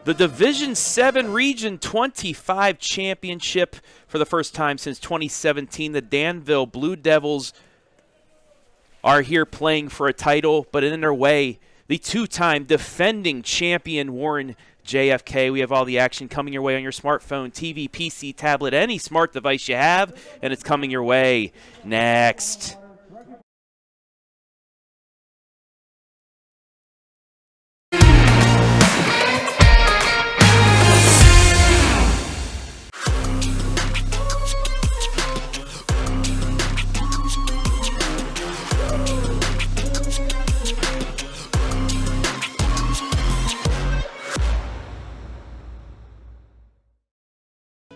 The Division VII Region 25 championship for the first time since 2017. The Danville Blue Devils are here playing for a title, but in their way, the two-time defending champion Warren JFK. We have all the action coming your way on your smartphone, TV, PC, tablet, any smart device you have, and it's coming your way next.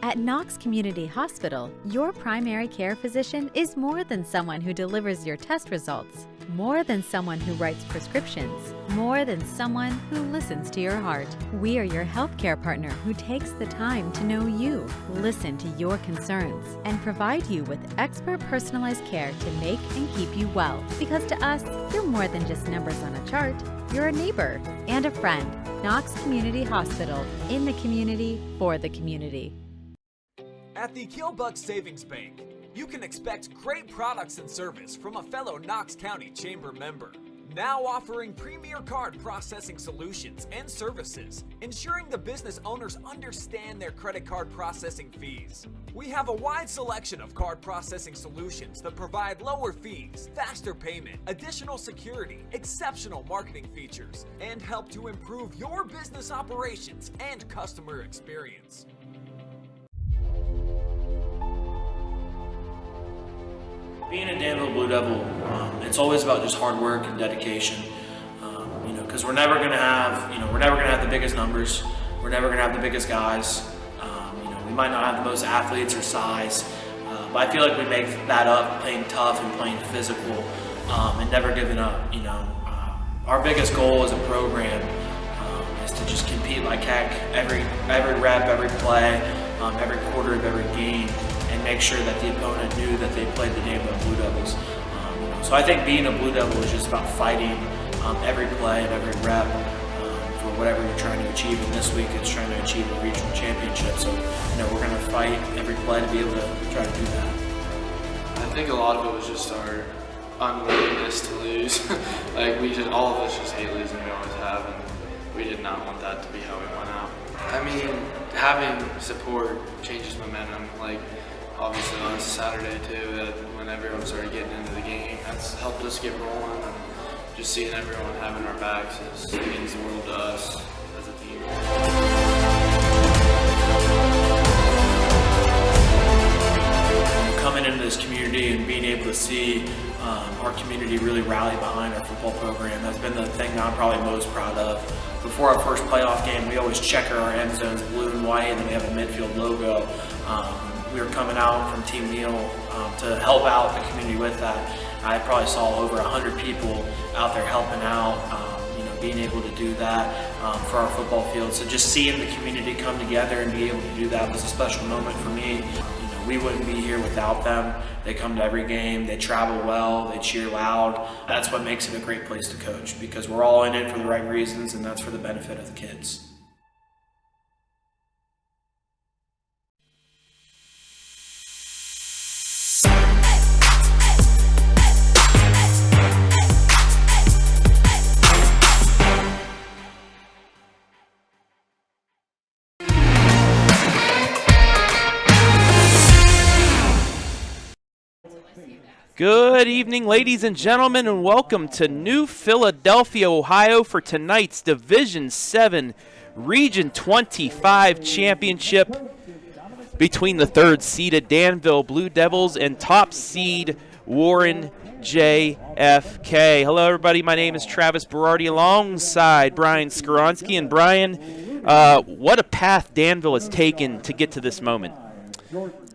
At Knox Community Hospital, your primary care physician is more than someone who delivers your test results, more than someone who writes prescriptions, more than someone who listens to your heart. We are your healthcare partner who takes the time to know you, listen to your concerns, and provide you with expert personalized care to make and keep you well. Because to us, you're more than just numbers on a chart. You're a neighbor and a friend. Knox Community Hospital, in the community, for the community. At the Keelbuck Savings Bank, you can expect great products and service from a fellow Knox County Chamber member. Now offering premier card processing solutions and services, ensuring the business owners understand their credit card processing fees. We have a wide selection of card processing solutions that provide lower fees, faster payment, additional security, exceptional marketing features, and help to improve your business operations and customer experience. Being a Danville Blue Devil, it's always about just hard work and dedication. Because we're never going to have the biggest numbers. We're never going to have the biggest guys. We might not have the most athletes or size, but I feel like we make that up playing tough and playing physical and never giving up. Our biggest goal as a program is to just compete like heck every rep, every play, every quarter of every game, and make sure that the opponent knew that they played the Danville Blue Devils. So I think being a Blue Devil is just about fighting every play and every rep for whatever you're trying to achieve. And this week it's trying to achieve a regional championship. So we're going to fight every play to be able to try to do that. I think a lot of it was just our unwillingness to lose. All of us just hate losing. We always have, and we did not want that to be how we went out. I mean, having support changes momentum. Obviously on Saturday too, that when everyone started getting into the game, that's helped us get rolling, and just seeing everyone having our backs means the world to us as a team. Coming into this community and being able to see our community really rally behind our football program has been the thing that I'm probably most proud of. Before our first playoff game, we always checker our end zones blue and white, and then we have a midfield logo. We were coming out from Team Neal to help out the community with that. I probably saw over 100 people out there helping out, being able to do that for our football field. So just seeing the community come together and be able to do that was a special moment for me. We wouldn't be here without them. They come to every game, they travel well, they cheer loud. That's what makes it a great place to coach, because we're all in it for the right reasons, and that's for the benefit of the kids. Good evening, ladies and gentlemen, and welcome to New Philadelphia, Ohio for tonight's Division VII Region 25 championship between the third-seeded Danville Blue Devils and top seed Warren JFK. Hello, everybody. My name is Travis Berardi alongside Brian Skoronsky. And Brian, what a path Danville has taken to get to this moment.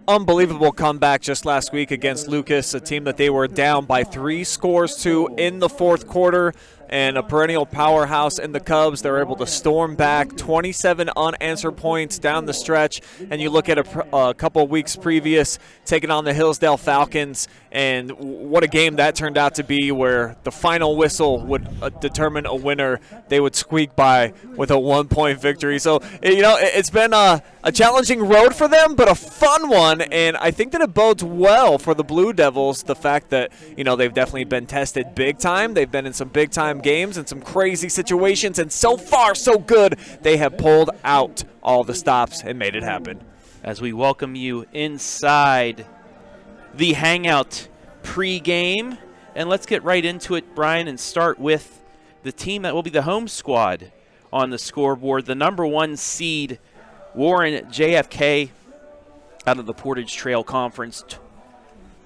Unbelievable comeback just last week against Lucas, a team that they were down by 3 scores to in the fourth quarter, and a perennial powerhouse in the Cubs. They're able to storm back 27 unanswered points down the stretch, and you look at a couple of weeks previous taking on the Hillsdale Falcons, and what a game that turned out to be, where the final whistle would determine a winner. They would squeak by with a 1-point victory. So, it's been a challenging road for them, but a fun one, and I think that it bodes well for the Blue Devils, the fact that, they've definitely been tested big time. They've been in some big time games and some crazy situations, and so far so good. They have pulled out all the stops and made it happen. As we welcome you inside the Hangout pregame, and let's get right into it, Brian, and start with the team that will be the home squad on the scoreboard. The number 1 seed, Warren JFK, out of the Portage Trail Conference.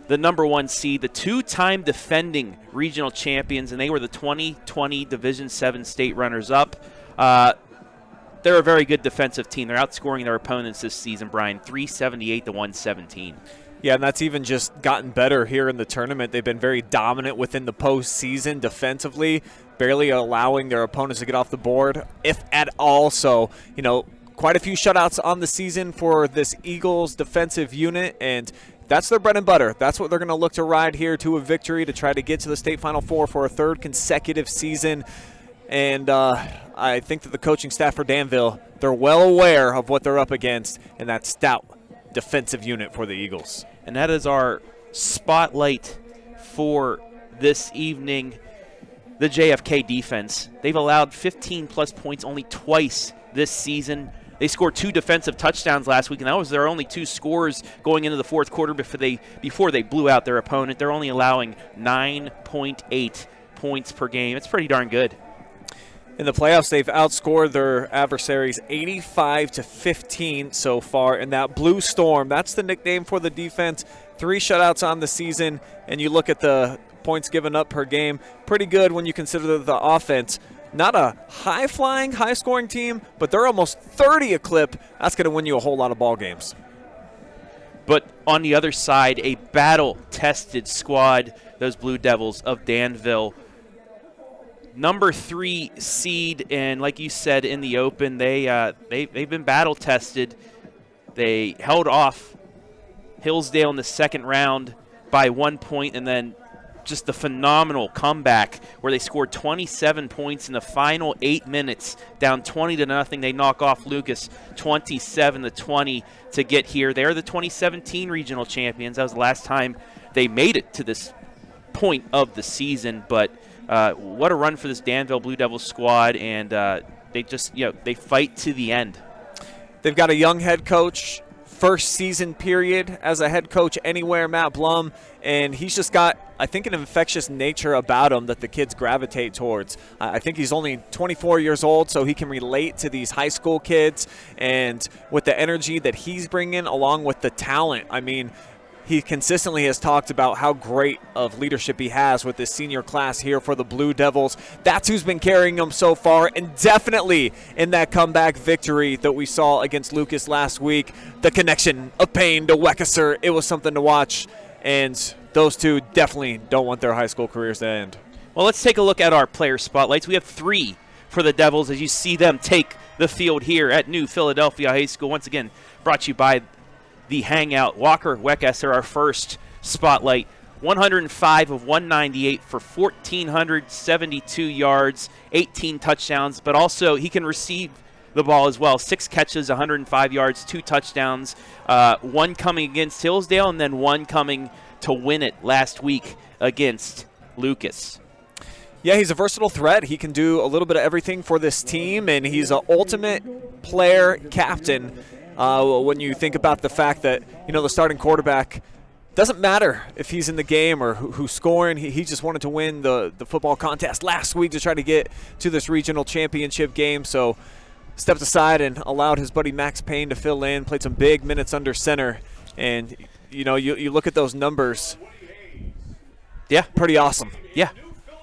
The number 1 seed, the 2-time defending regional champions, and they were the 2020 Division VII state runners-up. They're a very good defensive team. They're outscoring their opponents this season, Brian, 378 to 117. Yeah, and that's even just gotten better here in the tournament. They've been very dominant within the postseason defensively, barely allowing their opponents to get off the board, if at all. So, quite a few shutouts on the season for this Eagles defensive unit, and that's their bread and butter. That's what they're going to look to ride here to a victory to try to get to the state Final Four for a 3rd consecutive season. And I think that the coaching staff for Danville, they're well aware of what they're up against in that stout defensive unit for the Eagles. And that is our spotlight for this evening, the JFK defense. They've allowed 15-plus points only twice this season. They scored 2 defensive touchdowns last week, and that was their only 2 scores going into the fourth quarter before they blew out their opponent. They're only allowing 9.8 points per game. It's pretty darn good. In the playoffs, they've outscored their adversaries 85-15 so far in that Blue Storm. That's the nickname for the defense. 3 shutouts on the season, and you look at the points given up per game. Pretty good when you consider the offense. Not a high-flying, high-scoring team, but they're almost 30 a clip. That's going to win you a whole lot of ball games. But on the other side, a battle-tested squad, those Blue Devils of Danville. Number 3 seed, and like you said in the open, they've been battle-tested. They held off Hillsdale in the second round by 1 point, and then just the phenomenal comeback where they scored 27 points in the final 8 minutes, down 20-0. They knock off Lucas 27-20 to get here. They're the 2017 regional champions. That was the last time they made it to this point of the season. But what a run for this Danville Blue Devils squad, and they just they fight to the end. They've got a young head coach. First season period as a head coach anywhere, Matt Blum, and he's just got, I think, an infectious nature about him that the kids gravitate towards. I think he's only 24 years old, so he can relate to these high school kids, and with the energy that he's bringing along with the talent, I mean, he consistently has talked about how great of leadership he has with this senior class here for the Blue Devils. That's who's been carrying them so far, and definitely in that comeback victory that we saw against Lucas last week, the connection of Payne to Weckesser, it was something to watch, and those two definitely don't want their high school careers to end. Well, let's take a look at our player spotlights. We have 3 for the Devils as you see them take the field here at New Philadelphia High School. Once again, brought to you by the Hangout. Walker Weckesser, our first spotlight, 105 of 198 for 1,472 yards, 18 touchdowns, but also he can receive the ball as well. 6 catches, 105 yards, 2 touchdowns, 1 coming against Hillsdale and then 1 coming to win it last week against Lucas. Yeah, he's a versatile threat. He can do a little bit of everything for this team, and he's an ultimate player captain. When you think about the fact that, the starting quarterback, doesn't matter if he's in the game or who's scoring. He just wanted to win the football contest last week to try to get to this regional championship game. So stepped aside and allowed his buddy Max Payne to fill in, played some big minutes under center. And, you look at those numbers. Yeah. Pretty awesome. Yeah.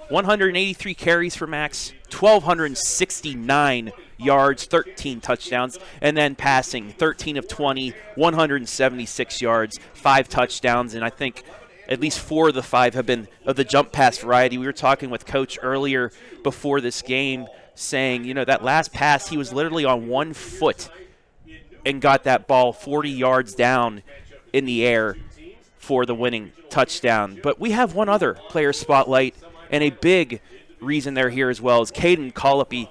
183 carries for Max, 1,269 yards, 13 touchdowns, and then passing 13 of 20, 176 yards, 5 touchdowns. And I think at least 4 of the 5 have been of the jump pass variety. We were talking with Coach earlier before this game saying, that last pass, he was literally on 1 foot and got that ball 40 yards down in the air for the winning touchdown. But we have one other player spotlight, and a big reason they're here as well is Caden Colopy.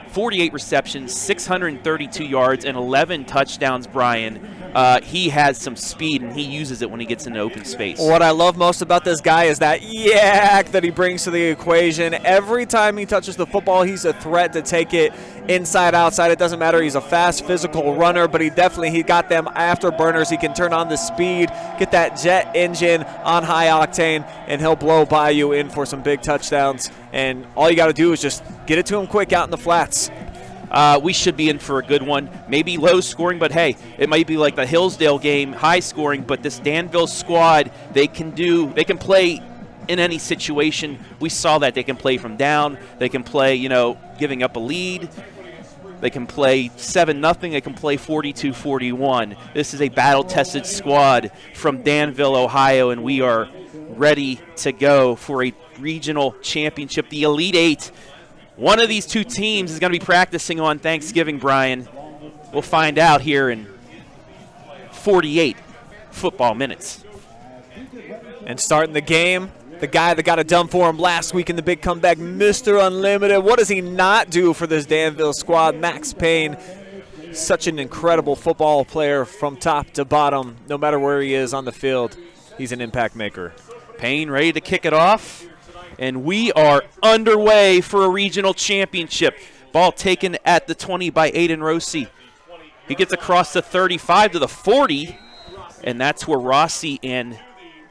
48 receptions, 632 yards, and 11 touchdowns, Brian. He has some speed, and he uses it when he gets into open space. What I love most about this guy is that yak that he brings to the equation. Every time he touches the football, he's a threat to take it inside, outside. It doesn't matter. He's a fast, physical runner, but he got them afterburners. He can turn on the speed, get that jet engine on high octane, and he'll blow by you in for some big touchdowns. And all you got to do is just get it to him quick out in the flats. We should be in for a good one. Maybe low scoring, but hey, it might be like the Hillsdale game, high scoring. But this Danville squad, they can play in any situation. We saw that they can play from down. They can play, giving up a lead. They can play 7-0. They can play 42-41. This is a battle-tested squad from Danville, Ohio, and we are ready to go for a regional championship, the Elite 8. One of these 2 teams is going to be practicing on Thanksgiving, Brian. We'll find out here in 48 football minutes. And starting the game, the guy that got it done for him last week in the big comeback, Mr. Unlimited. What does he not do for this Danville squad? Max Payne, such an incredible football player from top to bottom. No matter where he is on the field, he's an impact maker. Payne ready to kick it off. And we are underway for a regional championship. Ball taken at the 20 by Aiden Rossi. He gets across the 35 to the 40, and that's where Rossi and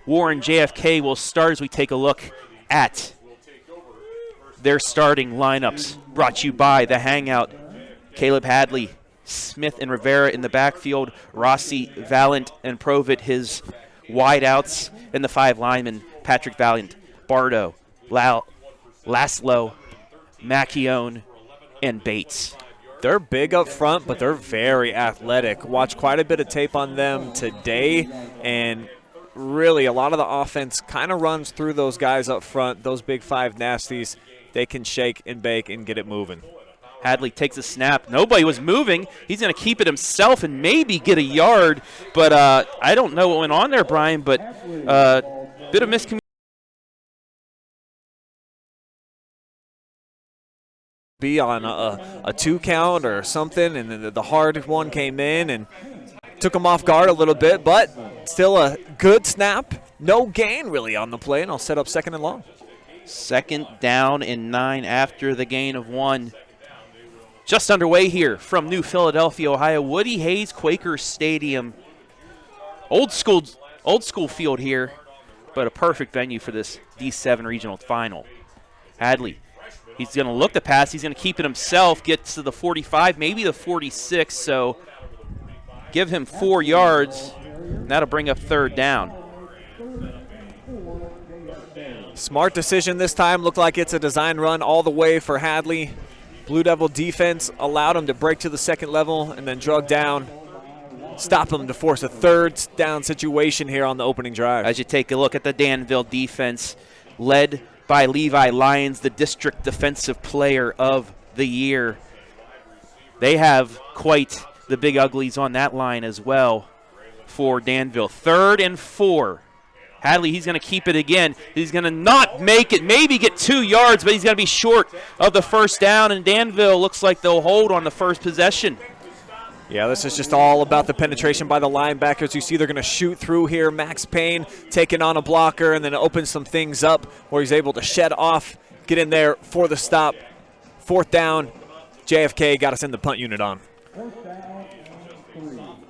Warren JFK will start as we take a look at their starting lineups. Brought to you by The Hangout. Caleb Hadley, Smith, and Rivera in the backfield. Rossi, Valent, and Provit, his wideouts, and the 5 linemen, Patrick Valiant, Bardo, Laszlo, Macchione, and Bates. They're big up front, but they're very athletic. Watched quite a bit of tape on them today, and really a lot of the offense kind of runs through those guys up front, those big 5 nasties. They can shake and bake and get it moving. Hadley takes a snap. Nobody was moving. He's going to keep it himself and maybe get a yard, but I don't know what went on there, Brian, but bit of miscommunication. Be on a 2 count or something, and then the hard one came in and took him off guard a little bit, but still a good snap. No gain really on the play, and I'll set up 2nd and long. 2nd down and 9 after the gain of 1. Just underway here from New Philadelphia, Ohio, Woody Hayes Quaker Stadium. Old school field here, but a perfect venue for this D7 regional final. Hadley. He's going to look to pass. He's going to keep it himself, gets to the 45, maybe the 46. So give him 4 yards. And that'll bring up 3rd down. Smart decision this time. Looked like it's a design run all the way for Hadley. Blue Devil defense allowed him to break to the 2nd level and then drug down. Stop him to force a 3rd down situation here on the opening drive. As you take a look at the Danville defense, led by Levi Lyons, the district defensive player of the year. They have quite the big uglies on that line as well for Danville. 3rd and 4. Hadley, he's going to keep it again. He's going to not make it, maybe get 2 yards, but he's going to be short of the 1st down, and Danville looks like they'll hold on the first possession. Yeah, this is just all about the penetration by the linebackers. You see they're going to shoot through here. Max Payne taking on a blocker and then opens some things up where he's able to shed off, get in there for the stop. 4th down. JFK got us in the punt unit on.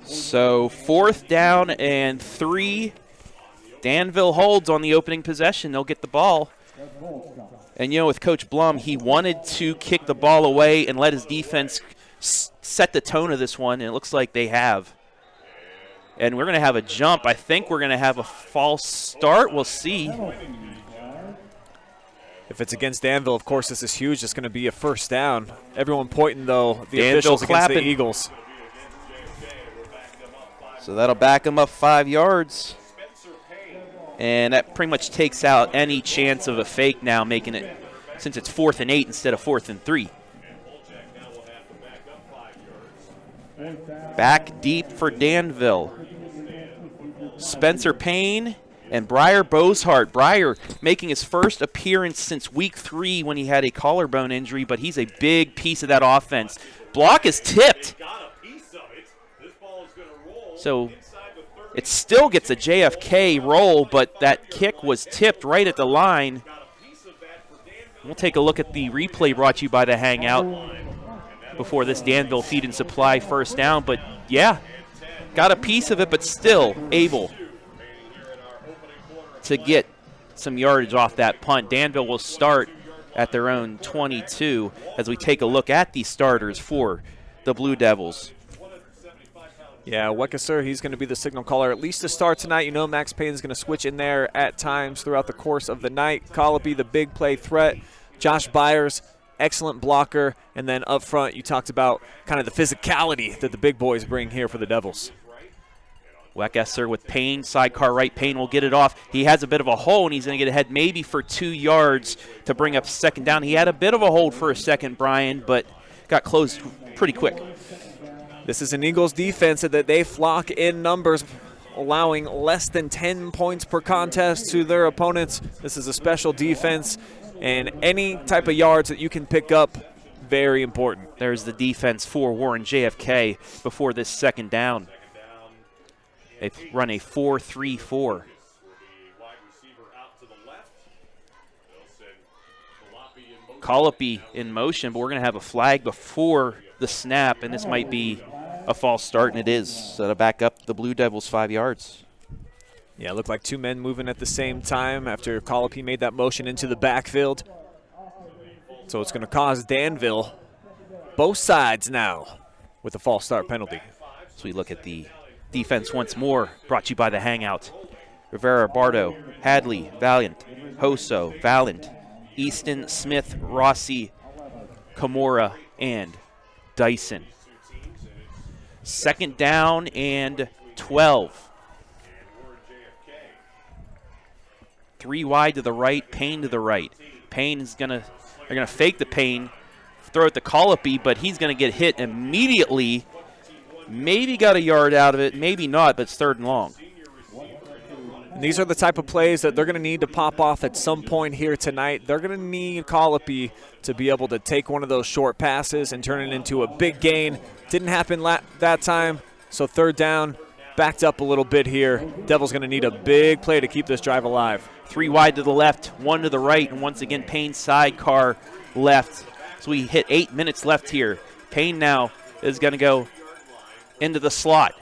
So 4th down and 3. Danville holds on the opening possession. They'll get the ball. And, with Coach Blum, he wanted to kick the ball away and let his defense set the tone of this one, and it looks like they have. And we're going to have a jump. I think we're going to have a false start. We'll see. If it's against Danville, of course, this is huge. It's going to be a 1st down. Everyone pointing, though, the Danville officials clapping. Against the Eagles. So that'll back them up 5 yards. And that pretty much takes out any chance of a fake now, making it, since it's 4th and 8 instead of 4th and 3. Back deep for Danville. Spencer Payne and Briar Bozhart. Briar making his first appearance since week 3 when he had a collarbone injury, but he's a big piece of that offense. Block is tipped. So it still gets a JFK roll, but that kick was tipped right at the line. We'll take a look at the replay brought to you by the Hangout before this Danville Feed and Supply first down. But, yeah, got a piece of it, but still able to get some yardage off that punt. Danville will start at their own 22 as we take a look at the starters for the Blue Devils. Yeah, Weckesser, he's going to be the signal caller at least to start tonight. You know Max Payne is going to switch in there at times throughout the course of the night. Colopy, the big play threat. Josh Byers, excellent blocker. And then up front, you talked about kind of the physicality that the big boys bring here for the Devils. Weckesser with Payne, sidecar right. Payne will get it off. He has a bit of a hole, and he's going to get ahead maybe for 2 yards to bring up second down. He had a bit of a hold for a second, Brian, but got closed pretty quick. This is an Eagles defense that they flock in numbers, allowing less than 10 points per contest to their opponents. This is a special defense, and any type of yards that you can pick up, very important. There's the defense for Warren JFK before this second down. They run a 4-3-4. Colopy in motion, but we're going to have a flag before the snap, and this might be a false start, and it is. So to back up the Blue Devils 5 yards. Yeah, it looked like 2 men moving at the same time after Colopy made that motion into the backfield. So it's going to cause Danville both sides now with a false start penalty. So we look at the defense once more, brought to you by the Hangout. Rivera, Bardo, Hadley, Valiant, Hoso, Valent, Easton, Smith, Rossi, Kamora, and Dyson. Second down and 12. 3 wide to the right, Payne to the right. Payne is they're gonna fake the Payne, throw it to Colopy, but he's gonna get hit immediately. Maybe got a yard out of it, maybe not, but it's 3rd and long. And these are the type of plays that they're going to need to pop off at some point here tonight. They're going to need Colopy to be able to take one of those short passes and turn it into a big gain. Didn't happen that time, so 3rd down, backed up a little bit here. Devils going to need a big play to keep this drive alive. 3 wide to the left, 1 to the right, and once again Payne sidecar left. So we hit 8 minutes left here. Payne now is going to go into the slot.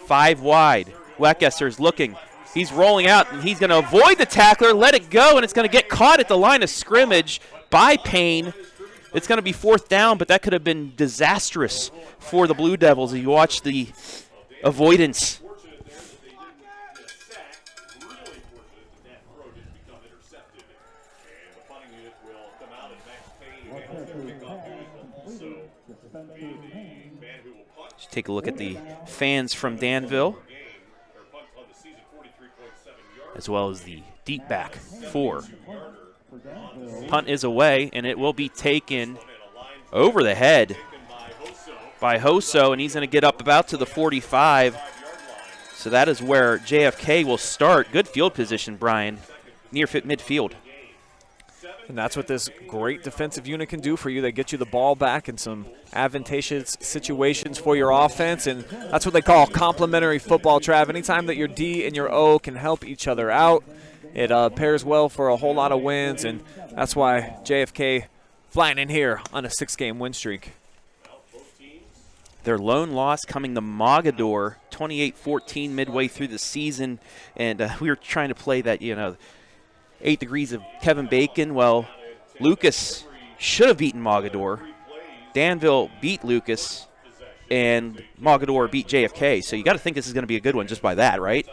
5 wide. Weckesser's looking. He's rolling out, and he's going to avoid the tackler, let it go, and it's going to get caught at the line of scrimmage by Payne. It's going to be 4th down, but that could have been disastrous for the Blue Devils. If you watch the avoidance. Just take a look at the fans from Danville, as well as the deep back 4. Punt is away, and it will be taken over the head by Hoso, and he's going to get up about to the 45. So that is where JFK will start. Good field position, Brian, near midfield. And that's what this great defensive unit can do for you. They get you the ball back in some advantageous situations for your offense, and that's what they call complementary football, Trav. Anytime that your D and your O can help each other out, it pairs well for a whole lot of wins, and that's why JFK flying in here on a 6-game win streak. Their lone loss coming to Mogador, 28-14 midway through the season, and we were trying to play that, 8 degrees of Kevin Bacon. Well, Lucas should have beaten Mogador. Danville beat Lucas, and Mogador beat JFK. So you got to think this is going to be a good one just by that, right?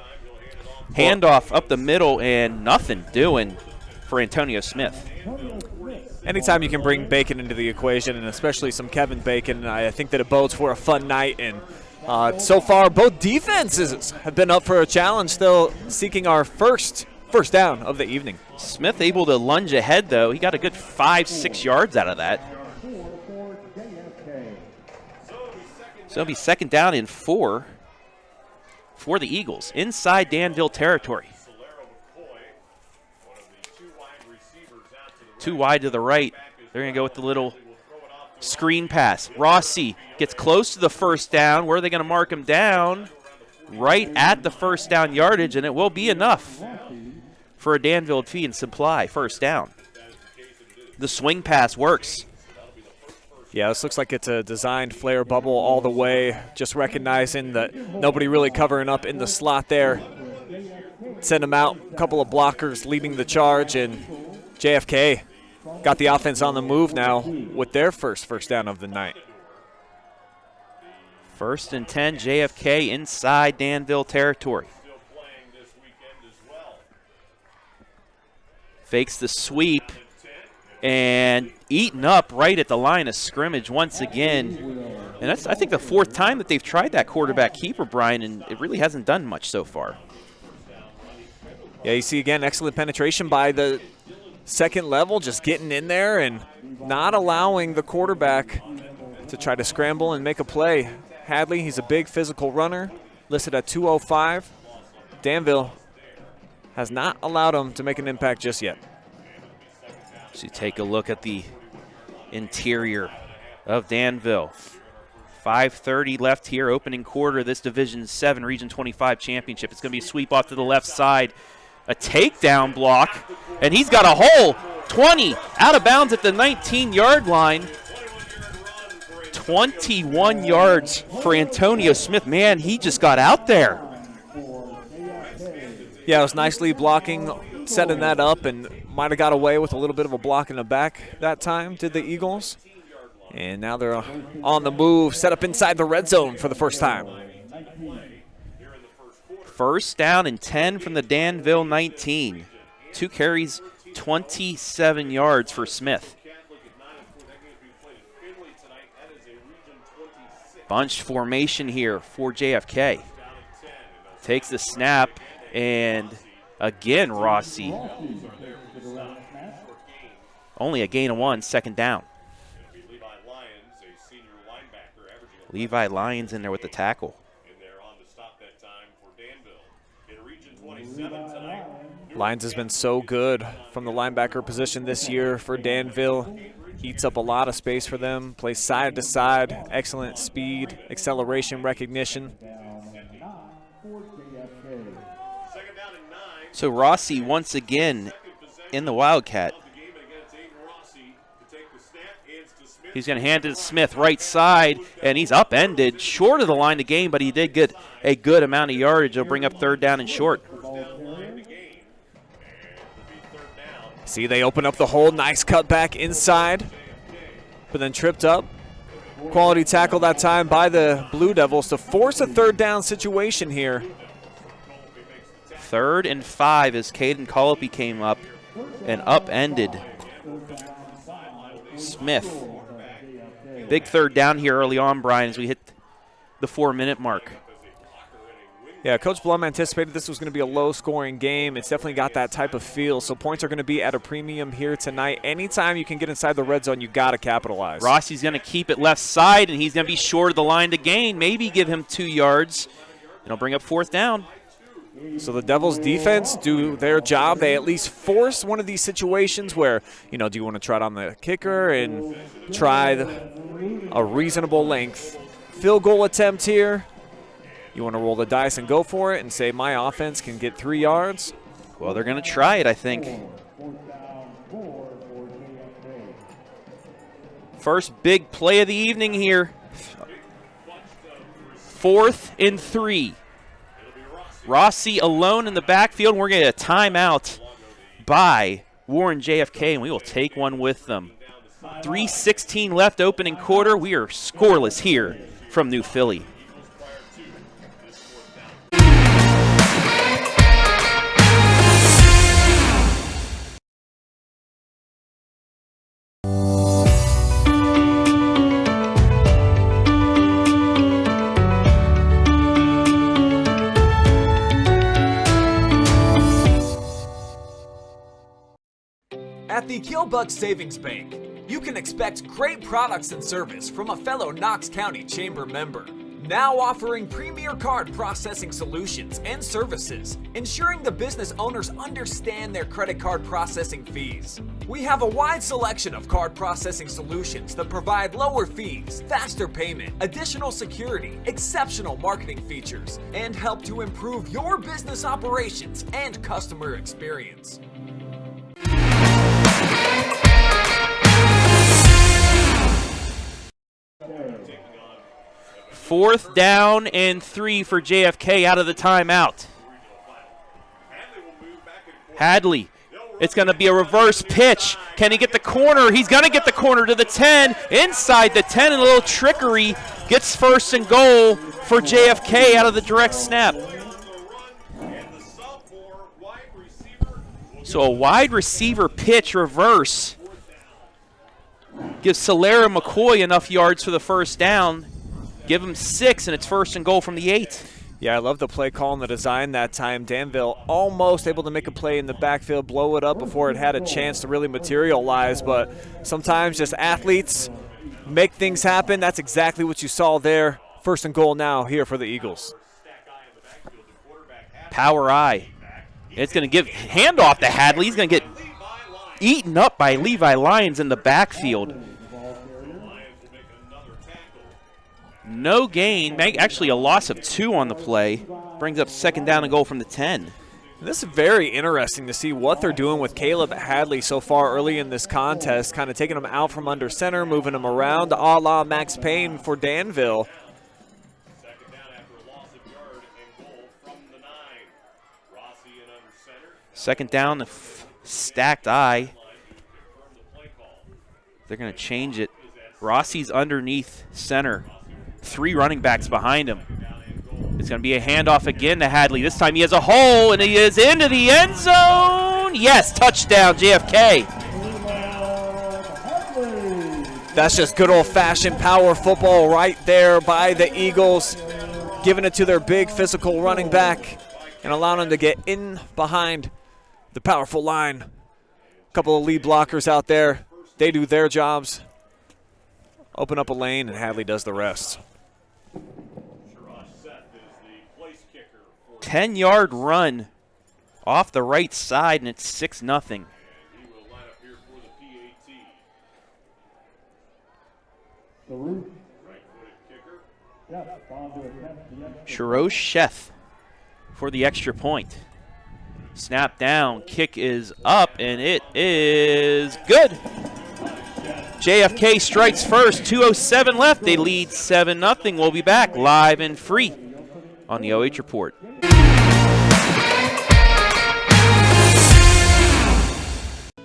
Handoff up the middle, and nothing doing for Antonio Smith. Anytime you can bring Bacon into the equation, and especially some Kevin Bacon, I think that it bodes for a fun night. And So far, both defenses have been up for a challenge, still seeking our first down of the evening. Smith able to lunge ahead, though. He got a good 5-6 yards out of that. So it'll be 2nd down and 4 for the Eagles inside Danville territory. 2 wide to the right. They're going to go with the little screen pass. Rossi gets close to the 1st down. Where are they going to mark him down? Right at the 1st down yardage, and it will be enough for a Danville Fee and Supply 1st down. The swing pass works. Yeah, this looks like it's a designed flare bubble all the way, just recognizing that nobody really covering up in the slot there. Send them out, a couple of blockers leading the charge, and JFK got the offense on the move now with their first down of the night. 1st and 10, JFK inside Danville territory. Fakes the sweep and eaten up right at the line of scrimmage once again. And that's, I think, the 4th time that they've tried that quarterback keeper, Brian, and it really hasn't done much so far. Yeah, you see again, excellent penetration by the 2nd level, just getting in there and not allowing the quarterback to try to scramble and make a play. Hadley, he's a big physical runner, listed at 205. Danville has not allowed him to make an impact just yet. So you take a look at the interior of Danville. 5:30 left here, opening quarter of this Division VII Region 25 championship. It's going to be a sweep off to the left side. A takedown block, and he's got a hole. 20 out of bounds at the 19-yard line. 21 yards for Antonio Smith. Man, he just got out there. Yeah, it was nicely blocking, setting that up, and might have got away with a little bit of a block in the back that time, did the Eagles. And now they're on the move, set up inside the red zone for the first time. 1st down and 10 from the Danville 19. 2 carries, 27 yards for Smith. Bunch formation here for JFK. Takes the snap, and again Rossi. Only a gain of 1, 2nd down. Levi Lyons in there with the tackle. Lyons has been so good from the linebacker position this year for Danville. Eats up a lot of space for them, plays side to side, excellent speed, acceleration, recognition. So Rossi once again in the Wildcat. He's going to hand it to Smith right side, and he's upended short of the line of game, but he did get a good amount of yardage. He'll bring up 3rd down and short. See, they open up the hole, nice cut back inside, but then tripped up. Quality tackle that time by the Blue Devils to force a 3rd down situation here. 3rd and 5 as Caden Colopy came up and upended Smith. Big 3rd down here early on, Brian, as we hit the 4-minute mark. Yeah, Coach Blum anticipated this was going to be a low-scoring game. It's definitely got that type of feel, so points are going to be at a premium here tonight. Anytime you can get inside the red zone, you got to capitalize. Rossi's going to keep it left side, and he's going to be short of the line to gain. Maybe give him 2 yards, and he'll bring up 4th down. So the Devils' defense do their job. They at least force one of these situations where, you know, do you want to try it on the kicker and try a reasonable length field goal attempt here? You want to roll the dice and go for it and say my offense can get 3 yards? Well, they're going to try it, I think. First big play of the evening here. 4th and 3. Rossi alone in the backfield. We're going to get a timeout by Warren JFK, and we will take one with them. 3:16 left opening quarter. We are scoreless here from New Philly. At the Keelbuck Savings Bank, you can expect great products and service from a fellow Knox County Chamber member. Now offering premier card processing solutions and services, ensuring the business owners understand their credit card processing fees. We have a wide selection of card processing solutions that provide lower fees, faster payment, additional security, exceptional marketing features, and help to improve your business operations and customer experience. Fourth down and 3 for JFK out of the timeout. Hadley, it's going to be a reverse pitch. Can he get the corner? He's going to get the corner to the 10. Inside the 10, and a little trickery. Gets first and goal for JFK out of the direct snap. So a wide receiver pitch reverse gives Solera McCoy enough yards for the first down. Give him 6, and it's first and goal from the 8. Yeah, I love the play call and the design that time. Danville almost able to make a play in the backfield, blow it up before it had a chance to really materialize. But sometimes just athletes make things happen. That's exactly what you saw there. First and goal now here for the Eagles. Power I. It's going to give handoff to Hadley. He's going to get eaten up by Levi Lyons in the backfield. No gain, actually a loss of 2 on the play. Brings up second down and goal from the 10. This is very interesting to see what they're doing with Caleb Hadley so far early in this contest, kind of taking him out from under center, moving him around, a la Max Payne for Danville. Second down, stacked I. They're going to change it. Rossi's underneath center. 3 running backs behind him. It's going to be a handoff again to Hadley. This time he has a hole, and he is into the end zone. Yes, touchdown, JFK. That's just good old-fashioned power football right there by the Eagles, giving it to their big physical running back and allowing him to get in behind the powerful line. A couple of lead blockers out there. They do their jobs. Open up a lane, and Hadley does the rest. 10-yard run off the right side, and it's 6-0. Sharosh Sheth for the extra point. Snap down, kick is up, and it is good. JFK strikes first, 2:07 left. They lead 7-0. We'll be back live and free on the OH Report.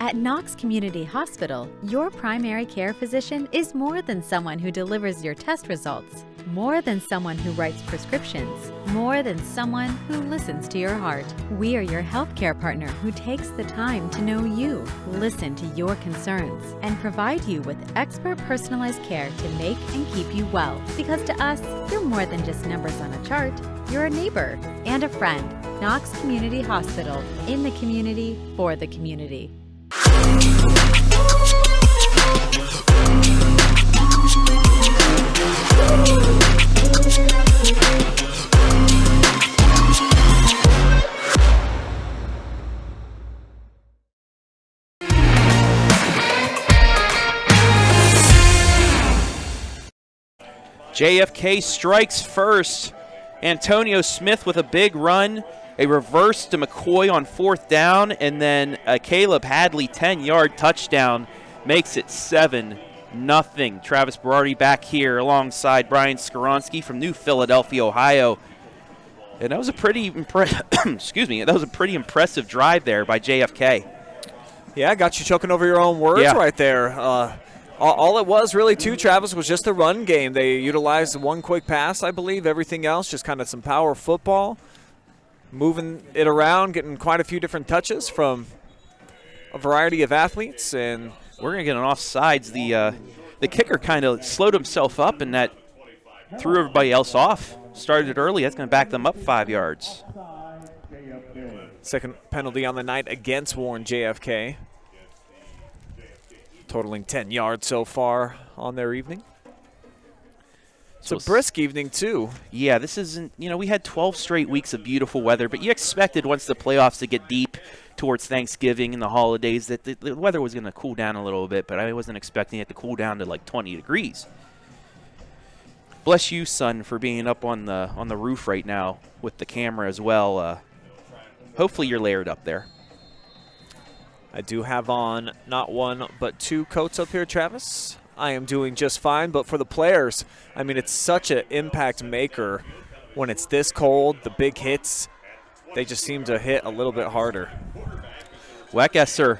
At Knox Community Hospital, your primary care physician is more than someone who delivers your test results, more than someone who writes prescriptions, more than someone who listens to your heart. We are your healthcare partner who takes the time to know you, listen to your concerns, and provide you with expert personalized care to make and keep you well. Because to us, you're more than just numbers on a chart. You're a neighbor and a friend. Knox Community Hospital, in the community, for the community. JFK strikes first. Antonio Smith with a big run, a reverse to McCoy on 4th down, and then a Caleb Hadley 10-yard touchdown makes it 7-0. Travis Berardi back here alongside Brian Skoronsky from New Philadelphia, Ohio. And that was a pretty that was a pretty impressive drive there by JFK. Yeah, got you choking over your own words right there. All it was really, too, Travis, was just a run game. They utilized one quick pass, I believe. Everything else, just kind of some power football. Moving it around, getting quite a few different touches from a variety of athletes. And we're going to get an offsides. The kicker kind of slowed himself up, and that threw everybody else off. Started it early. That's going to back them up 5 yards. Second penalty on the night against Warren JFK. totaling 10 yards so far on their evening. It's So a brisk evening, too. Yeah, this isn't, we had 12 straight weeks of beautiful weather, but you expected once the playoffs to get deep towards Thanksgiving and the holidays that the weather was going to cool down a little bit, but I wasn't expecting it to cool down to like 20 degrees. Bless you, son, for being up on the roof right now with the camera as well. Hopefully you're layered up there. I do have on not one but two coats up here, Travis. I am doing just fine, but for the players, I mean, it's such an impact maker when it's this cold, the big hits, they just seem to hit a little bit harder. Weckesser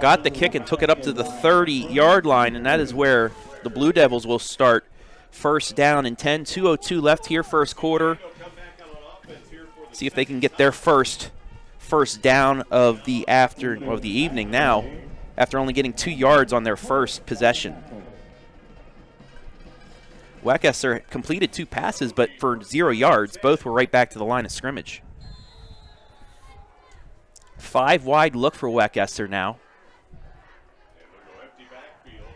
got the kick and took it up to the 30-yard line, and that is where the Blue Devils will start first down and 10. 2:02 left here, first quarter. See if they can get their first down of the evening now, after only getting 2 yards on their first possession. Weckesser completed 2 passes, but for 0 yards. Both were right back to the line of scrimmage. 5 wide look for Weckesser now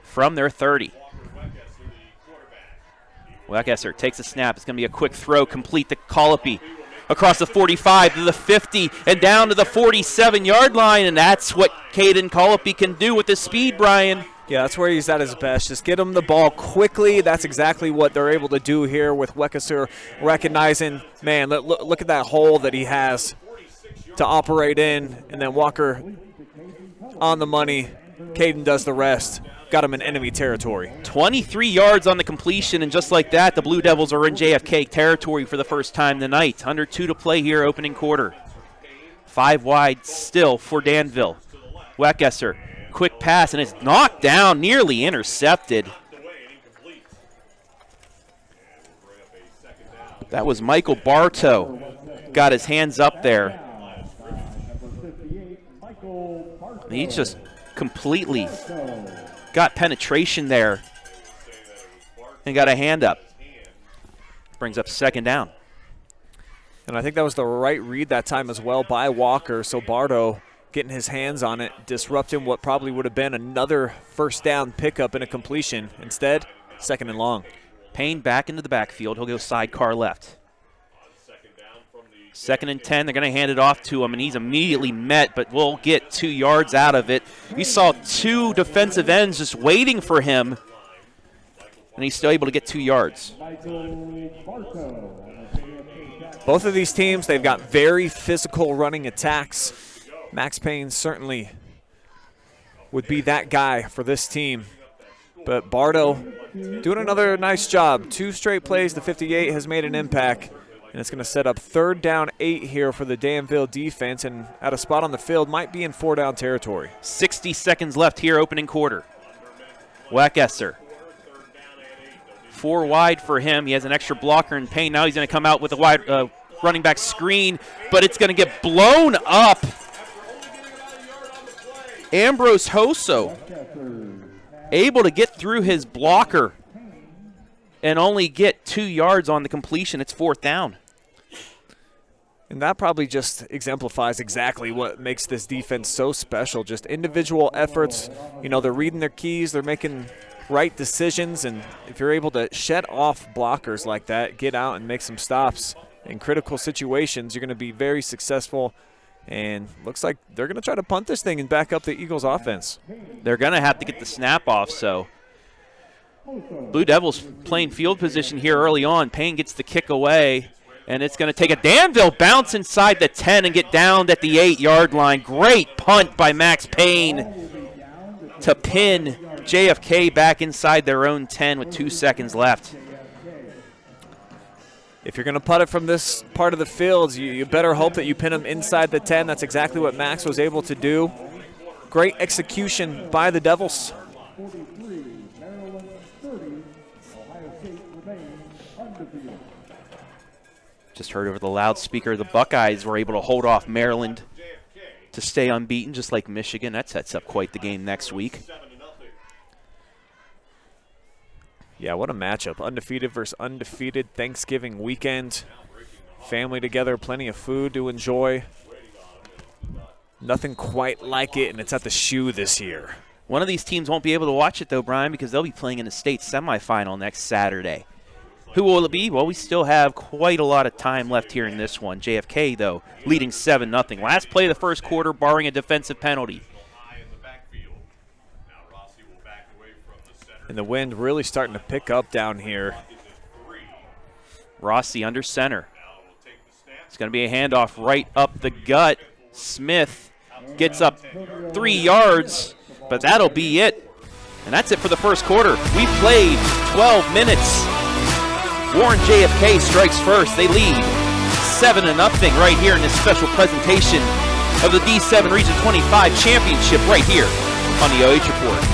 from their 30. Weckesser takes a snap. It's going to be a quick throw, complete to Colopy. Across the 45 to the 50 and down to the 47-yard line, and that's what Caden Colopy can do with his speed, Brian. Yeah, that's where he's at his best. Just get him the ball quickly. That's exactly what they're able to do here with Weckesser recognizing, man, look at that hole that he has to operate in, and then Walker on the money. Caden does the rest. Got him in enemy territory. 23 yards on the completion, and just like that, the Blue Devils are in JFK territory for the first time tonight. Under 2 to play here, opening quarter. 5 wide still for Danville. Weckesser, quick pass, and it's knocked down, nearly intercepted. That was Michael Bartow. Got his hands up there. He just completely got penetration there and got a hand up. Brings up second down. And I think that was the right read that time as well by Walker. So Bartow getting his hands on it, disrupting what probably would have been another first down pickup and a completion. Instead, second and long. Payne back into the backfield. He'll go sidecar left. Second and 10, they're going to hand it off to him, and he's immediately met, but we'll get 2 yards out of it. You saw 2 defensive ends just waiting for him, and he's still able to get 2 yards. Both of these teams, they've got very physical running attacks. Max Payne certainly would be that guy for this team. But Bartow doing another nice job. 2 straight plays, the 58 has made an impact. And it's going to set up 3rd down 8 here for the Danville defense, and at a spot on the field might be in 4-down territory. 60 seconds left here, opening quarter. Weckesser. 4 wide for him. He has an extra blocker in Payne. Now he's going to come out with a wide running back screen, but it's going to get blown up. Ambrose Hosso able to get through his blocker and only get 2 yards on the completion. It's 4th down. And that probably just exemplifies exactly what makes this defense so special. Just individual efforts. They're reading their keys. They're making right decisions. And if you're able to shed off blockers like that, get out and make some stops in critical situations, you're going to be very successful. And looks like they're going to try to punt this thing and back up the Eagles' offense. They're going to have to get the snap off, so Blue Devils playing field position here early on. Payne gets the kick away, and it's going to take a Danville bounce inside the 10 and get down at the 8-yard line. Great punt by Max Payne to pin JFK back inside their own 10 with 2 seconds left. If you're going to putt it from this part of the field, you better hope that you pin them inside the 10. That's exactly what Max was able to do. Great execution by the Devils. Just heard over the loudspeaker, the Buckeyes were able to hold off Maryland to stay unbeaten, just like Michigan. That sets up quite the game next week. Yeah, what a matchup. Undefeated versus undefeated. Thanksgiving weekend. Family together, plenty of food to enjoy. Nothing quite like it, and it's at the Shoe this year. One of these teams won't be able to watch it, though, Brian, because they'll be playing in the state semifinal next Saturday. Who will it be? Well, we still have quite a lot of time left here in this one. JFK, though, leading 7-0. Last play of the first quarter, barring a defensive penalty. And the wind really starting to pick up down here. Rossi under center. It's going to be a handoff right up the gut. Smith gets up 3 yards, but that'll be it. And that's it for the first quarter. We played 12 minutes. Warren JFK strikes first. They lead 7-0 right here in this special presentation of the D7 Region 25 Championship right here on the OH Report.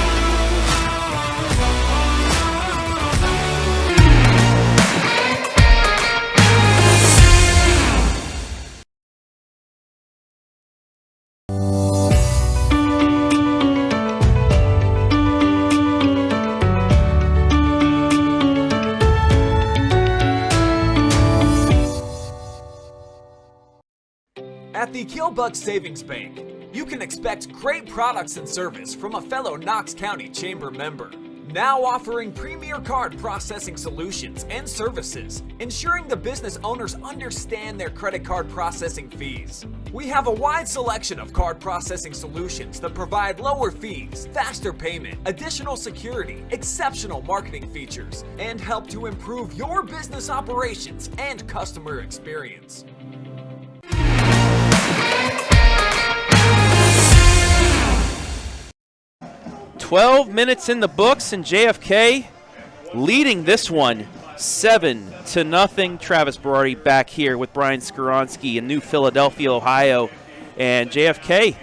'Buck Savings Bank. You can expect great products and service from a fellow Knox County Chamber member. Now offering premier card processing solutions and services, ensuring the business owners understand their credit card processing fees. We have a wide selection of card processing solutions that provide lower fees, faster payment, additional security, exceptional marketing features, and help to improve your business operations and customer experience. 12 minutes in the books, and JFK leading this one 7-0. Travis Berardi back here with Brian Skoronsky in New Philadelphia, Ohio. And JFK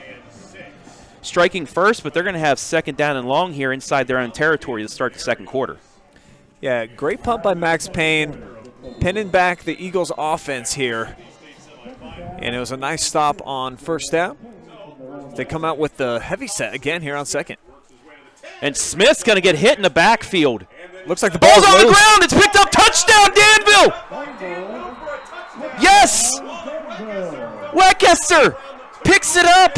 striking first, but they're going to have second down and long here inside their own territory to start the second quarter. Yeah, great punt by Max Payne, pinning back the Eagles offense here. And it was a nice stop on first down. They come out with the heavy set again here on second. And Smith's going to get hit in the backfield. Looks like the ball's on loose. the ground. It's picked up. Touchdown, Danville. Yes. Weckesser picks it up.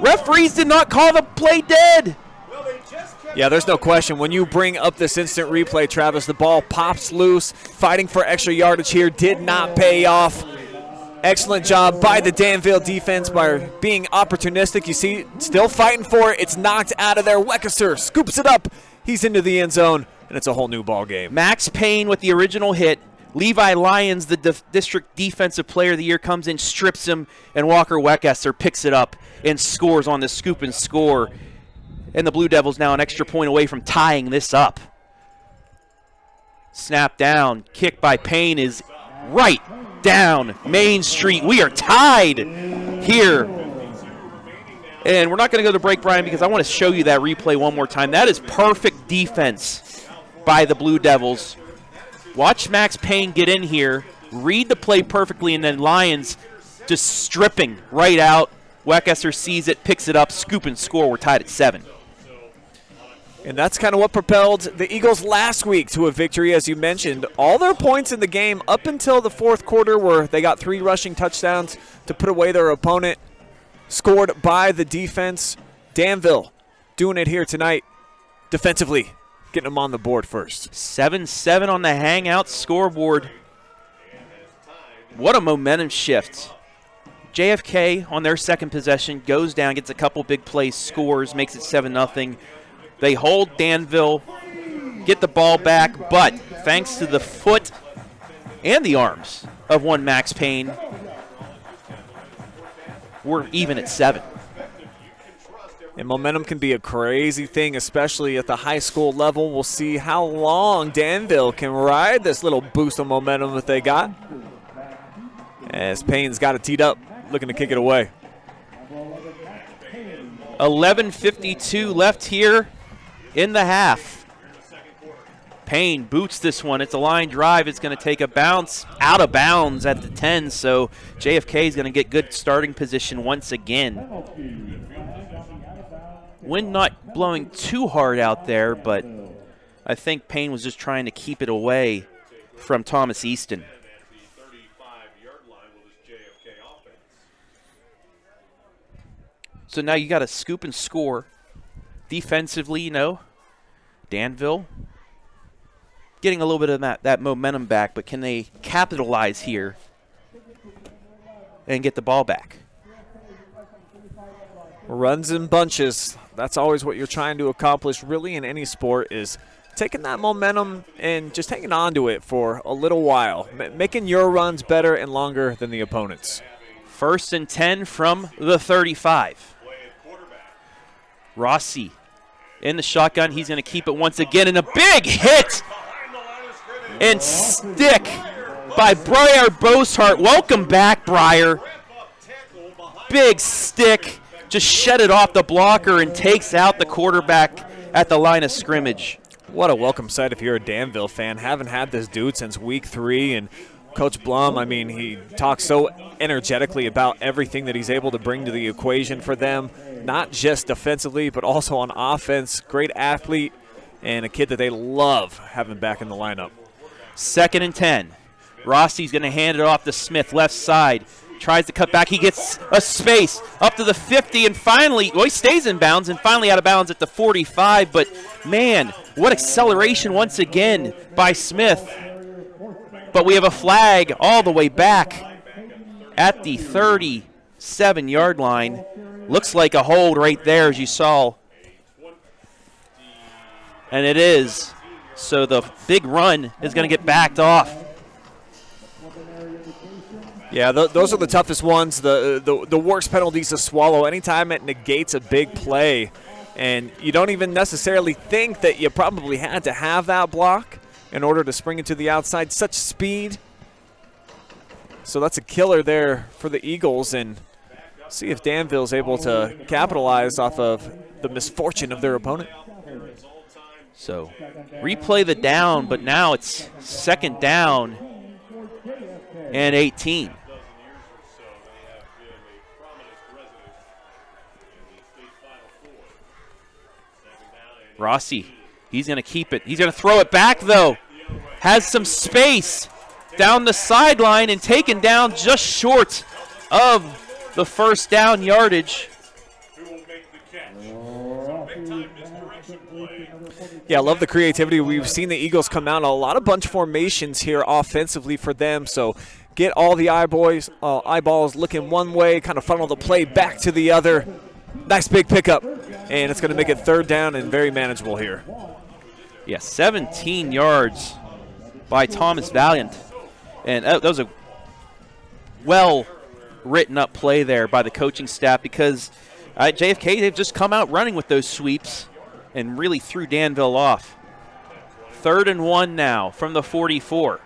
Referees did not call the play dead. Yeah, there's no question. When you bring up this instant replay, Travis, the ball pops loose. Fighting for extra yardage here did not pay off. Excellent job by the Danville defense by being opportunistic. You see, still fighting for it. It's knocked out of there. Weckesser scoops it up. He's into the end zone, and it's a whole new ball game. Max Payne with the original hit. Levi Lyons, the district defensive player of the year, comes in, strips him, and Walker Weckesser picks it up and scores on the scoop and score. And the Blue Devils now an extra point away from tying this up. Snap down. Kick by Payne is right down Main Street. We are tied here. And we're not going to go to break, Brian, because I want to show you that replay one more time. That is perfect defense by the Blue Devils. Watch Max Payne get in here, read the play perfectly, and then Lyons just stripping right out. Weckesser sees it, picks it up, scoop and score. We're tied at 7. And that's kind of what propelled the Eagles last week to a victory, as you mentioned. All their points in the game up until the fourth quarter, where they got 3 rushing touchdowns to put away their opponent, scored by the defense. Danville doing it here tonight defensively, getting them on the board first. 7-7 on the hangout scoreboard. What a momentum shift. JFK on their second possession goes down, gets a couple big plays, scores, makes it 7-0. They hold Danville, get the ball back, but thanks to the foot and the arms of one Max Payne, we're even at 7. And momentum can be a crazy thing, especially at the high school level. We'll see how long Danville can ride this little boost of momentum that they got. As Payne's got it teed up, looking to kick it away. 11:52 left here in the half. Payne boots this one. It's a line drive. It's going to take a bounce out of bounds at the 10, so JFK is going to get good starting position once again. Wind not blowing too hard out there, but I think Payne was just trying to keep it away from Thomas Easton. So now you got to scoop and score Defensively, you know, Danville getting a little bit of that momentum back, but can they capitalize here and get the ball back? Runs in bunches. That's always what you're trying to accomplish really in any sport, is taking that momentum and just hanging on to it for a little while, making your runs better and longer than the opponent's. 1st and 10 from the 35. Rossi in the shotgun. He's going to keep it once again, and a big hit and stick by Briar Boshart. Welcome back, Briar. Big stick. Just shed it off the blocker and takes out the quarterback at the line of scrimmage. What a welcome sight if you're a Danville fan. Haven't had this dude since week 3, and Coach Blum, I mean, he talks so energetically about everything that he's able to bring to the equation for them, not just defensively, but also on offense. Great athlete and a kid that they love having back in the lineup. 2nd and 10. Rossi's going to hand it off to Smith, left side. Tries to cut back. He gets a space up to the 50, and finally, well, he stays in bounds and finally out of bounds at the 45. But, man, what acceleration once again by Smith. But we have a flag all the way back at the 37-yard line. Looks like a hold right there, as you saw. And it is. So the big run is going to get backed off. Yeah, those are the toughest ones, the worst penalties to swallow. Anytime it negates a big play, and you don't even necessarily think that you probably had to have that block in order to spring it to the outside. Such speed. So that's a killer there for the Eagles, and see if Danville's able to capitalize off of the misfortune of their opponent. So replay the down, but now it's 2nd down and 18. Rossi, he's going to keep it. He's going to throw it back, though. Has some space down the sideline and taken down just short of the 1st down yardage. Yeah, I love the creativity. We've seen the Eagles come out in a lot of bunch formations here offensively for them. So get all the eyeballs looking one way, kind of funnel the play back to the other. Nice big pickup, and it's going to make it 3rd down and very manageable here. Yeah, 17 yards by Thomas Valiant. And that was a well-written-up play there by the coaching staff, because JFK, they've just come out running with those sweeps and really threw Danville off. 3rd and 1 now from the 44.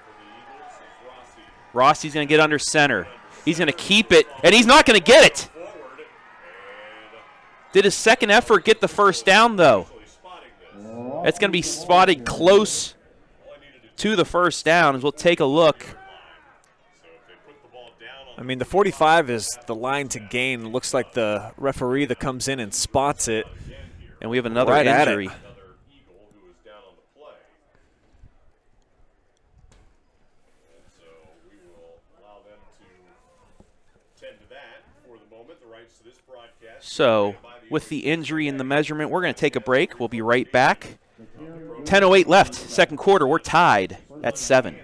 Rossi's going to get under center. He's going to keep it, and he's not going to get it. Did his second effort get the 1st down, though? It's going to be spotted close to the 1st down, as we'll take a look. I mean, the 45 is the line to gain. Looks like the referee that comes in and spots it. And we have another right injury. So, with the injury and the measurement, we're going to take a break. We'll be right back. 10:08 left, 2nd quarter. We're tied at 7.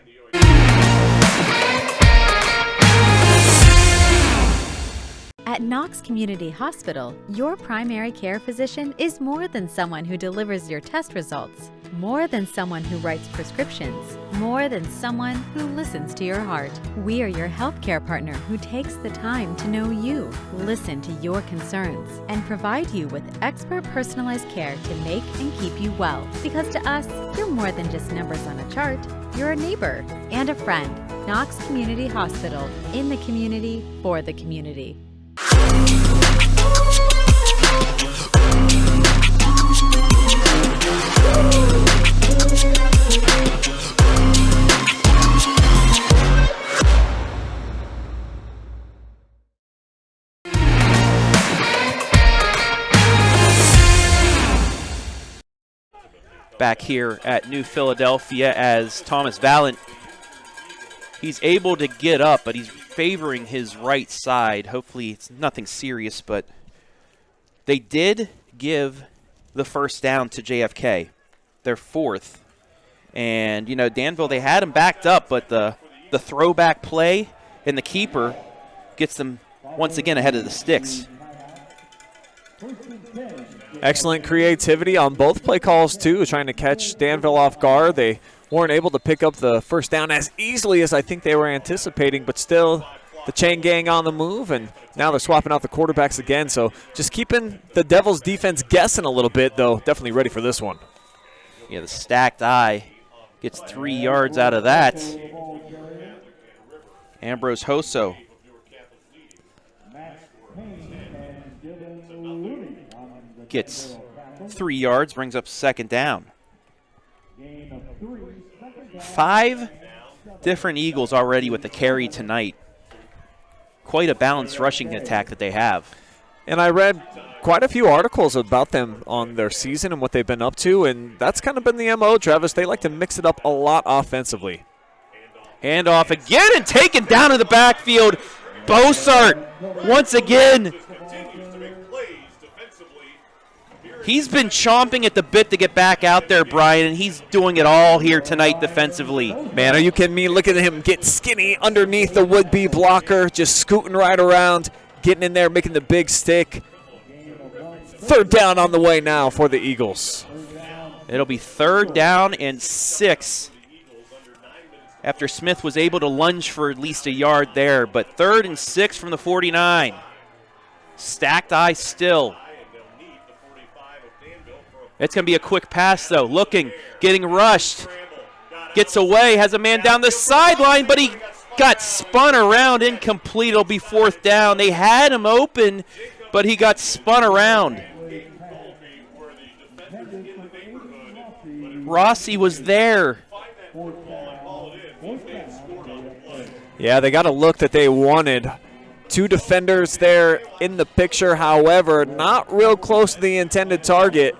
At Knox Community Hospital, your primary care physician is more than someone who delivers your test results, more than someone who writes prescriptions, more than someone who listens to your heart. We are your healthcare partner who takes the time to know you, listen to your concerns, and provide you with expert personalized care to make and keep you well. Because to us, you're more than just numbers on a chart. You're a neighbor and a friend. Knox Community Hospital, in the community, for the community. Back here at New Philadelphia, as Thomas Valiant, he's able to get up, but he's favoring his right side. Hopefully it's nothing serious, but they did give the first down to JFK, their fourth. And, you know, Danville, they had him backed up, but the throwback play and the keeper gets them once again ahead of the sticks. Excellent creativity on both play calls, too, trying to catch Danville off guard. They weren't able to pick up the first down as easily as I think they were anticipating, but still the chain gang on the move, and now they're swapping out the quarterbacks again. So just keeping the Devils' defense guessing a little bit, though definitely ready for this one. Yeah, the stacked eye gets 3 yards out of that. Ambrose Hosso. Gets 3 yards, brings up second down. 5 different Eagles already with the carry tonight. Quite a balanced rushing attack that they have. And I read quite a few articles about them on their season and what they've been up to, and that's kind of been the MO, Travis. They like to mix it up a lot offensively. Handoff again and taken down in the backfield. Bossart once again. He's been chomping at the bit to get back out there, Brian, and he's doing it all here tonight defensively. Man, are you kidding me? Look at him get skinny underneath the would-be blocker, just scooting right around, getting in there, making the big stick. Third down on the way now for the Eagles. It'll be 3rd down and 6 after Smith was able to lunge for at least a yard there, but 3rd and 6 from the 49. Stacked eye still. It's going to be a quick pass, though. Looking, getting rushed. Gets away, has a man down the sideline, but he got spun around, incomplete. It'll be 4th down. They had him open, but he got spun around. Rossi was there. Yeah, they got a look that they wanted. 2 defenders there in the picture, however, not real close to the intended target.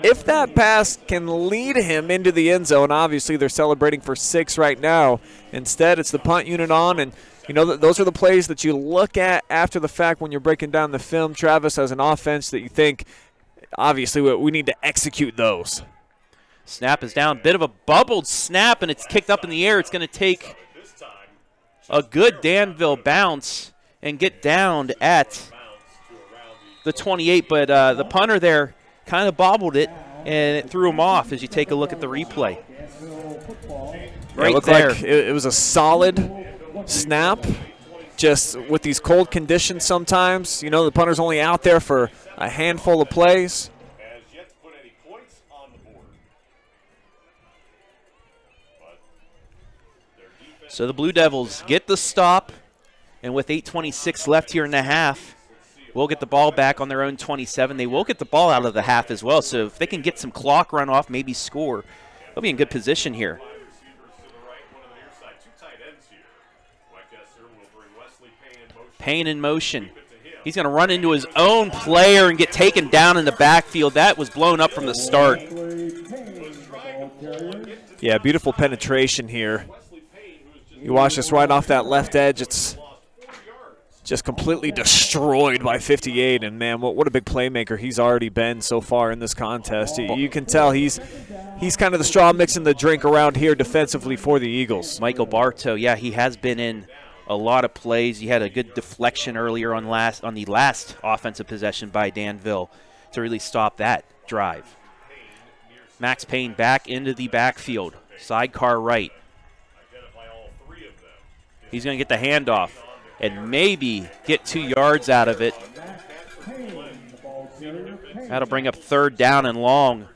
If that pass can lead him into the end zone, obviously they're celebrating for 6 right now. Instead, it's the punt unit on, and you know those are the plays that you look at after the fact when you're breaking down the film, Travis, as an offense that you think, obviously, we need to execute those. Snap is down. Bit of a bubbled snap, and it's kicked up in the air. It's going to take a good Danville bounce and get downed at the 28, but the punter there kind of bobbled it, and it threw him off as you take a look at the replay. Right, it looked there. Like it was a solid snap, just with these cold conditions sometimes. You know, the punter's only out there for a handful of plays. So the Blue Devils get the stop, and with 8:26 left here in the half, we'll get the ball back on their own 27. They will get the ball out of the half as well, so if they can get some clock run off, maybe score, they'll be in good position here. Payne in motion. He's going to run into his own player and get taken down in the backfield. That was blown up from the start. Yeah, beautiful penetration here. You watch this right off that left edge. It's just completely destroyed by 58, and man, what a big playmaker he's already been so far in this contest. You can tell he's kind of the straw mixing the drink around here defensively for the Eagles. Michael Bartow, yeah, he has been in a lot of plays. He had a good deflection earlier on the last offensive possession by Danville to really stop that drive. Max Payne back into the backfield, sidecar right. He's going to get the handoff and maybe get 2 yards out of it. That'll bring up 3rd down and long.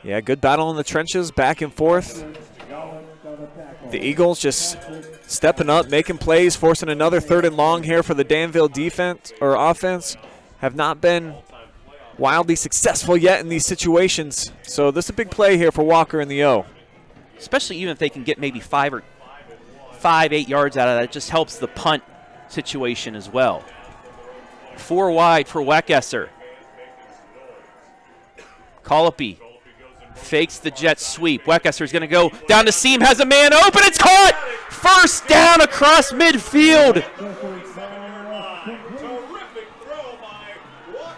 Yeah, good battle in the trenches, back and forth. The Eagles just stepping up, making plays, forcing another 3rd and long here for the Danville defense or offense. Have not been wildly successful yet in these situations. So this is a big play here for Walker and the O. Especially even if they can get maybe 5, 8 yards out of that, it just helps the punt situation as well. 4 wide for Weckesser. Colopy fakes the jet sweep. Weckesser's going to go down the seam, has a man open, it's caught! 1st down across midfield.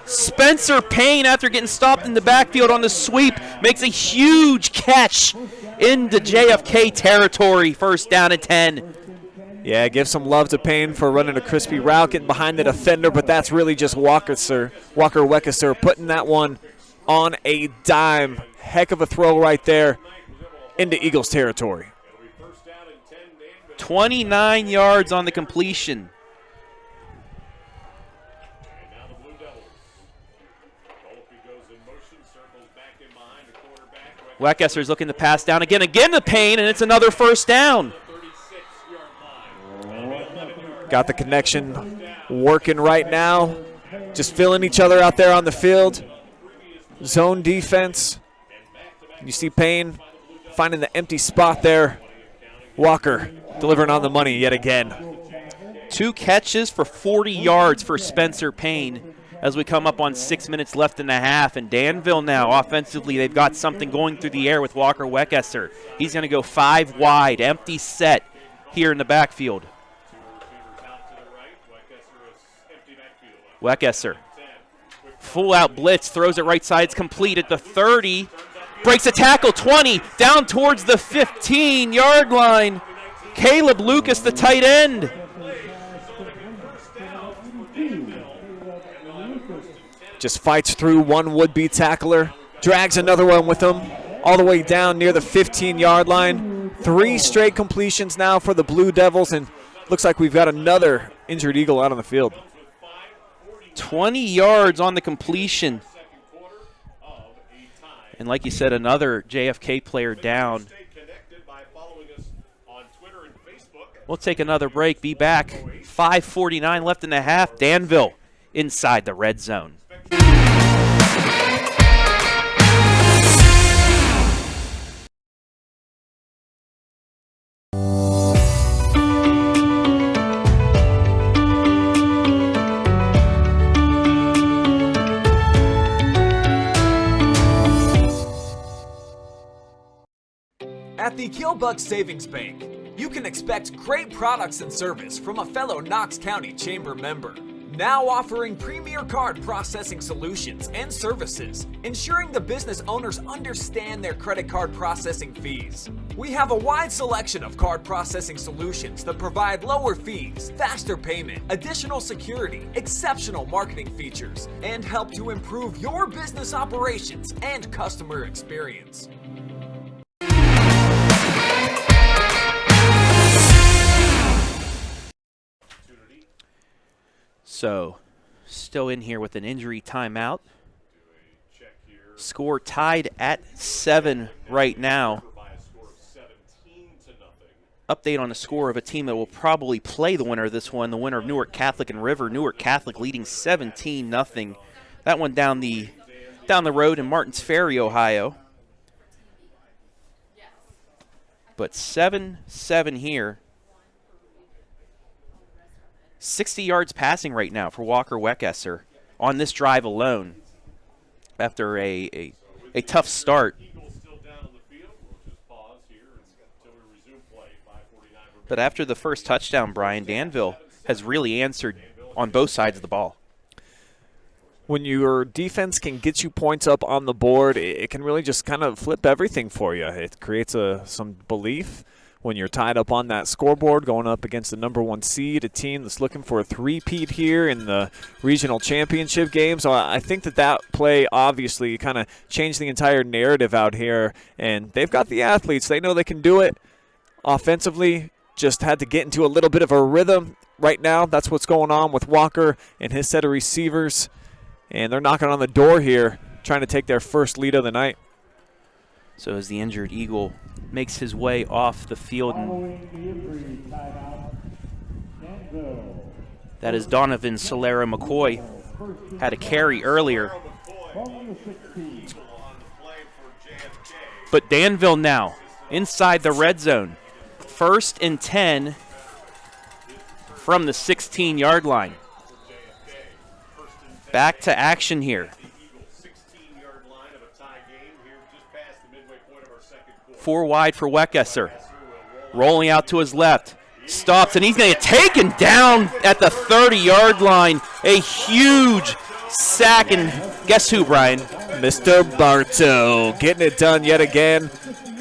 Spencer Payne, after getting stopped in the backfield on the sweep, makes a huge catch into JFK territory. First down and 10. Yeah, give some love to Payne for running a crispy route, getting behind the defender, but that's really just Walker Weckesser putting that one on a dime. Heck of a throw right there into Eagles territory. 29 yards on the completion. Weckesser's looking to pass down again to Payne, and it's another first down. Got the connection working right now. Just filling each other out there on the field. Zone defense. You see Payne finding the empty spot there. Walker delivering on the money yet again. 2 catches for 40 yards for Spencer Payne as we come up on 6 minutes left in the half. And Danville now, offensively, they've got something going through the air with Walker Weckesser. He's going to go 5 wide, empty set here in the backfield. Weckesser, full out blitz, throws it right side, it's complete at the 30, breaks a tackle, 20, down towards the 15-yard line. Caleb Lucas, the tight end. Just fights through one would-be tackler, drags another one with him all the way down near the 15-yard line. 3 straight completions now for the Blue Devils, and looks like we've got another injured Eagle out on the field. 20 yards on the completion. And like you said, another JFK player down. We'll take another break, be back. 5:49 left in the half. Danville inside the red zone. At the Killbuck Savings Bank, you can expect great products and service from a fellow Knox County Chamber member. Now offering premier card processing solutions and services, ensuring the business owners understand their credit card processing fees. We have a wide selection of card processing solutions that provide lower fees, faster payment, additional security, exceptional marketing features, and help to improve your business operations and customer experience. So, still in here with an injury timeout. Score tied at 7 right now. Update on the score of a team that will probably play the winner of this one, the winner of Newark Catholic and River. Newark Catholic leading 17-0. That one down the road in Martins Ferry, Ohio. But 7-7 here. 60 yards passing right now for Walker Weckesser on this drive alone after a tough start. But after the first touchdown, Brian, Danville has really answered on both sides of the ball. When your defense can get you points up on the board, it can really just kind of flip everything for you. It creates some belief when you're tied up on that scoreboard going up against the #1 seed, a team that's looking for a three-peat here in the regional championship game. So I think that play obviously kind of changed the entire narrative out here. And they've got the athletes. They know they can do it. Offensively, just had to get into a little bit of a rhythm right now. That's what's going on with Walker and his set of receivers. And they're knocking on the door here, trying to take their first lead of the night. So as the injured Eagle makes his way off the field, that is Donovan Solera McCoy. Had a carry earlier. But Danville now inside the red zone. 1st and 10 from the 16-yard line. Back to action here. 4 wide for Weckesser. Rolling out to his left. stops, and he's going to get taken down at the 30-yard line. A huge sack, and guess who, Brian? Mr. Bartow getting it done yet again.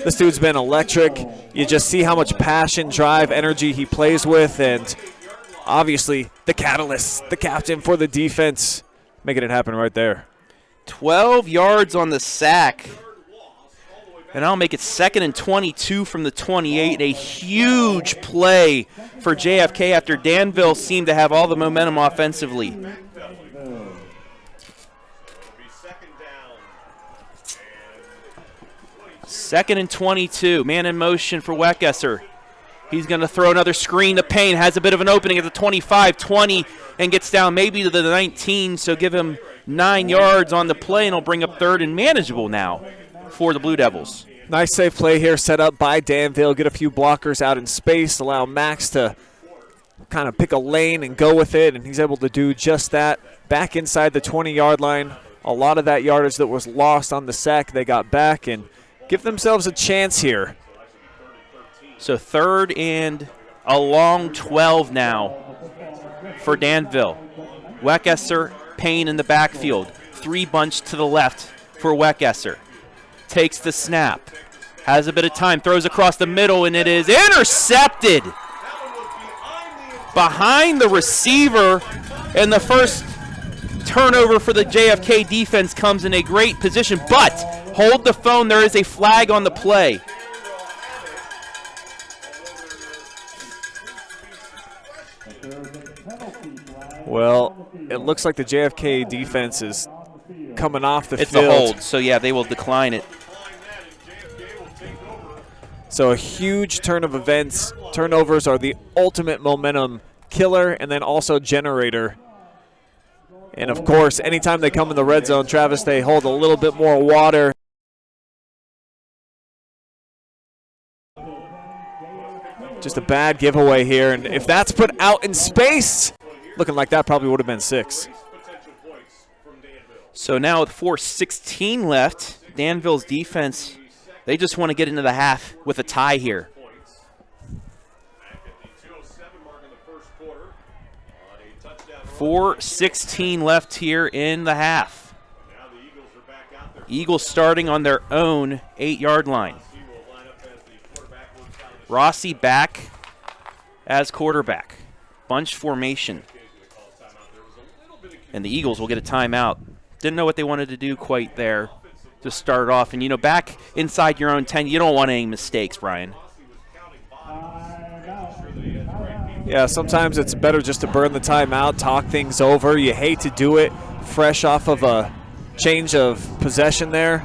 This dude's been electric. You just see how much passion, drive, energy he plays with, and obviously the catalyst, the captain for the defense, making it happen right there. 12 yards on the sack. And I'll make it 2nd and 22 from the 28. A huge play for JFK after Danville seemed to have all the momentum offensively. Second and 22. Man in motion for Weckesser. He's going to throw another screen to Payne. Has a bit of an opening at the 25, 20, and gets down maybe to the 19. So give him 9 yards on the play, and he'll bring up 3rd and manageable now for the Blue Devils. Nice safe play here set up by Danville. Get a few blockers out in space, allow Max to kind of pick a lane and go with it, and he's able to do just that. Back inside the 20-yard line. A lot of that yardage that was lost on the sack they got back and give themselves a chance here. So 3rd and a long 12 now for Danville. Weckesser, Payne in the backfield. 3 bunch to the left for Weckesser. Takes the snap. Has a bit of time. Throws across the middle, and it is intercepted behind the receiver. And the first turnover for the JFK defense comes in a great position. But hold the phone. There is a flag on the play. Well, it looks like the JFK defense is coming off the field. It's a hold, so yeah, they will decline it. So a huge turn of events. Turnovers are the ultimate momentum killer and then also generator. And of course, anytime they come in the red zone, Travis, they hold a little bit more water. Just a bad giveaway here, and if that's put out in space, looking like that probably would have been 6. So now with 4:16 left, Danville's defense, they just want to get into the half with a tie here. 4:16 left here in the half. Eagles starting on their own 8-yard line. Rossi back as quarterback. Bunch formation. And the Eagles will get a timeout. Didn't know what they wanted to do quite there to start off. And, you know, back inside your own 10, you don't want any mistakes, Brian. Yeah, sometimes it's better just to burn the timeout, talk things over. You hate to do it fresh off of a change of possession there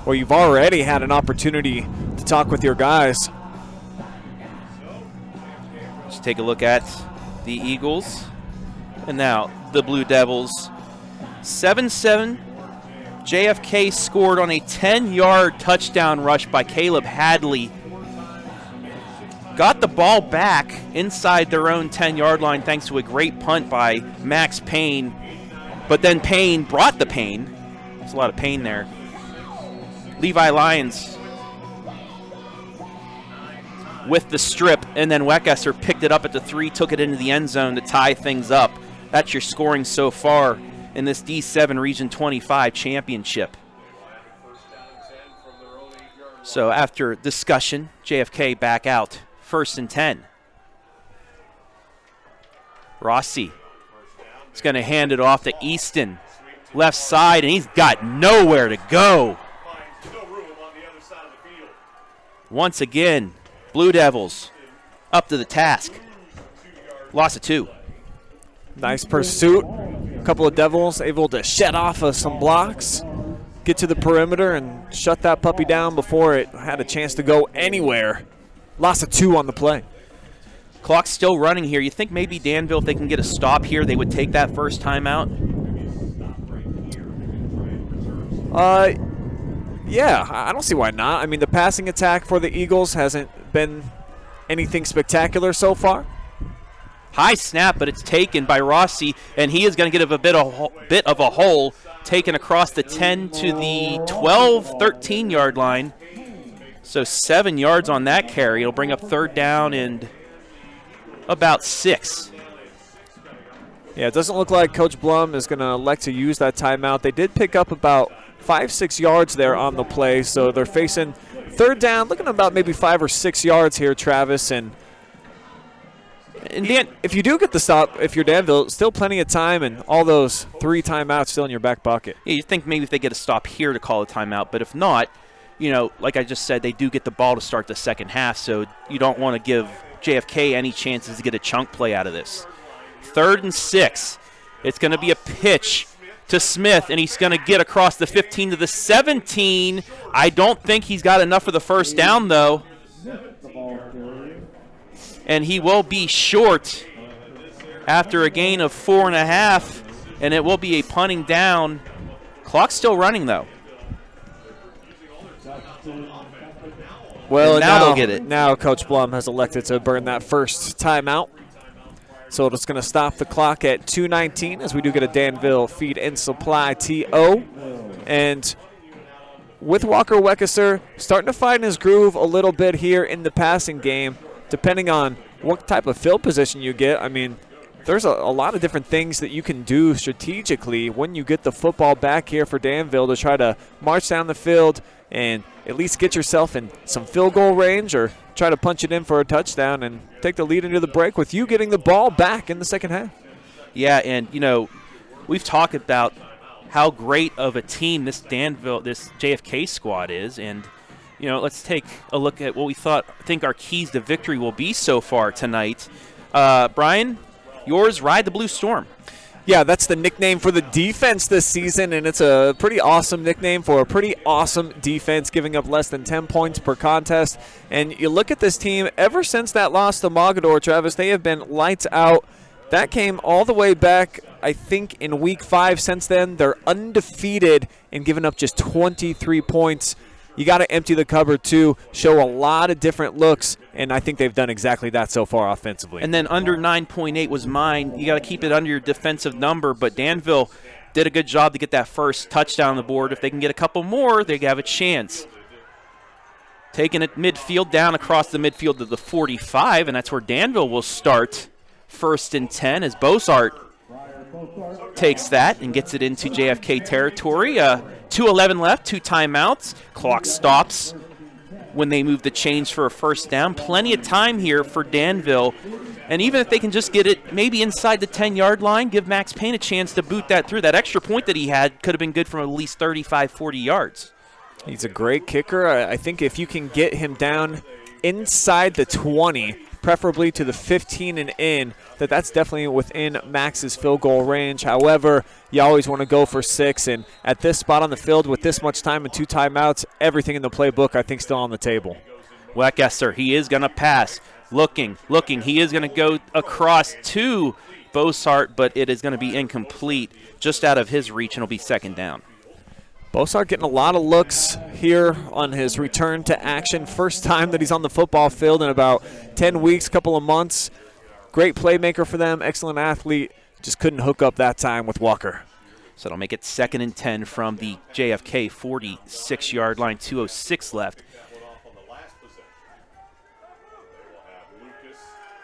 where you've already had an opportunity to talk with your guys. Let's take a look at the Eagles. And now the Blue Devils. 7-7. JFK scored on a 10-yard touchdown rush by Caleb Hadley. Got the ball back inside their own 10-yard line thanks to a great punt by Max Payne. But then Payne brought the pain. There's a lot of pain there. Levi Lyons with the strip, and then Weckesser picked it up at the 3, took it into the end zone to tie things up. That's your scoring so far in this D7 Region 25 championship. So after discussion, JFK back out. 1st and 10. Rossi is going to hand it off to Easton. Left side, and he's got nowhere to go. Once again, Blue Devils up to the task. Loss of 2. Nice pursuit. A couple of Devils able to shed off of some blocks, get to the perimeter, and shut that puppy down before it had a chance to go anywhere. Loss of 2 on the play. Clock's still running here. You think maybe Danville, if they can get a stop here, they would take that first timeout? Yeah, I don't see why not. I mean, the passing attack for the Eagles hasn't been anything spectacular so far. High snap, but it's taken by Rossi, and he is going to get a bit of a hole, taken across the 10 to the 12, 13-yard line. So 7 yards on that carry. It'll bring up 3rd down and about 6. Yeah, it doesn't look like Coach Blum is going to elect to use that timeout. They did pick up about 5-6 yards there on the play, so they're facing third down, looking at about maybe 5 or 6 yards here, Travis. And Dan, if you do get the stop, if you're Danville, still plenty of time and all those 3 timeouts still in your back pocket. Yeah, you think maybe if they get a stop here to call a timeout, but if not, you know, like I just said, they do get the ball to start the second half, so you don't want to give JFK any chances to get a chunk play out of this. 3rd and 6. It's going to be a pitch to Smith, and he's going to get across the 15 to the 17. I don't think he's got enough for the first down, though. And he will be short after a gain of 4.5, and it will be a punting down. Clock's still running, though. Well, now they'll get it. Now Coach Blum has elected to burn that first timeout. So it's going to stop the clock at 2:19 as we do get a Danville feed and supply TO. And with Walker Weckesser starting to find his groove a little bit here in the passing game, depending on what type of field position you get. I mean, there's a lot of different things that you can do strategically when you get the football back here for Danville to try to march down the field and at least get yourself in some field goal range or try to punch it in for a touchdown and take the lead into the break with you getting the ball back in the second half. Yeah, and, you know, we've talked about how great of a team this JFK squad is, and, you know, let's take a look at what we think our keys to victory will be so far tonight. Brian, yours, Ride the Blue Storm. Yeah, that's the nickname for the defense this season, and it's a pretty awesome nickname for a pretty awesome defense, giving up less than 10 points per contest. And you look at this team, ever since that loss to Mogador, Travis, they have been lights out. That came all the way back, I think, in Week 5. Since then, they're undefeated and giving up just 23 points. You got to empty the cupboard, too, show a lot of different looks, and I think they've done exactly that so far offensively. And then under 9.8 was mine. You got to keep it under your defensive number, but Danville did a good job to get that first touchdown on the board. If they can get a couple more, they have a chance. Taking it midfield, down across the midfield to the 45, and that's where Danville will start. 1st and 10 as Bosart takes that and gets it into JFK territory. 2:11 left, 2 timeouts. Clock stops when they move the chains for a first down. Plenty of time here for Danville. And even if they can just get it maybe inside the 10-yard line, give Max Payne a chance to boot that through. That extra point that he had could have been good from at least 35, 40 yards. He's a great kicker. I think if you can get him down inside the 20, preferably to the 15 and in, that's definitely within Max's field goal range. However, you always want to go for 6, and at this spot on the field with this much time and 2 timeouts, everything in the playbook I think still on the table. Weckesser, he is going to pass. Looking. He is going to go across to Bosart, but it is going to be incomplete, just out of his reach, and it'll be 2nd down. Bosart getting a lot of looks here on his return to action. First time that he's on the football field in about 10 weeks, couple of months. Great playmaker for them, excellent athlete. Just couldn't hook up that time with Walker. So it'll make it 2nd and 10 from the JFK 46-yard line, 2:06 left.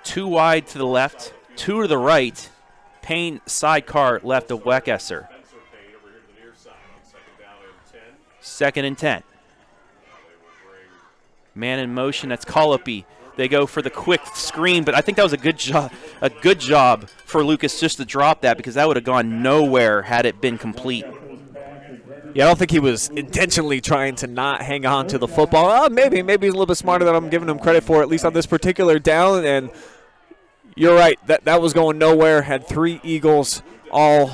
2 wide to the left, 2 to the right. Payne sidecar left of Weckesser. 2nd and 10. Man in motion, that's Colopy. They go for the quick screen, but I think that was a good job for Lucas just to drop that, because that would have gone nowhere had it been complete. Yeah, I don't think he was intentionally trying to not hang on to the football. Maybe he's a little bit smarter than I'm giving him credit for, at least on this particular down. And you're right, that was going nowhere. Had 3 Eagles all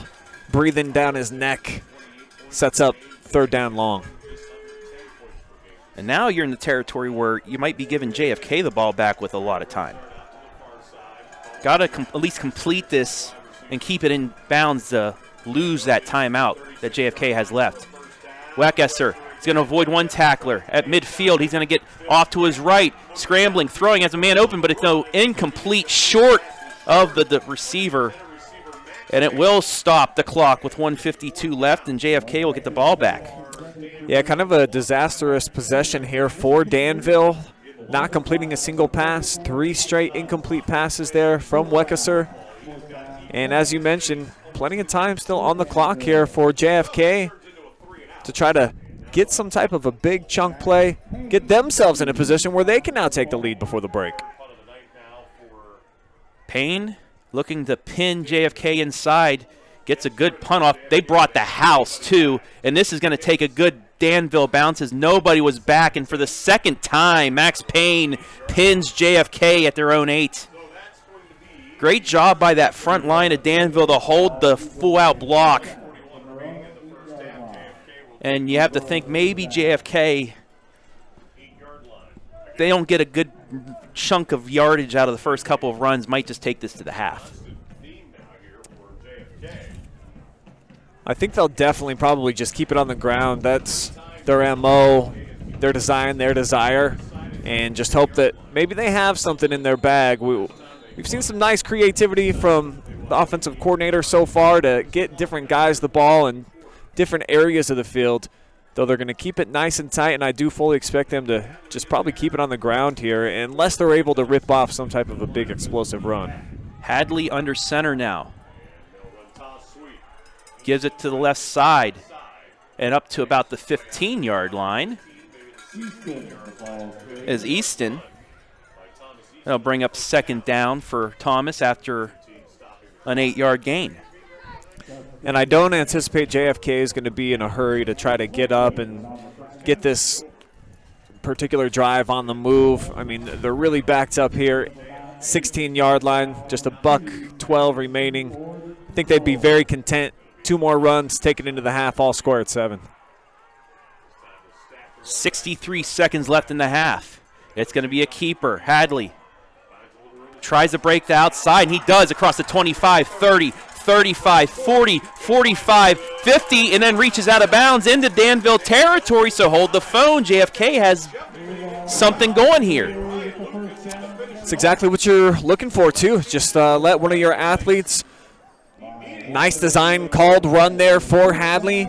breathing down his neck. Sets up 3rd down long. And now you're in the territory where you might be giving JFK the ball back with a lot of time. Got to at least complete this and keep it in bounds to lose that timeout that JFK has left. Weckesser is going to avoid 1 tackler at midfield. He's going to get off to his right, scrambling, throwing as a man open, but it's incomplete, short of the receiver. And it will stop the clock with 1:52 left, and JFK will get the ball back. Yeah, kind of a disastrous possession here for Danville. not completing a single pass. 3 straight incomplete passes there from Weckesser. And as you mentioned, plenty of time still on the clock here for JFK to try to get some type of a big chunk play, get themselves in a position where they can now take the lead before the break. Payne looking to pin JFK inside, gets a good punt off. They brought the house too, and this is going to take a good Danville bounce as nobody was back, and for the second time, Max Payne pins JFK at their own 8. Great job by that front line of Danville to hold the full-out block. And you have to think maybe JFK, they don't get a good chunk of yardage out of the first couple of runs, might just take this to the half. I think they'll definitely probably just keep it on the ground. That's their MO, their design, their desire, and just hope that maybe they have something in their bag. We've seen some nice creativity from the offensive coordinator so far to get different guys the ball in different areas of the field, though they're going to keep it nice and tight, and I do fully expect them to just probably keep it on the ground here unless they're able to rip off some type of a big explosive run. Hadley under center now. Gives it to the left side and up to about the 15-yard line as Easton. That'll bring up second down for Thomas after an 8-yard gain. And I don't anticipate JFK is going to be in a hurry to try to get up and get this particular drive on the move. I mean, they're really backed up here. 16-yard line, just a $1:12 remaining. I think they'd be very content. 2 more runs, take it into the half, all score at 7. 63 seconds left in the half. It's going to be a keeper. Hadley tries to break the outside, and he does across the 25, 30, 35, 40, 45, 50, and then reaches out of bounds into Danville territory, so hold the phone. JFK has something going here. It's exactly what you're looking for, too. Just let one of your athletes, nice design called run there for Hadley.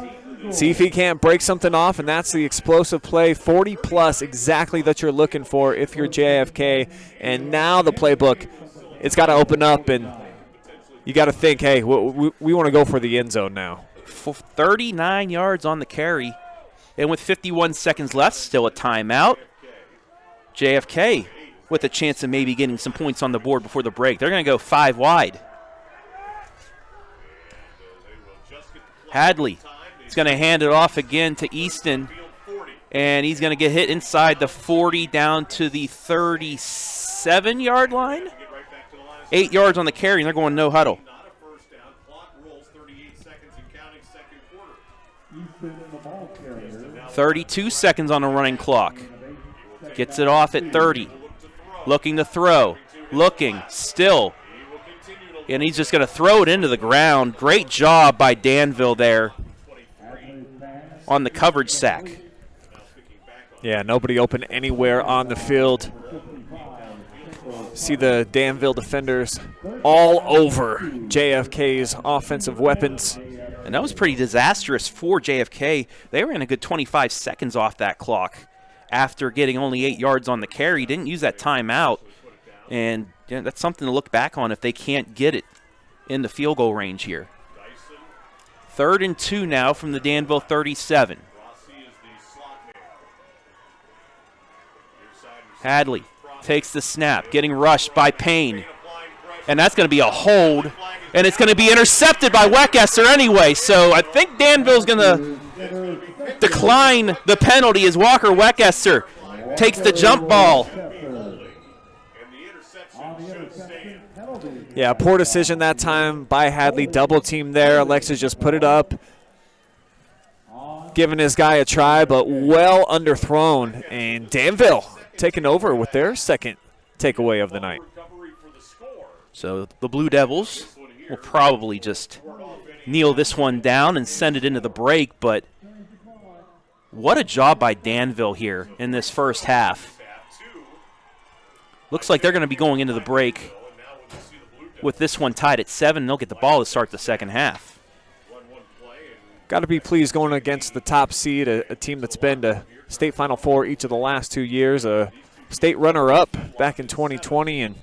See if he can't break something off, and that's the explosive play, 40-plus, exactly that you're looking for if you're JFK. And now the playbook, it's got to open up, and you got to think, hey, we want to go for the end zone now. 39 yards on the carry, and with 51 seconds left, still a timeout. JFK with a chance of maybe getting some points on the board before the break. They're going to go 5 wide. Hadley is going to hand it off again to Easton, and he's going to get hit inside the 40 down to the 37-yard line. 8 yards on the carry, and they're going no huddle. 32 seconds on the running clock. Gets it off at 30. Looking to throw. Looking. Still. And he's just going to throw it into the ground. Great job by Danville there on the coverage sack. Yeah, nobody open anywhere on the field. See the Danville defenders all over JFK's offensive weapons. And that was pretty disastrous for JFK. They ran a good 25 seconds off that clock after getting only 8 yards on the carry. Didn't use that timeout. And yeah, that's something to look back on if they can't get it in the field goal range here. 3rd and 2 now from the Danville 37. Hadley takes the snap, getting rushed by Payne. And that's going to be a hold. And it's going to be intercepted by Weckesser anyway. So I think Danville's going to decline the penalty as Walker Weckesser takes the jump ball. Yeah, poor decision that time by Hadley. Double team there. Alexis just put it up. Giving his guy a try, but well underthrown. And Danville taking over with their second takeaway of the night. So the Blue Devils will probably just kneel this one down and send it into the break, but what a job by Danville here in this first half. Looks like they're going to be going into the break with this one tied at 7. They'll get the ball to start the second half. Got to be pleased going against the top seed, a team that's been to State Final Four each of the last 2 years, a state runner-up back in 2020, and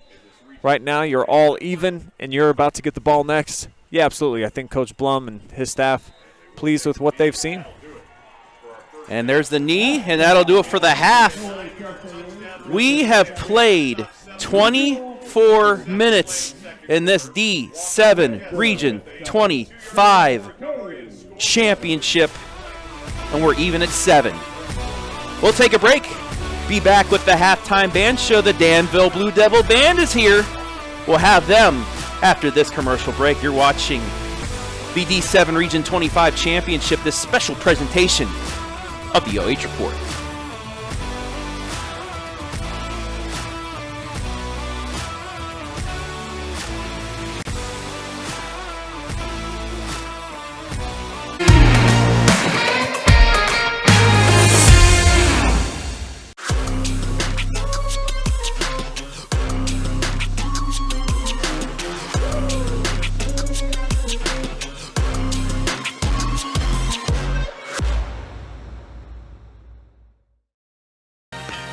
right now you're all even, and you're about to get the ball next. Yeah, absolutely. I think Coach Blum and his staff pleased with what they've seen. And there's the knee, and that'll do it for the half. We have played 24 minutes in this D7 Region 25 championship, and we're even at 7. We'll take a break. Be back with the halftime band show. The Danville Blue Devil Band is here. We'll have them after this commercial break. You're watching the D7 Region 25 Championship, this special presentation of the OH Report.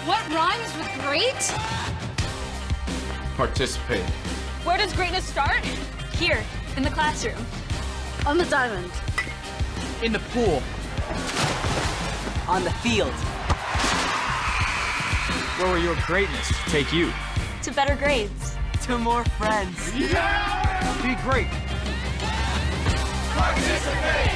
What rhymes with great? Participate. Where does greatness start? Here, in the classroom. On the diamond. In the pool. On the field. Where will your greatness take you? To better grades. To more friends. Yeah! Be great. Participate!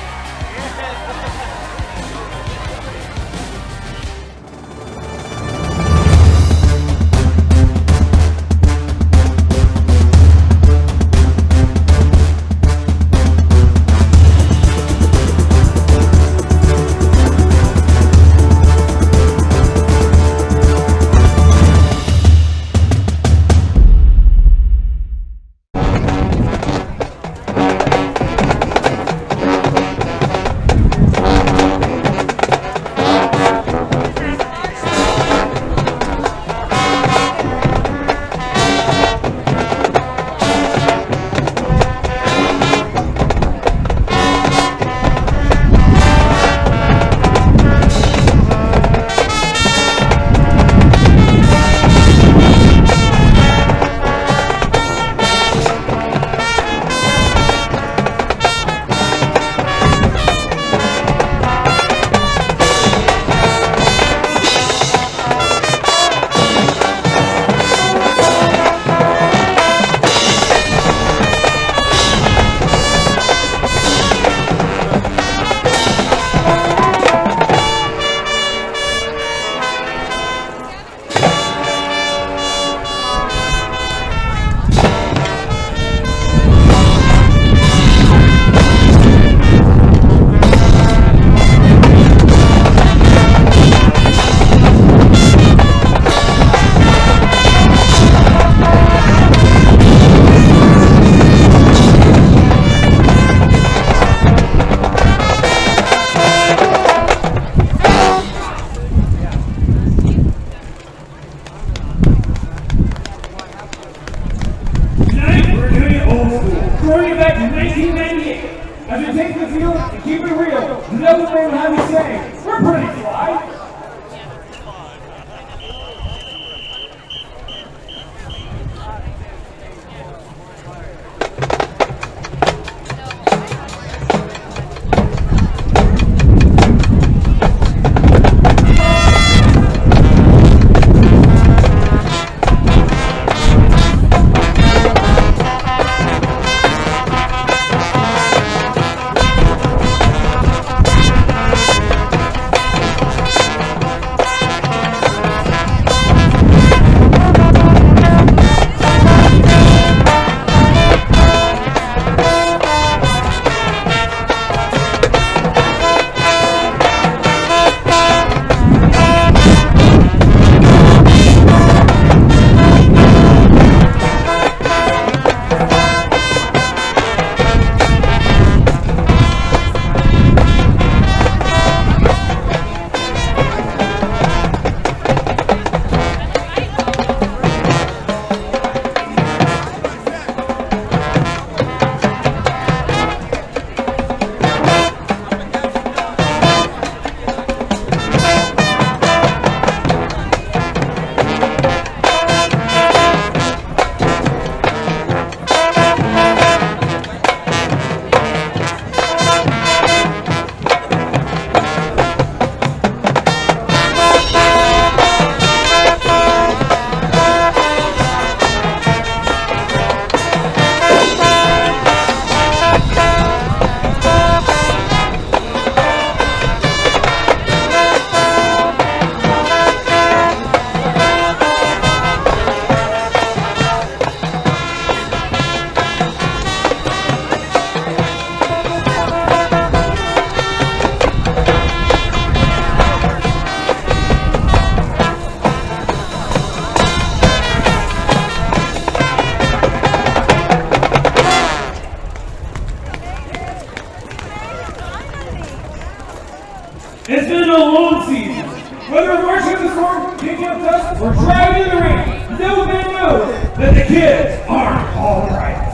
It's been a long season. Whether marching in the storm, kicking up dust, or driving in the rain, no man knows that the kids aren't all right.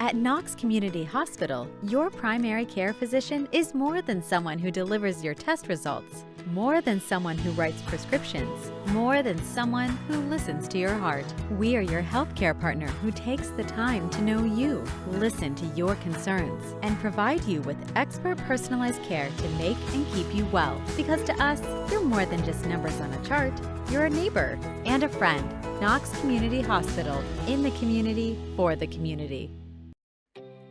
At Knox Community Hospital, your primary care physician is more than someone who delivers your test results, more than someone who writes prescriptions, more than someone who listens to your heart. We are your healthcare partner who takes the time to know you, listen to your concerns, and provide you with expert personalized care to make and keep you well. Because to us, you're more than just numbers on a chart. You're a neighbor and a friend. Knox Community Hospital, in the community, for the community.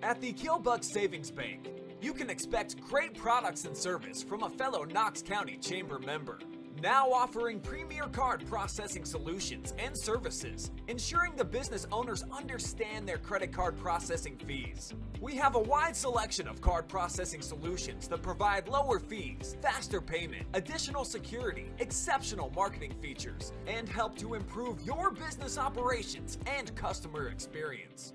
At the Keelbuck Savings Bank, you can expect great products and service from a fellow Knox County Chamber member. Now offering premier card processing solutions and services, ensuring the business owners understand their credit card processing fees. We have a wide selection of card processing solutions that provide lower fees, faster payment, additional security, exceptional marketing features, and help to improve your business operations and customer experience.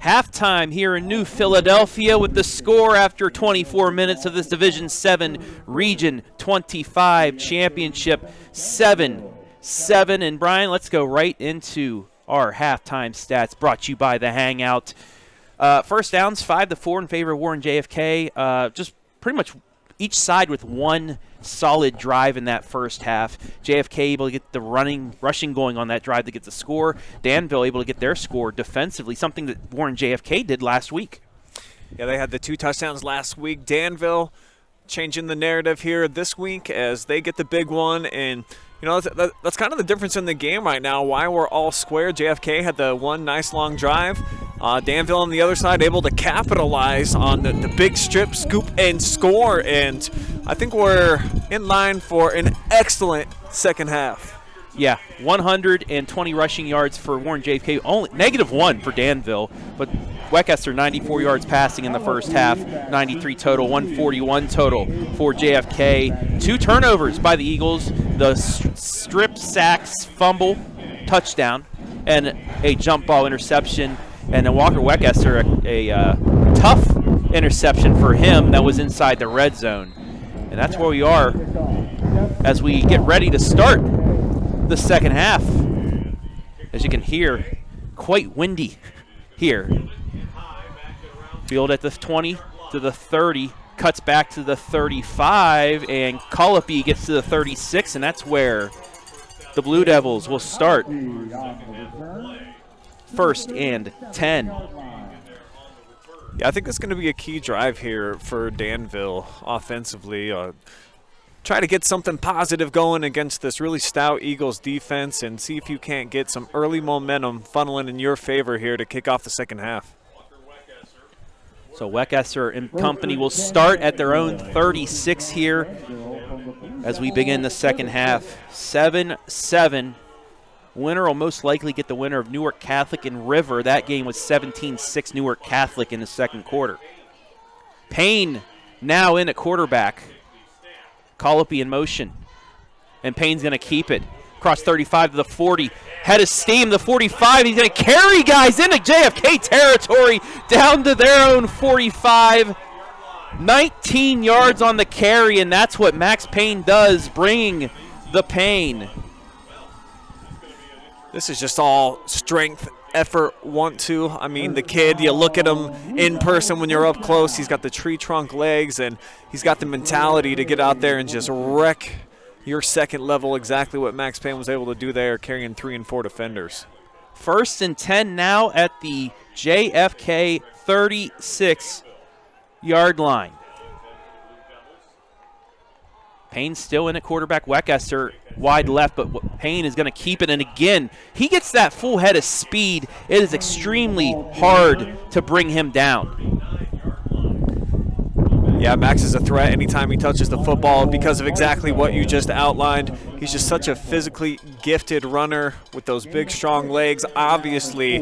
Halftime here in New Philadelphia with the score after 24 minutes of this Division VII Region 25 Championship, 7-7. And Brian, let's go right into our halftime stats brought to you by The Hangout. First downs, 5-4 in favor of Warren JFK. Just pretty much each side with one solid drive in that first half. JFK able to get the rushing going on that drive to get the score. Danville able to get their score defensively, something that Warren JFK did last week. Yeah, they had the 2 touchdowns last week. Danville changing the narrative here this week as they get the big one. And, you know, that's kind of the difference in the game right now, why we're all square. JFK had the one nice long drive. Danville on the other side able to capitalize on the big strip, scoop, and score. And I think we're in line for an excellent second half. Yeah, 120 rushing yards for Warren JFK, only -1 for Danville, but Weckesser 94 yards passing in the first half, 93 total, 141 total for JFK. 2 turnovers by the Eagles, the strip sacks, fumble, touchdown, and a jump ball interception. And then Walker Weckesser, a tough interception for him that was inside the red zone. And that's where we are as we get ready to start the second half. As you can hear, quite windy here. Field at the 20 to the 30, cuts back to the 35, and Colopy gets to the 36, and that's where the Blue Devils will start. 1st and 10. Yeah, I think that's going to be a key drive here for Danville offensively. Try to get something positive going against this really stout Eagles defense and see if you can't get some early momentum funneling in your favor here to kick off the second half. So Weckesser and company will start at their own 36 here as we begin the second half. 7-7. Winner will most likely get the winner of Newark Catholic and River. That game was 17-6 Newark Catholic in the second quarter. Payne now in at quarterback. Colopy in motion. And Payne's going to keep it. Across 35 to the 40. Head of steam, the 45. He's going to carry guys into JFK territory down to their own 45. 19 yards on the carry, and that's what Max Payne does, bringing the pain. This is just all strength, effort, want to. I mean, the kid, you look at him in person when you're up close, he's got the tree trunk legs, and he's got the mentality to get out there and just wreck your second level, exactly what Max Payne was able to do there, carrying 3 and 4 defenders. 1st and 10 now at the JFK 36-yard line. Payne still in at quarterback. Weckesser wide left, but Payne is going to keep it. And again, he gets that full head of speed. It is extremely hard to bring him down. Yeah, Max is a threat anytime he touches the football because of exactly what you just outlined. He's just such a physically gifted runner with those big, strong legs. Obviously,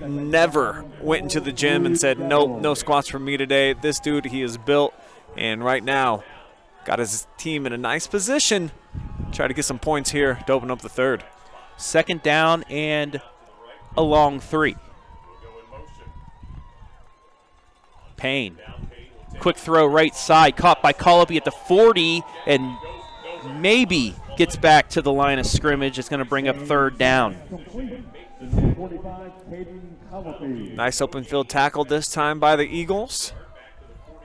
never went into the gym and said, nope, no squats for me today. This dude, he is built, and right now, got his team in a nice position. Try to get some points here to open up the third. 2nd down and a long 3. Payne. Quick throw right side. Caught by Colopy at the 40 and maybe gets back to the line of scrimmage. It's going to bring up 3rd down. Nice open field tackle this time by the Eagles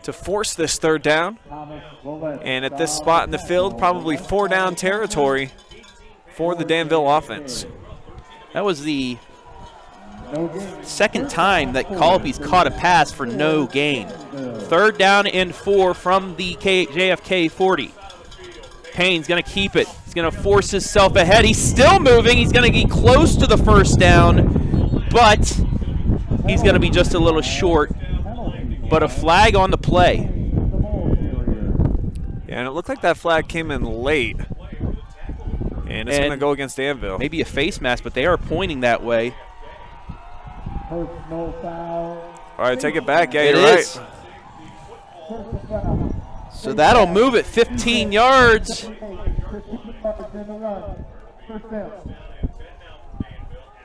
to force this 3rd down. And at this spot in the field, probably 4-down territory for the Danville offense. That was the 2nd time that Colopy's caught a pass for no gain. 3rd down and 4 from the JFK 40. Payne's going to keep it. He's going to force himself ahead. He's still moving. He's going to get close to the 1st down, but he's going to be just a little short. But a flag on the play. Yeah, and it looked like that flag came in late. And it's going to go against Danville. Maybe a face mask, but they are pointing that way. All right, take it back. Yeah, it you're is. Right. So that'll move it 15 yards.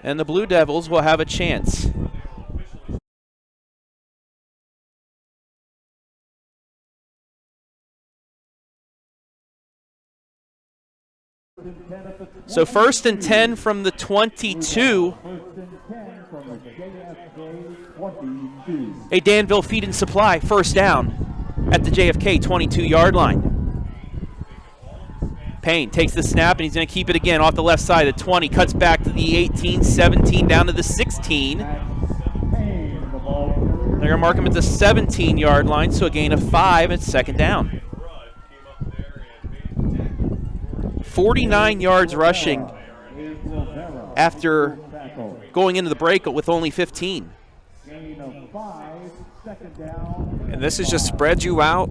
And the Blue Devils will have a chance. So 1st and 10 from the 22. A Danville Feed and Supply, first down at the JFK 22-yard line. Payne takes the snap, and he's going to keep it again off the left side of the 20. Cuts back to the 18, 17, down to the 16. They're going to mark him at the 17-yard line, so a gain of 5 at second down. 49 yards rushing after going into the break with only 15. And this is just spread you out,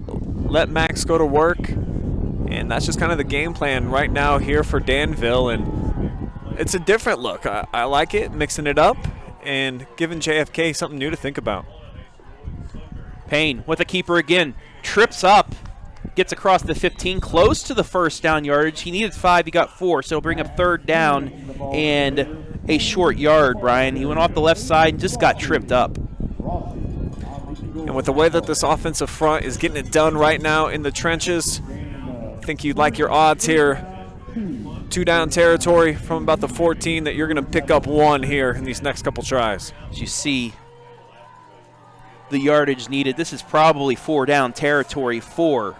let Max go to work, and that's just kind of the game plan right now here for Danville. And it's a different look. I like it, mixing it up and giving JFK something new to think about. Payne with a keeper again, trips up, gets across the 15, close to the first down yardage. He needed 5, he got 4, so he'll bring up third down and a short yard, Brian. He went off the left side and just got tripped up. And with the way that this offensive front is getting it done right now in the trenches, I think you'd like your odds here. 2 down territory from about the 14 that you're going to pick up 1 here in these next couple tries. As you see the yardage needed, this is probably 4 down territory for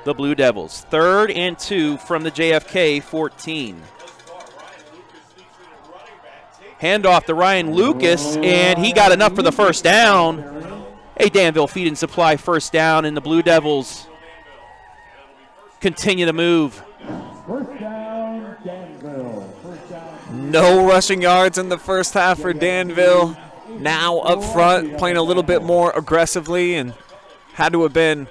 the Blue Devils. 3rd and 2 from the JFK 14. Handoff to Ryan Lucas, and he got enough for the first down. A Danville Feed and Supply first down, and the Blue Devils continue to move. No rushing yards in the first half for Danville. Now up front, playing a little bit more aggressively, and had to have been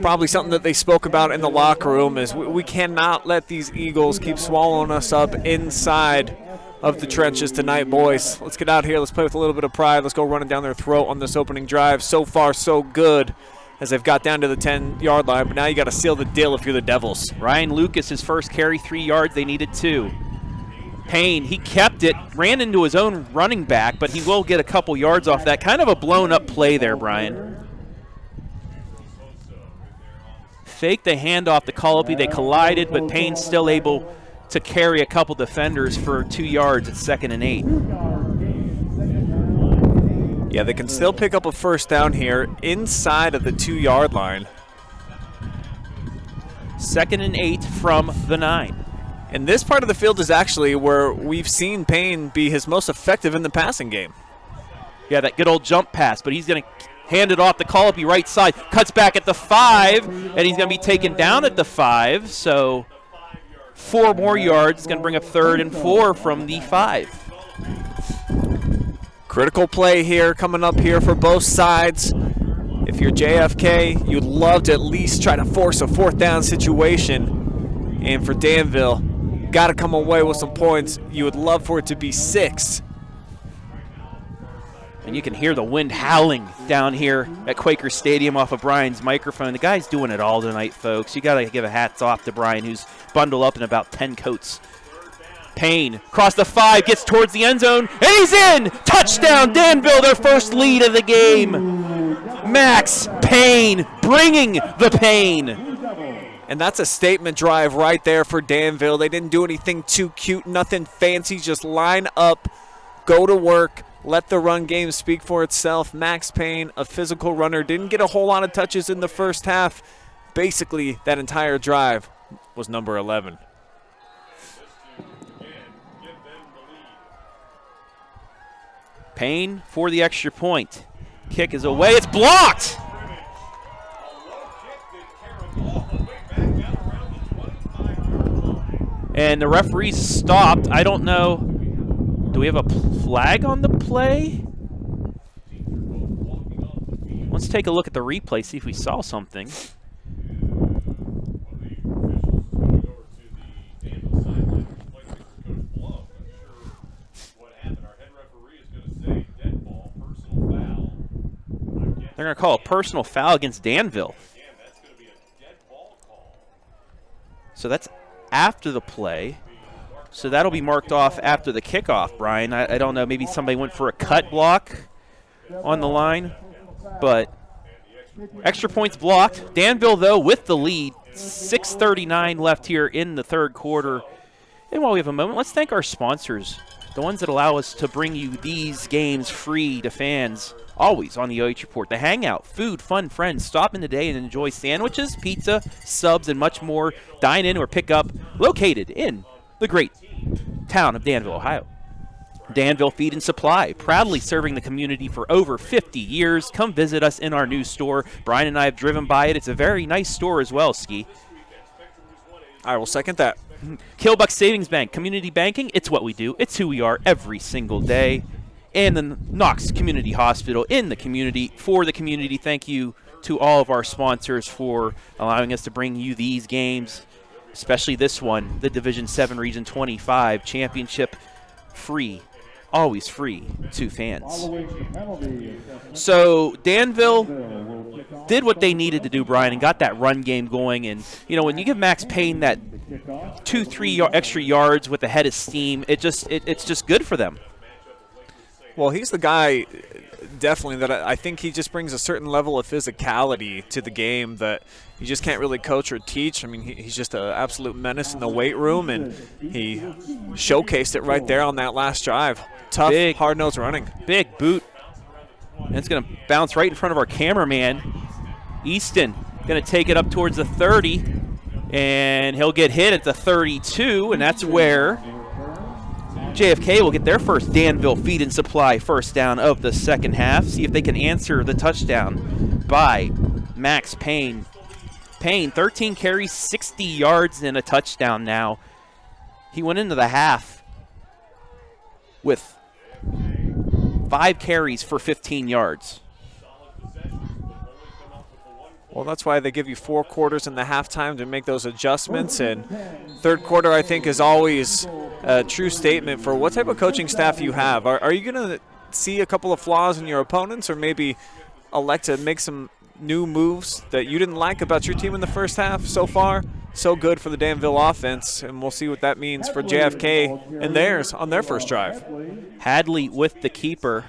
probably something that they spoke about in the locker room is we cannot let these Eagles keep swallowing us up inside of the trenches tonight, boys. Let's get out here. Let's play with a little bit of pride. Let's go running down their throat on this opening drive. So far, so good as they've got down to the 10-yard line, but now you got to seal the deal if you're the Devils. Ryan Lucas, his first carry, 3 yards. They needed 2. Payne, he kept it, ran into his own running back, but he will get a couple yards off that. Kind of a blown-up play there, Brian. Faked the handoff to Colopy. They collided, but Payne's still able to carry a couple defenders for 2 yards at 2nd and 8. Yeah, they can still pick up a first down here inside of the 2-yard line. 2nd and 8 from the 9. And this part of the field is actually where we've seen Payne be his most effective in the passing game. Yeah, that good old jump pass, but he's going to hand it off to Colopy right side. Cuts back at the 5, and he's going to be taken down at the 5, so 4 more yards. It's going to bring up 3rd and 4 from the 5. Critical play here coming up here for both sides. If you're JFK, you'd love to at least try to force a 4th down situation. And for Danville, got to come away with some points. You would love for it to be 6. And you can hear the wind howling down here at Quaker Stadium off of Brian's microphone. The guy's doing it all tonight, folks. You got to give a hats off to Brian, who's bundled up in about 10 coats. Payne, across the 5, gets towards the end zone, and he's in! Touchdown, Danville, their first lead of the game. Max Payne bringing the pain. And that's a statement drive right there for Danville. They didn't do anything too cute, nothing fancy, just line up, go to work, let the run game speak for itself. Max Payne, a physical runner, didn't get a whole lot of touches in the first half. Basically, that entire drive was number 11. Payne for the extra point. Kick is away. It's blocked. And the referee's stopped. I don't know. Do we have a flag on the play? Let's take a look at the replay, see if we saw something. They're going to call a personal foul against Danville. So that's after the play. So that'll be marked off after the kickoff, Brian. I don't know, maybe somebody went for a cut block on the line. But extra points blocked. Danville, though, with the lead. 6:39 left here in the third quarter. And while we have a moment, let's thank our sponsors, the ones that allow us to bring you these games free to fans, always on the OH Report. The Hangout, food, fun, friends. Stop in today and enjoy sandwiches, pizza, subs, and much more. Dine in or pick up, located in the great town of Danville, Ohio. Danville Feed and Supply, proudly serving the community for over 50 years. Come visit us in our new store. Brian and I have driven by it. It's a very nice store as well, Ski. I will second that. Killbuck Savings Bank, community banking, it's what we do. It's who we are every single day. And the Knox Community Hospital, in the community, for the community. Thank you to all of our sponsors for allowing us to bring you these games, especially this one, the Division VII Region 25 Championship, free, always free to fans. So Danville did what they needed to do, Brian, and got that run game going. And, you know, when you give Max Payne that 2-3 extra yards with a head of steam, it's just good for them. Well, he's the guy, definitely, that I think he just brings a certain level of physicality to the game that you just can't really coach or teach. I mean, he's just an absolute menace in the weight room, and he showcased it right there on that last drive. Tough, big, hard-nosed running. Big boot. And it's going to bounce right in front of our cameraman. Easton going to take it up towards the 30, and he'll get hit at the 32, and that's where JFK will get their first Danville Feed and Supply first down of the second half. See if they can answer the touchdown by Max Payne. Payne, 13 carries, 60 yards, and a touchdown now. He went into the half with 5 carries for 15 yards. Well, that's why they give you 4 quarters in the halftime to make those adjustments. And third quarter, I think, is always a true statement for what type of coaching staff you have. Are you going to see a couple of flaws in your opponents, or maybe elect to make some new moves that you didn't like about your team in the first half? So far, so good for the Danville offense, and we'll see what that means for JFK and theirs on their first drive. Hadley with the keeper.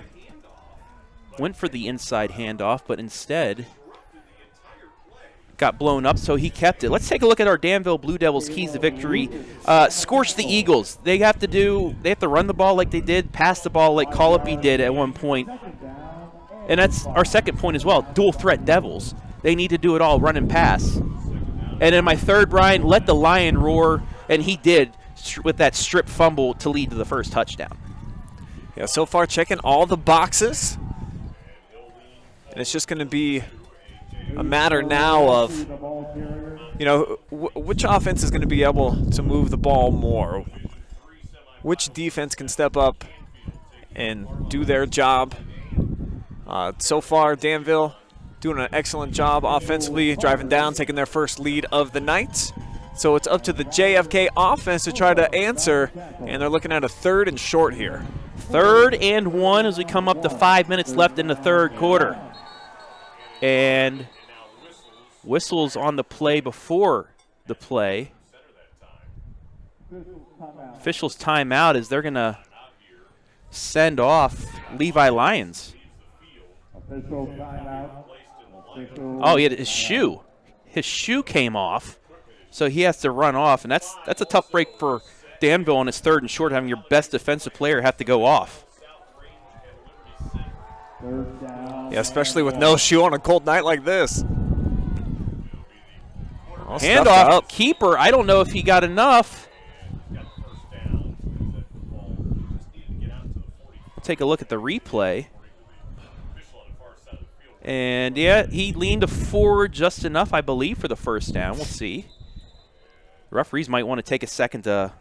Went for the inside handoff, but instead got blown up, so he kept it. Let's take a look at our Danville Blue Devils' keys to victory. Scorch the Eagles. They have to run the ball like they did, pass the ball like Colopy did at one point. And that's our second point as well. Dual threat Devils. They need to do it all, run and pass. And then my third, Brian, let the lion roar, and he did with that strip fumble to lead to the first touchdown. Yeah, so far checking all the boxes. And it's just going to be a matter now of, you know, which offense is going to be able to move the ball more. Which defense can step up and do their job. So far, Danville doing an excellent job offensively, driving down, taking their first lead of the night. So it's up to the JFK offense to try to answer, and they're looking at a 3rd and short here. 3rd and 1 as we come up to 5 minutes left in the third quarter. And whistles on the play before the play. Officials timeout as they're going to send off Levi Lyons. Oh, he had his shoe. His shoe came off, so he has to run off, and that's a tough break for Danville on his 3rd and short, having your best defensive player have to go off. Yeah, especially with no shoe on a cold night like this. Handoff, keeper. I don't know if he got enough. Take a look at the replay. And, yeah, he leaned forward just enough, I believe, for the first down. We'll see. The referees might want to take a second to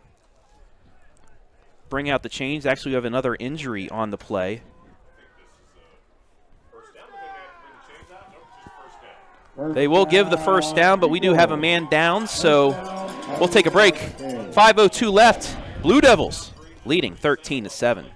bring out the change. Actually, we have another injury on the play. They will give the first down, but we do have a man down, so we'll take a break. 5:02 left. Blue Devils leading 13-7.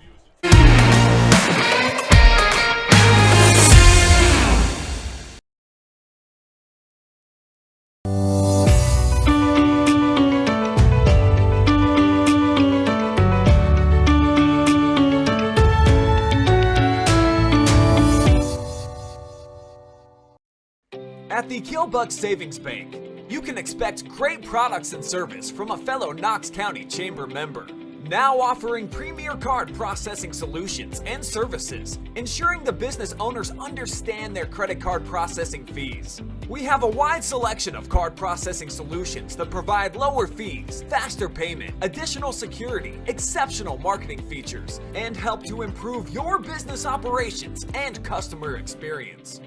At the Killbuck Savings Bank, you can expect great products and service from a fellow Knox County Chamber member. Now offering premier card processing solutions and services, ensuring the business owners understand their credit card processing fees. We have a wide selection of card processing solutions that provide lower fees, faster payment, additional security, exceptional marketing features, and help to improve your business operations and customer experience.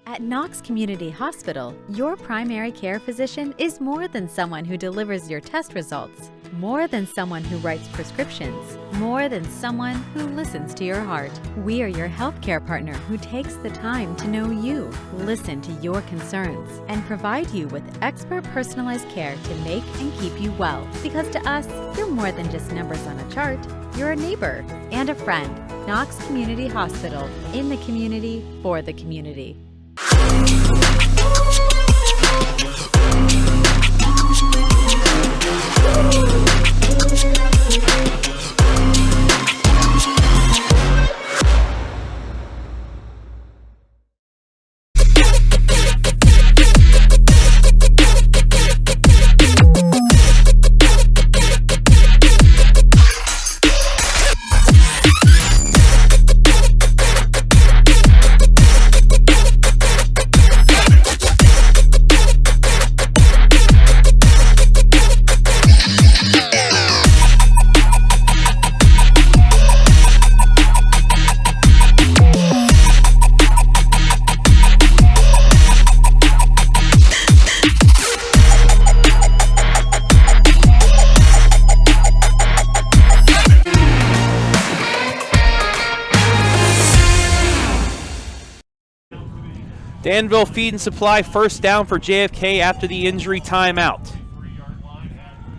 At Knox Community Hospital, your primary care physician is more than someone who delivers your test results, more than someone who writes prescriptions, more than someone who listens to your heart. We are your healthcare partner who takes the time to know you, listen to your concerns, and provide you with expert personalized care to make and keep you well. Because to us, you're more than just numbers on a chart. You're a neighbor and a friend. Knox Community Hospital, in the community, for the community. Danville Feed and Supply first down for JFK after the injury timeout.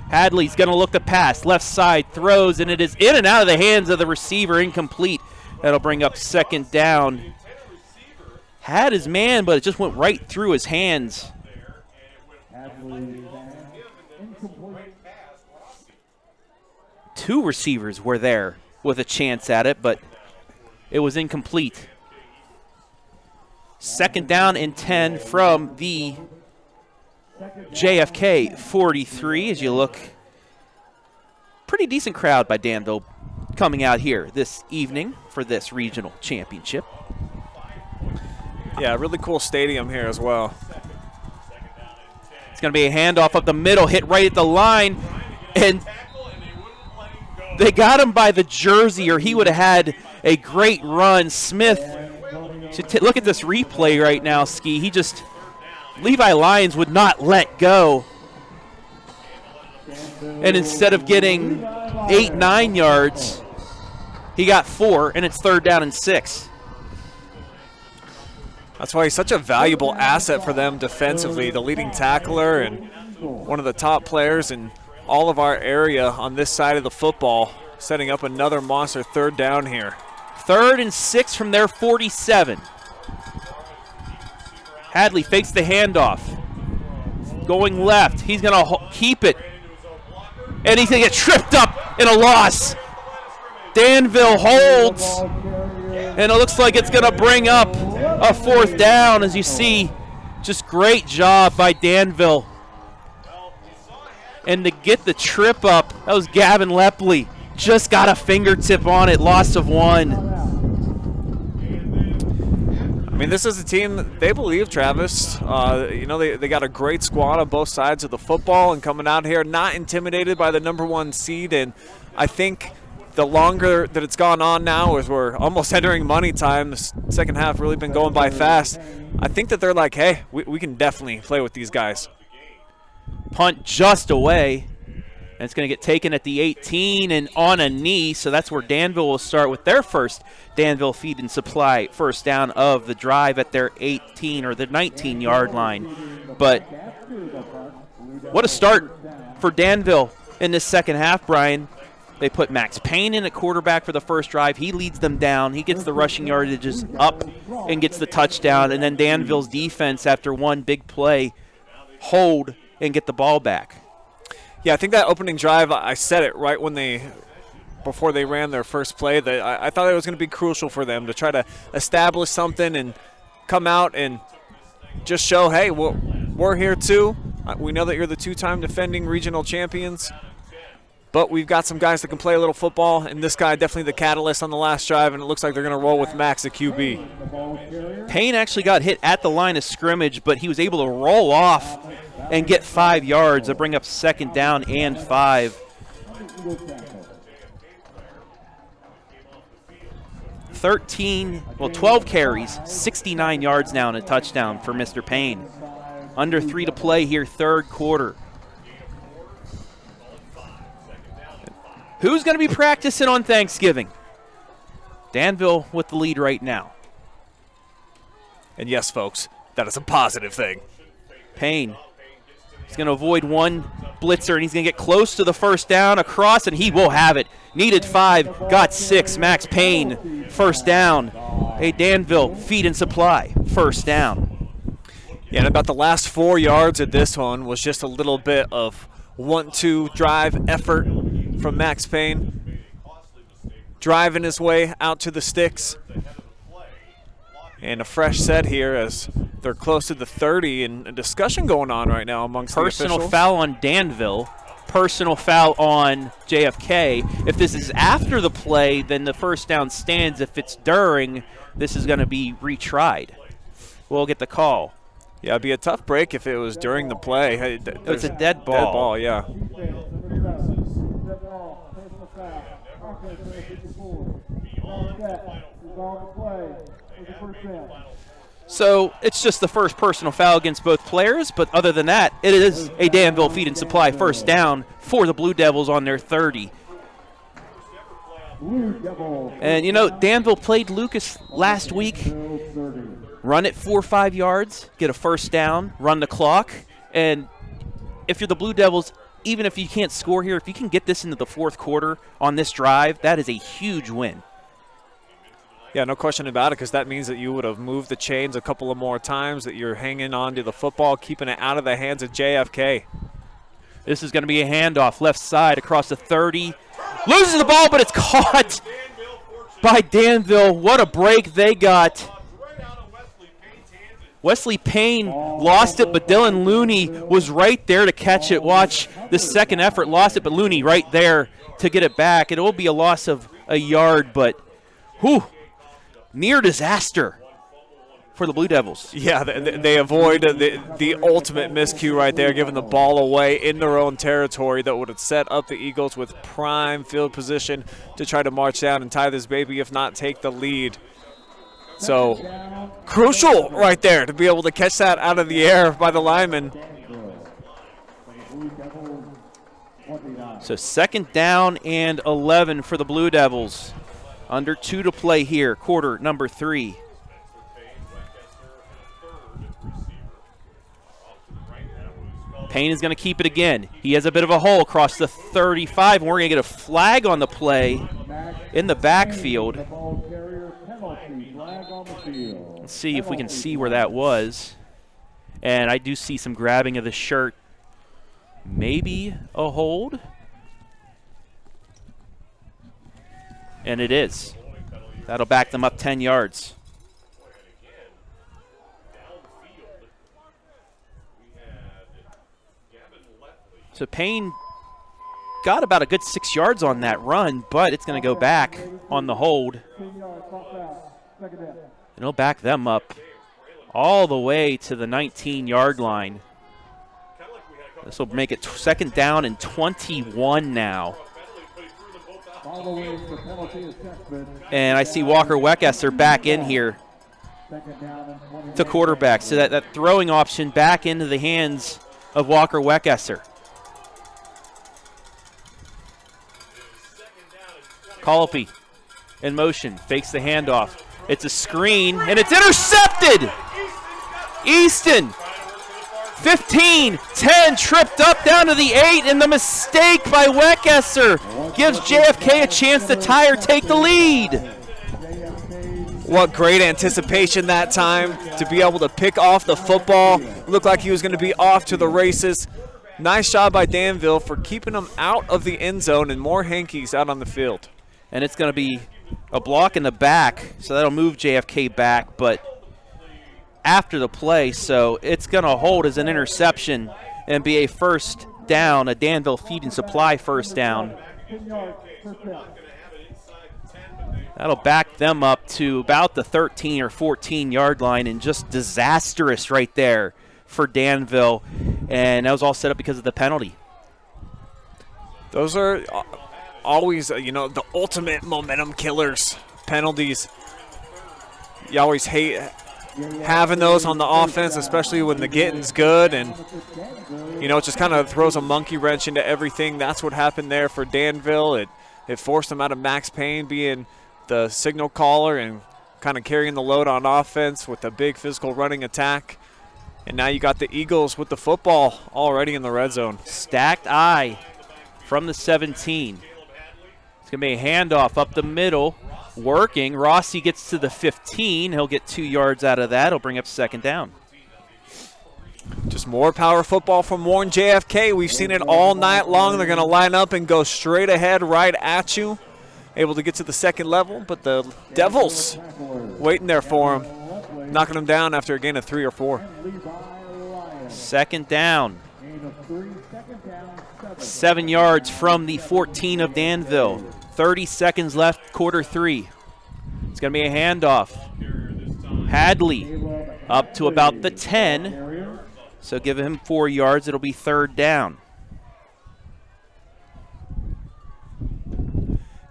Hadley's going to look to pass. Left side throws, and it is in and out of the hands of the receiver, incomplete. That'll bring up second down. Had his man, but it just went right through his hands. Two receivers were there with a chance at it, but it was incomplete. Second down and 10 from the JFK 43 as you look. Pretty decent crowd by Danville coming out here this evening for this regional championship. Yeah, really cool stadium here as well. It's going to be a handoff up the middle, hit right at the line, and they got him by the jersey or he would have had a great run. Smith, look at this replay right now, Ski. Levi Lyons would not let go. And instead of getting 8-9 yards, he got 4, and it's third down and 6. That's why he's such a valuable asset for them defensively, the leading tackler and one of the top players in all of our area on this side of the football, setting up another monster third down here. Third and 6 from their 47. Hadley fakes the handoff. Going left. He's going to keep it. And he's going to get tripped up in a loss. Danville holds. And it looks like it's going to bring up a fourth down. As you see, just great job by Danville. And to get the trip up, that was Gavin Lepley. Just got a fingertip on it, loss of 1. I mean, this is a team, they believe, Travis. They got a great squad on both sides of the football and coming out here, not intimidated by the #1 seed. And I think the longer that it's gone on now, as we're almost entering money time, the second half really been going by fast. I think that they're like, hey, we can definitely play with these guys. Punt just away. And it's going to get taken at the 18 and on a knee, so that's where Danville will start with their first Danville Feed and Supply first down of the drive at their 18 or the 19-yard line. But what a start for Danville in this second half, Brian. They put Max Payne in at quarterback for the first drive. He leads them down. He gets the rushing yardages up and gets the touchdown. And then Danville's defense, after one big play, hold and get the ball back. Yeah, I think that opening drive, I said it right before they ran their first play, that I thought it was going to be crucial for them to try to establish something and come out and just show, hey, we're here too. We know that you're the two-time defending regional champions, but we've got some guys that can play a little football, and this guy definitely the catalyst on the last drive, and it looks like they're going to roll with Max at QB. Payne actually got hit at the line of scrimmage, but he was able to roll off and get 5 yards to bring up 2nd down and 5. 12 carries, 69 yards now and a touchdown for Mr. Payne. Under 3 to play here, 3rd quarter. Who's going to be practicing on Thanksgiving? Danville with the lead right now. And yes, folks, that is a positive thing. Payne. He's going to avoid one blitzer, and he's going to get close to the 1st down, across, and he will have it. Needed 5, got 6. Max Payne, 1st down. Hey, Danville, feed and supply, 1st down. Yeah, and about the last 4 yards of this one was just a little bit of 1-2 drive effort from Max Payne. Driving his way out to the sticks. And a fresh set here as they're close to the 30, and a discussion going on right now amongst the officials. Personal foul on Danville. Personal foul on JFK. If this is after the play, then the 1st down stands. If it's during, this is going to be retried. We'll get the call. Yeah, it'd be a tough break if it was during the play. Hey, it's a dead ball. Dead ball, yeah. So it's just the first personal foul against both players, but other than that, it is a Danville feed and supply 1st down for the Blue Devils on their 30. And, you know, Danville played Lucas last week. Run it 4 or 5 yards, get a 1st down, run the clock. And if you're the Blue Devils, even if you can't score here, if you can get this into the 4th quarter on this drive, that is a huge win. Yeah, no question about it, because that means that you would have moved the chains a couple of more times, that you're hanging on to the football, keeping it out of the hands of JFK. This is going to be a handoff left side across the 30. Loses the ball, but it's caught by Danville. What a break they got. Wesley Payne lost it, but Dylan Looney was right there to catch it. Watch the 2nd effort, lost it, but Looney right there to get it back. It will be a loss of a yard, but whew, near disaster for the Blue Devils. Yeah, they avoid the ultimate miscue right there, giving the ball away in their own territory that would have set up the Eagles with prime field position to try to march down and tie this baby, if not take the lead. So crucial right there to be able to catch that out of the air by the lineman. So 2nd down and 11 for the Blue Devils. Under 2 to play here, quarter number 3. Payne is going to keep it again. He has a bit of a hole across the 35, and we're going to get a flag on the play in the backfield. Let's see if we can see where that was. And I do see some grabbing of the shirt. Maybe a hold. And it is. That'll back them up 10 yards. So Payne got about a good 6 yards on that run, but it's going to go back on the hold. And it'll back them up all the way to the 19-yard line. This will make it 2nd down and 21 now. And I see Walker Weckesser back in here to quarterback. So that throwing option back into the hands of Walker Weckesser. Colopy in motion, fakes the handoff. It's a screen, and it's intercepted! Easton, 15, 10, tripped up down to the 8, and the mistake by Weckesser gives JFK a chance to tie or take the lead. What great anticipation that time to be able to pick off the football. Looked like he was going to be off to the races. Nice job by Danville for keeping him out of the end zone and more hankies out on the field. And it's going to be a block in the back, so that'll move JFK back, but after the play, so it's going to hold as an interception and be a first down, a Danville Feed and Supply first down. That'll back them up to about the 13 or 14-yard line, and just disastrous right there for Danville. And that was all set up because of the penalty. Those are always, the ultimate momentum killers, penalties. You always hate having those on the offense, especially when the getting's good, and it just kind of throws a monkey wrench into everything. That's what happened there for Danville. It forced them out of Max Payne being the signal caller and kind of carrying the load on offense with a big physical running attack. And now you got the Eagles with the football already in the red zone. Stacked eye from the 17. It's going to be a handoff up the middle. Working. Rossi gets to the 15. He'll get 2 yards out of that. He'll bring up second down. Just more power football from Warren JFK. We've seen it all night long. They're going to line up and go straight ahead right at you. Able to get to the second level, but the Devils waiting there for him, knocking him down after a gain of 3 or 4. Second down. 7 yards from the 14 of Danville. 30 seconds left, quarter 3. It's going to be a handoff. Hadley up to about the 10. So give him 4 yards. It'll be third down.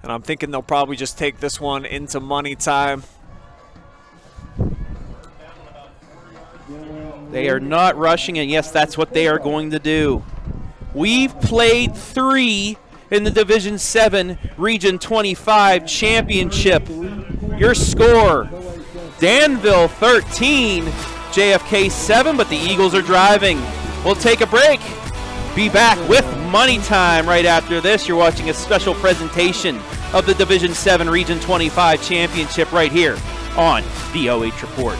And I'm thinking they'll probably just take this one into money time. They are not rushing, and yes, that's what they are going to do. We've played 3 in the Division VII Region 25 Championship. Your score, Danville 13, JFK 7, but the Eagles are driving. We'll take a break. Be back with Money Time right after this. You're watching a special presentation of the Division VII Region 25 Championship right here on the OH Report.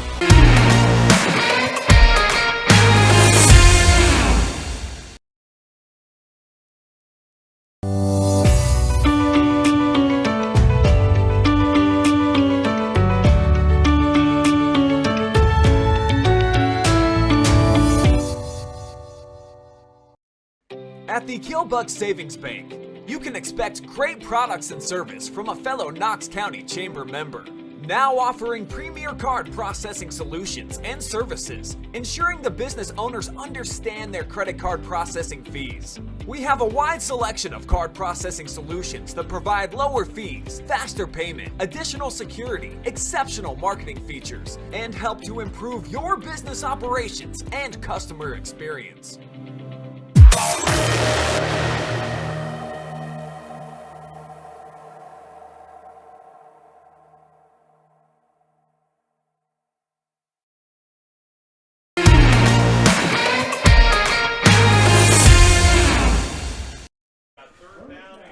At the Keelbuck Savings Bank, you can expect great products and service from a fellow Knox County Chamber member. Now offering premier card processing solutions and services, ensuring the business owners understand their credit card processing fees. We have a wide selection of card processing solutions that provide lower fees, faster payment, additional security, exceptional marketing features, and help to improve your business operations and customer experience.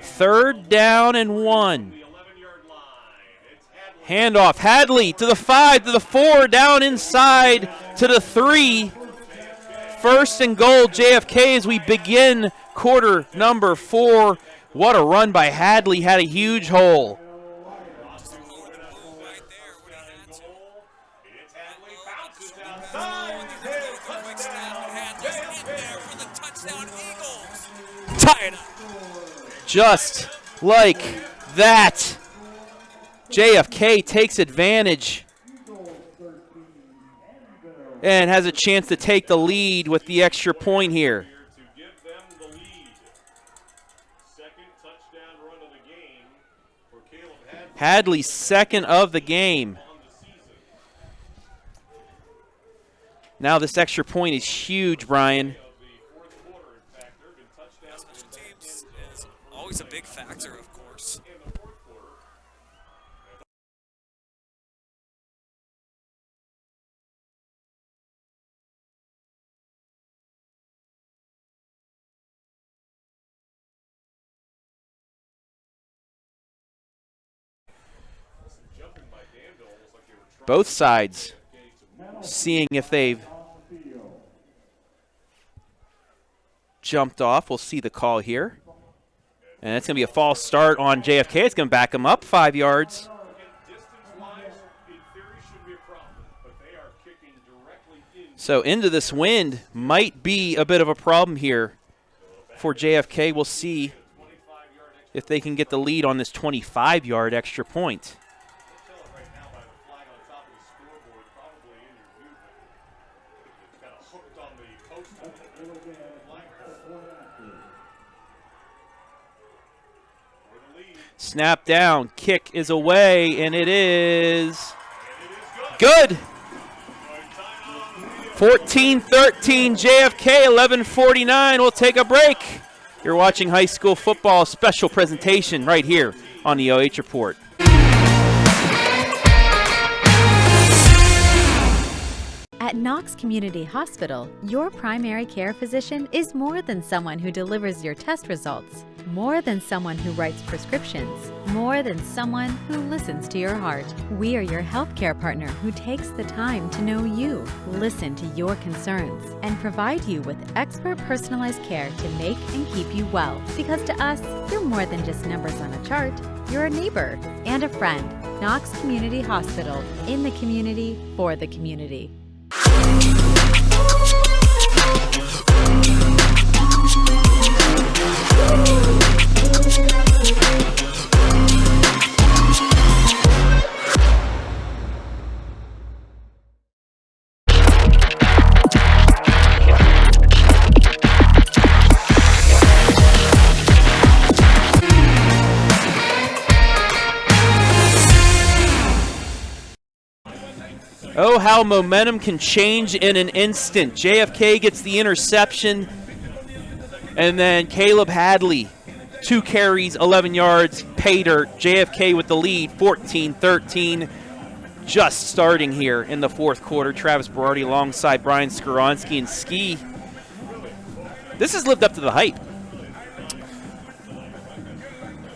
Third down and 1. Handoff. Hadley to the 5, to the 4, down inside to the 3. First and goal, JFK, as we begin quarter number 4. What a run by Hadley. Had a huge hole. Just like that, JFK takes advantage and has a chance to take the lead with the extra point here. Hadley's second of the game. Now this extra point is huge, Brian. Always a big factor, of course. Both sides seeing if they've jumped off. We'll see the call here. And it's going to be a false start on JFK. It's going to back him up 5 yards. So into this wind might be a bit of a problem here for JFK. We'll see if they can get the lead on this 25-yard extra point. Snap down, kick is away, and it is good. 14-13, JFK, 11:49. We'll take a break. You're watching high school football special presentation right here on the OH Report. At Knox Community Hospital, your primary care physician is more than someone who delivers your test results, more than someone who writes prescriptions, more than someone who listens to your heart. We are your healthcare partner who takes the time to know you, listen to your concerns, and provide you with expert personalized care to make and keep you well. Because to us, you're more than just numbers on a chart. You're a neighbor and a friend. Knox Community Hospital, in the community, for the community. Oh, how momentum can change in an instant. JFK gets the interception, and then Caleb Hadley, 2 carries, 11 yards, pay dirt. JFK with the lead, 14-13. Just starting here in the fourth quarter. Travis Berardi alongside Brian Skoronsky and Ski. This has lived up to the hype.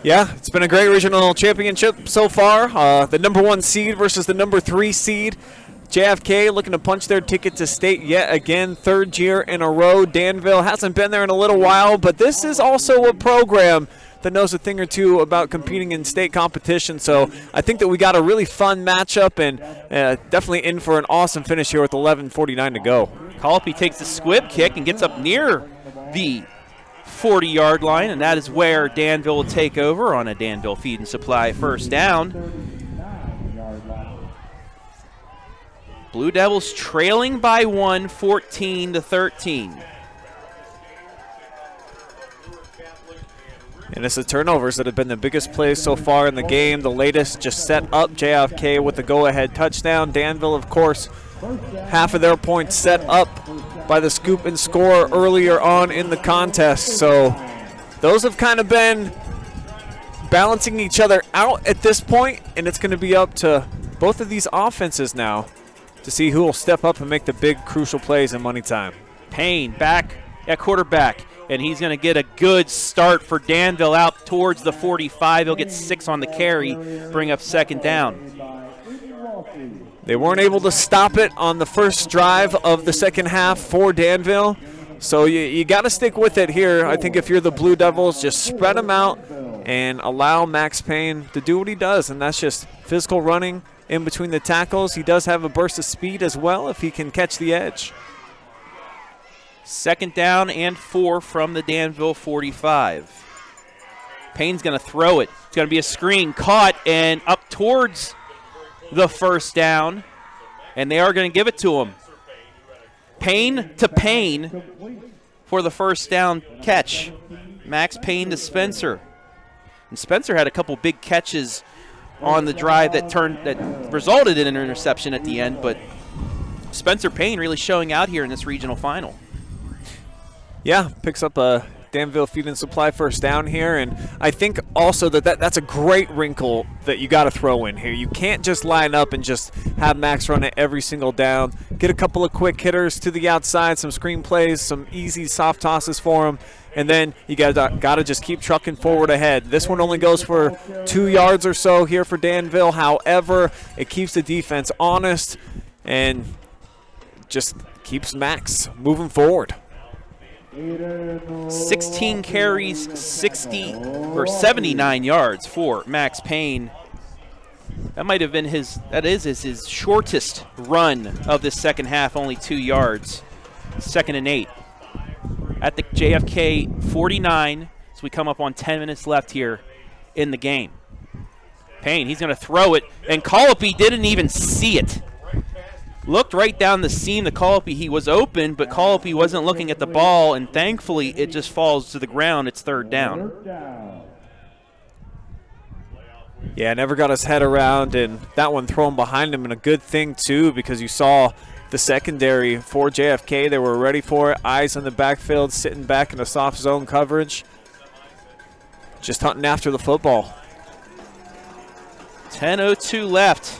Yeah, it's been a great regional championship so far. The number 1 seed versus the number 3 seed. JFK looking to punch their ticket to state yet again, 3rd year in a row. Danville hasn't been there in a little while, but this is also a program that knows a thing or two about competing in state competition. So I think that we got a really fun matchup and definitely in for an awesome finish here with 11:49 to go. Colby takes the squib kick and gets up near the 40-yard line, and that is where Danville will take over on a Danville Feed and Supply first down. Blue Devils trailing by 1, 14-13. And it's the turnovers that have been the biggest plays so far in the game. The latest just set up JFK with the go-ahead touchdown. Danville, of course, half of their points set up by the scoop and score earlier on in the contest. So those have kind of been balancing each other out at this point, and it's going to be up to both of these offenses now to see who will step up and make the big crucial plays in money time. Payne back at quarterback, and he's going to get a good start for Danville out towards the 45. He'll get 6 on the carry, bring up second down. They weren't able to stop it on the first drive of the second half for Danville, so you got to stick with it here. I think if you're the Blue Devils, just spread them out and allow Max Payne to do what he does, and that's just physical running in between the tackles. He does have a burst of speed as well if he can catch the edge. Second down and 4 from the Danville 45. Payne's going to throw it. It's going to be a screen, caught, and up towards the first down, and they are going to give it to him. Payne to Payne for the first down catch. Max Payne to Spencer. And Spencer had a couple big catches on the drive that resulted in an interception at the end, but Spencer Payne really showing out here in this regional final. Yeah, picks up a Danville Feed and Supply first down here, and I think also that's a great wrinkle that you got to throw in here. You can't just line up and just have Max run it every single down. Get a couple of quick hitters to the outside, some screen plays, some easy soft tosses for him, and then you got to just keep trucking forward ahead. This one only goes for 2 yards or so here for Danville. However, it keeps the defense honest and just keeps Max moving forward. 16 carries, 79 yards for Max Payne. That might have been his shortest run of this second half, only 2 yards. 2nd and 8. At the JFK 49, so we come up on 10 minutes left here in the game. Payne, he's going to throw it, and Colopy didn't even see it. Looked right down the seam to Colopy. He was open, but Colopy wasn't looking at the ball, and thankfully it just falls to the ground. It's 3rd down. Yeah, never got his head around, and that one thrown behind him, and a good thing, too, because you saw the secondary for JFK. They were ready for it. Eyes on the backfield, sitting back in a soft zone coverage. Just hunting after the football. 10:02 left.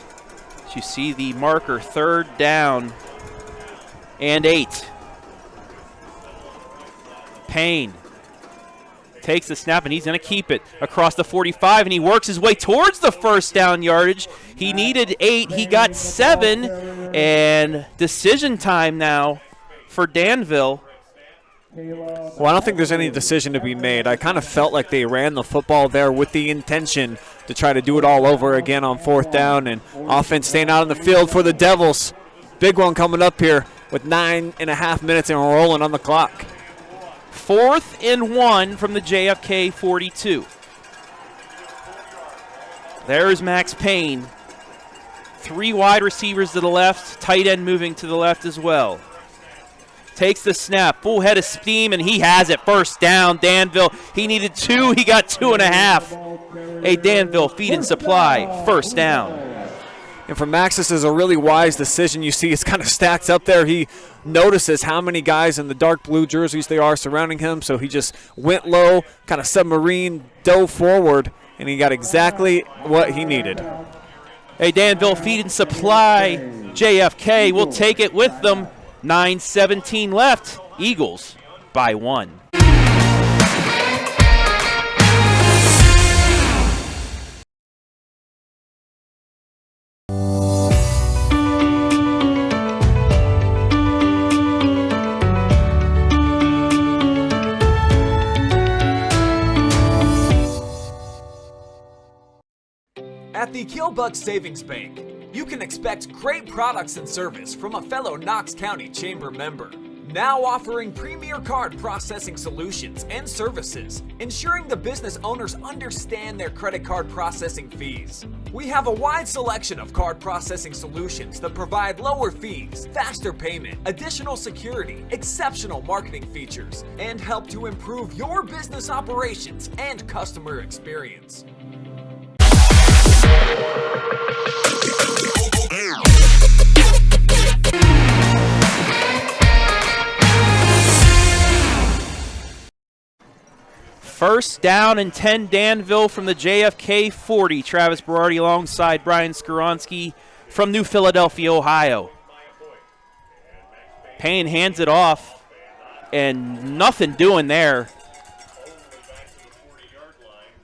You see the marker, 3rd down and 8. Payne takes the snap, and he's going to keep it across the 45, and he works his way towards the 1st down yardage. He needed 8. He got 7, and decision time now for Danville. Well, I don't think there's any decision to be made. I kind of felt like they ran the football there with the intention to try to do it all over again on 4th down, and offense staying out on the field for the Devils. Big one coming up here with 9.5 minutes and rolling on the clock. 4th and 1 from the JFK 42. There's Max Payne. 3 wide receivers to the left, tight end moving to the left as well. Takes the snap, full head of steam, and he has it. 1st down, Danville. He needed 2, he got 2.5. A Danville feed and supply, 1st down. And for Max, this is a really wise decision. You see it's kind of stacked up there. He notices how many guys in the dark blue jerseys they are surrounding him, so he just went low, kind of submarine, dove forward, and he got exactly what he needed. A Danville feed and supply. JFK will take it with them. 9:17 left. Eagles by 1. At the Keelbuck Savings Bank, you can expect great products and service from a fellow Knox County Chamber member. Now offering premier card processing solutions and services, ensuring the business owners understand their credit card processing fees. We have a wide selection of card processing solutions that provide lower fees, faster payment, additional security, exceptional marketing features, and help to improve your business operations and customer experience. First down and 10 Danville from the JFK 40. Travis Berardi alongside Brian Skoronsky from New Philadelphia, Ohio. Payne hands it off, and nothing doing there.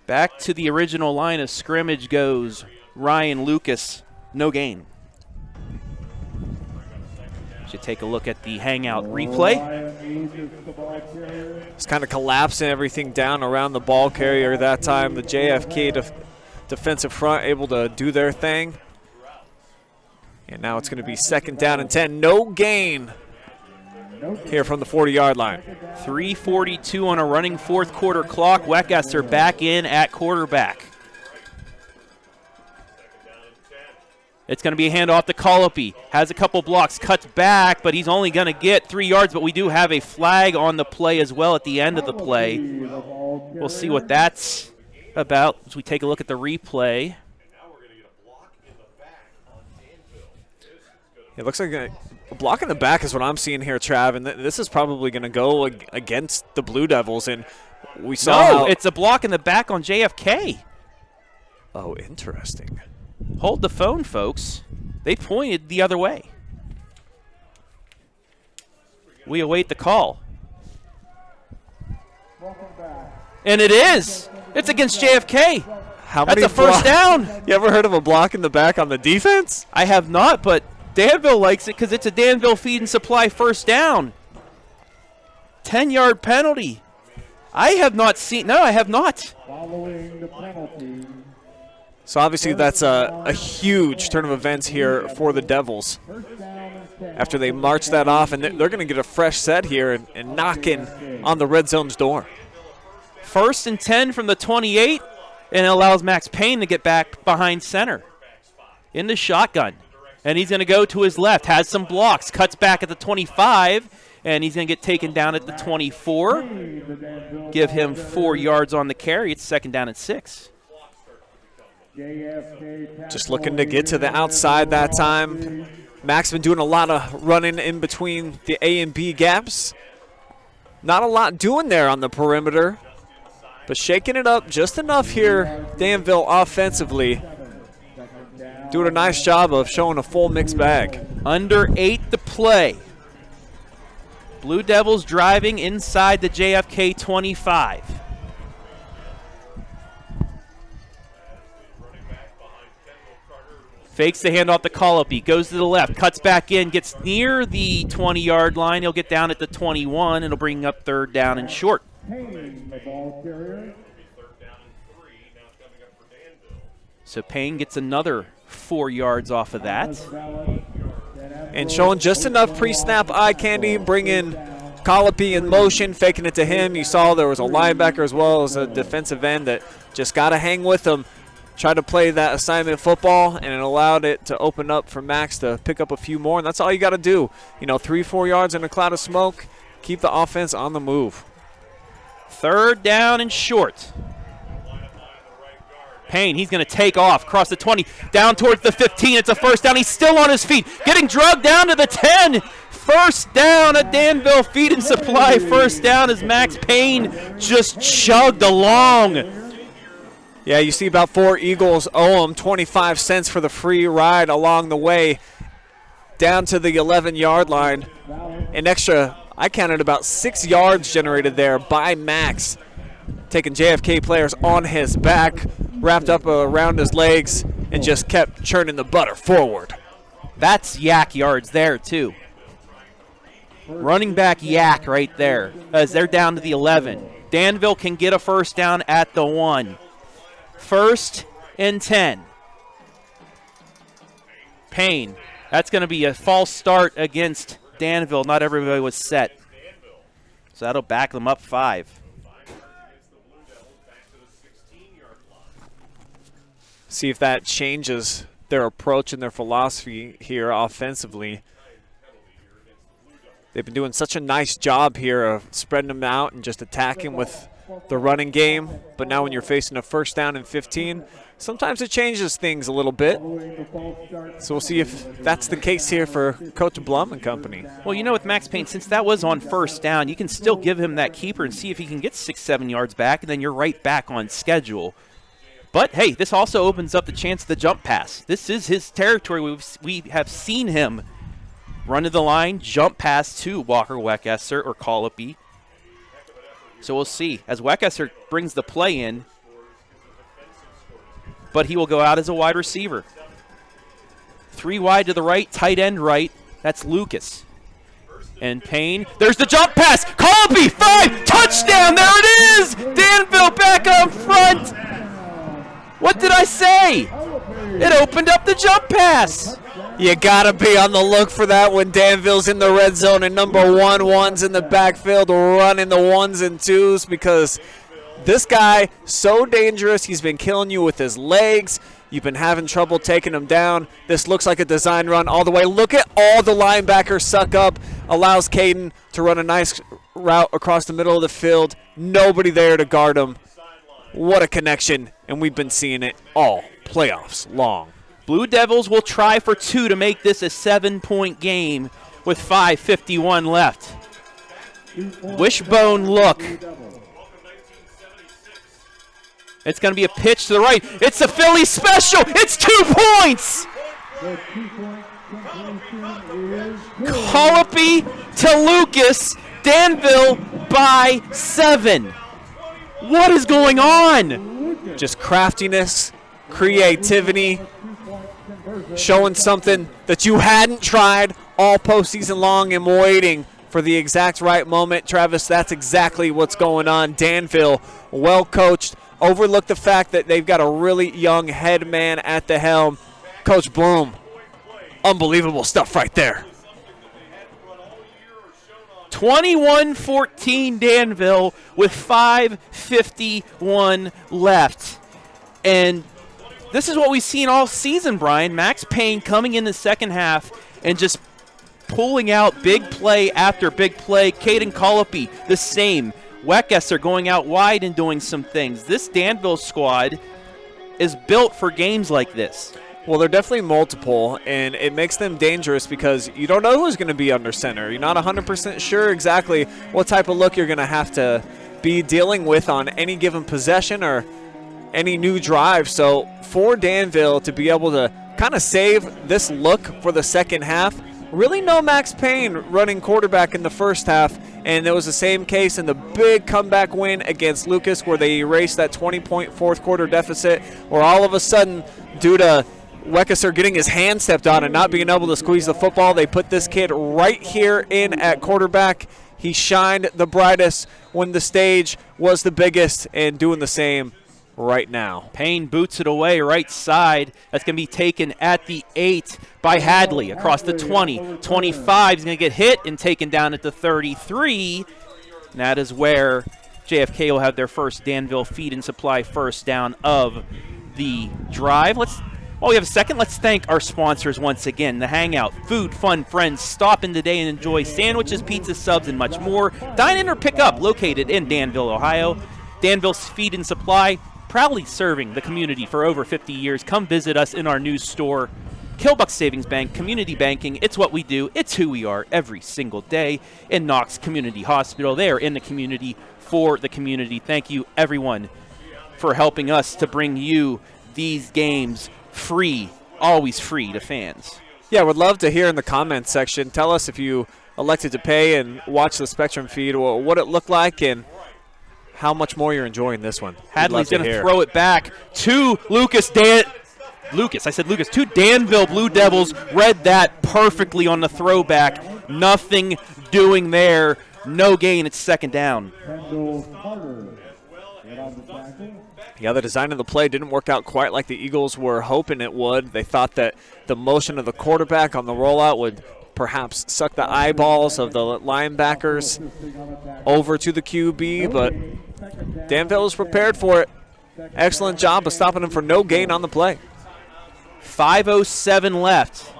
Back to the original line of scrimmage goes Ryan Lucas. No gain. Should take a look at the hangout replay. It's kind of collapsing everything down around the ball carrier that time. The JFK defensive front able to do their thing. And now it's going to be 2nd down and 10. No gain here from the 40-yard line. 3:42 on a running 4th quarter clock. Weckesser back in at quarterback. It's going to be a handoff to Colopy. Has a couple blocks, cuts back, but he's only going to get 3 yards. But we do have a flag on the play as well at the end of the play. We'll see what that's about as we take a look at the replay. It looks like a block in the back is what I'm seeing here, Trav, and this is probably going to go against the Blue Devils. And we saw No, it's a block in the back on JFK. Oh, interesting. Hold the phone, folks. They pointed the other way. We await the call. And it is. It's against JFK. That's a first down. You ever heard of a block in the back on the defense? I have not, but Danville likes it because it's a Danville feed and supply first down. 10-yard penalty. I have not seen. No, I have not. Following the penalty. So obviously that's a huge turn of events here for the Devils. After they march that off, and they're going to get a fresh set here and knock in on the red zone's door. 1st and 10 from the 28, and it allows Max Payne to get back behind center. In the shotgun, and he's going to go to his left, has some blocks, cuts back at the 25, and he's going to get taken down at the 24. Give him 4 yards on the carry. It's 2nd down and 6. Just looking to get to the outside that time. Max been doing a lot of running in between the A and B gaps. Not a lot doing there on the perimeter, but shaking it up just enough here, Danville offensively. Doing a nice job of showing a full mixed bag. Under 8 to play. Blue Devils driving inside the JFK 25. Fakes the handoff to Colopy, goes to the left, cuts back in, gets near the 20-yard line. He'll get down at the 21, and it'll bring up 3rd down and short. So Payne gets another 4 yards off of that. And showing just enough pre-snap eye candy, bringing Colopy in motion, faking it to him. You saw there was a linebacker as well as a defensive end that just got to hang with him. Tried to play that assignment football, and it allowed it to open up for Max to pick up a few more, and that's all you got to do. 3-4 yards in a cloud of smoke, keep the offense on the move. 3rd down and short. Payne, he's going to take off, cross the 20, down towards the 15. It's a 1st down. He's still on his feet, getting drugged down to the 10. 1st down at Danville Feed and Supply. 1st down as Max Payne just chugged along. Yeah, you see about 4 Eagles owe him 25 cents for the free ride along the way down to the 11-yard line. An extra, I counted about 6 yards generated there by Max, taking JFK players on his back, wrapped up around his legs, and just kept churning the butter forward. That's yak yards there, too. Running back yak right there as they're down to the 11. Danville can get a 1st down at the 1. 1st and 10. Payne, that's going to be a false start against Danville. Not everybody was set. So that'll back them up 5. See if that changes their approach and their philosophy here offensively. They've been doing such a nice job here of spreading them out and just attacking with the running game, but now when you're facing a 1st down and 15, sometimes it changes things a little bit. So we'll see if that's the case here for Coach Blum and company. Well, with Max Payne, since that was on 1st down, you can still give him that keeper and see if he can get 6-7 yards back, and then you're right back on schedule. But, hey, this also opens up the chance of the jump pass. This is his territory. We have seen him run to the line, jump pass to Walker Weckesser or Colopy. So we'll see as Weckesser brings the play in, but he will go out as a wide receiver. 3 wide to the right, tight end right. That's Lucas. And Payne, there's the jump pass. Colby, 5, touchdown, there it is! Danville back up front. What did I say? It opened up the jump pass. You gotta be on the look for that when Danville's in the red zone and number 1's in the backfield running the 1s and 2s, because this guy, so dangerous. He's been killing you with his legs. You've been having trouble taking him down. This looks like a design run all the way. Look at all the linebackers suck up. Allows Caden to run a nice route across the middle of the field. Nobody there to guard him. What a connection, and we've been seeing it all playoffs long. Blue Devils will try for 2 to make this a 7-point game with 5:51 left. Wishbone look. It's going to be a pitch to the right. It's a Philly special. It's 2 points. Colopy to Lucas. Danville by 7. What is going on? Just craftiness, creativity, showing something that you hadn't tried all postseason long and waiting for the exact right moment. Travis, that's exactly what's going on. Danville, well coached, overlook the fact that they've got a really young head man at the helm. Coach Bloom, unbelievable stuff right there. 21-14 Danville with 5:51 left. And this is what we've seen all season, Brian. Max Payne coming in the second half and just pulling out big play after big play. Caden Colopy, the same. Weckesser going out wide and doing some things. This Danville squad is built for games like this. Well, they're definitely multiple, and it makes them dangerous because you don't know who's going to be under center. You're not 100% sure exactly what type of look you're going to have to be dealing with on any given possession or any new drive. So for Danville to be able to kind of save this look for the second half, really no Max Payne running quarterback in the first half, and it was the same case in the big comeback win against Lucas where they erased that 20-point fourth quarter deficit, where all of a sudden, due to Weckesser getting his hand stepped on and not being able to squeeze the football, they put this kid right here in at quarterback. He shined the brightest when the stage was the biggest, and doing the same right now. Payne boots it away right side. That's going to be taken at the 8 by Hadley across the 20. 25 is going to get hit and taken down at the 33. And that is where JFK will have their first Danville Feed and Supply first down of the drive. While we have a second, let's thank our sponsors once again. The Hangout, food, fun, friends. Stop in today and enjoy sandwiches, pizza, subs, and much more. Dine in or pick up, located in Danville, Ohio. Danville's Feed and Supply, proudly serving the community for over 50 years. Come visit us in our new store. Killbuck Savings Bank, community banking. It's what we do. It's who we are every single day. In Knox Community Hospital, they are in the community for the community. Thank you, everyone, for helping us to bring you these games free, always free to fans. Yeah, would love to hear in the comments section. Tell us if you elected to pay and watch the Spectrum feed, or what it looked like, and how much more you're enjoying this one. Hadley's going to throw it back to Lucas. To Danville Blue Devils. Read that perfectly on the throwback. Nothing doing there. No gain. It's second down. Yeah, the design of the play didn't work out quite like the Eagles were hoping it would. They thought that the motion of the quarterback on the rollout would perhaps suck the eyeballs of the linebackers over to the QB, but Danville was prepared for it. Excellent job of stopping him for no gain on the play. 5:07 left.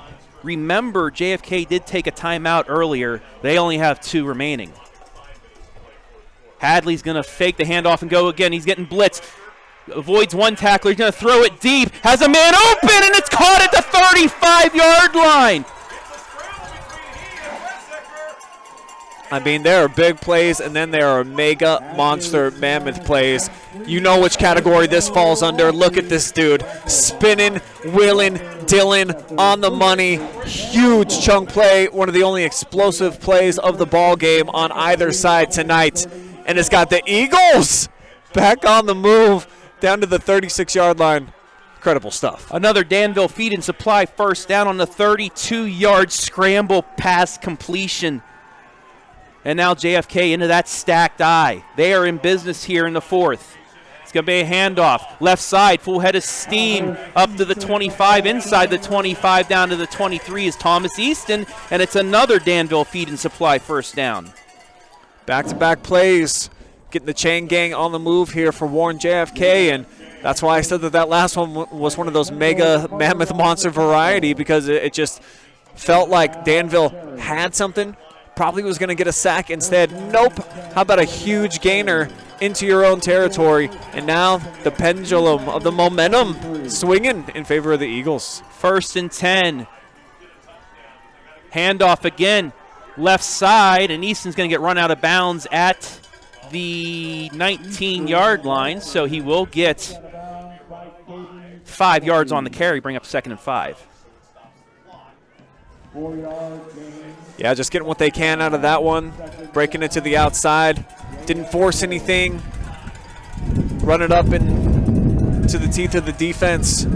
Remember, JFK did take a timeout earlier. They only have 2 remaining. Hadley's going to fake the handoff and go again. He's getting blitzed. Avoids one tackler. He's going to throw it deep. Has a man open, and it's caught at the 35-yard line. I mean, there are big plays, and then there are mega monster mammoth plays. You know which category this falls under. Look at this dude. Spinning, wheeling, Dylan on the money. Huge chunk play. One of the only explosive plays of the ball game on either side tonight. And it's got the Eagles back on the move down to the 36-yard line. Incredible stuff. Another Danville Feed and Supply first down on the 32-yard scramble pass completion. And now JFK into that stacked eye. They are in business here in the fourth. It's going to be a handoff. Left side, full head of steam up to the 25, inside the 25, down to the 23 is Thomas Easton, and it's another Danville Feed and Supply first down. Back-to-back plays, getting the chain gang on the move here for Warren JFK, and that's why I said that last one was one of those mega mammoth monster variety, because it just felt like Danville had something, probably was going to get a sack. Instead, nope. How about a huge gainer into your own territory? And now the pendulum of the momentum swinging in favor of the Eagles. 1st and 10. Handoff again. Left side, and Easton's going to get run out of bounds at the 19-yard line, so he will get 5 yards on the carry, bring up 2nd and 5. Yeah, just getting what they can out of that one. Breaking it to the outside. Didn't force anything. Run it up into the teeth of the defense.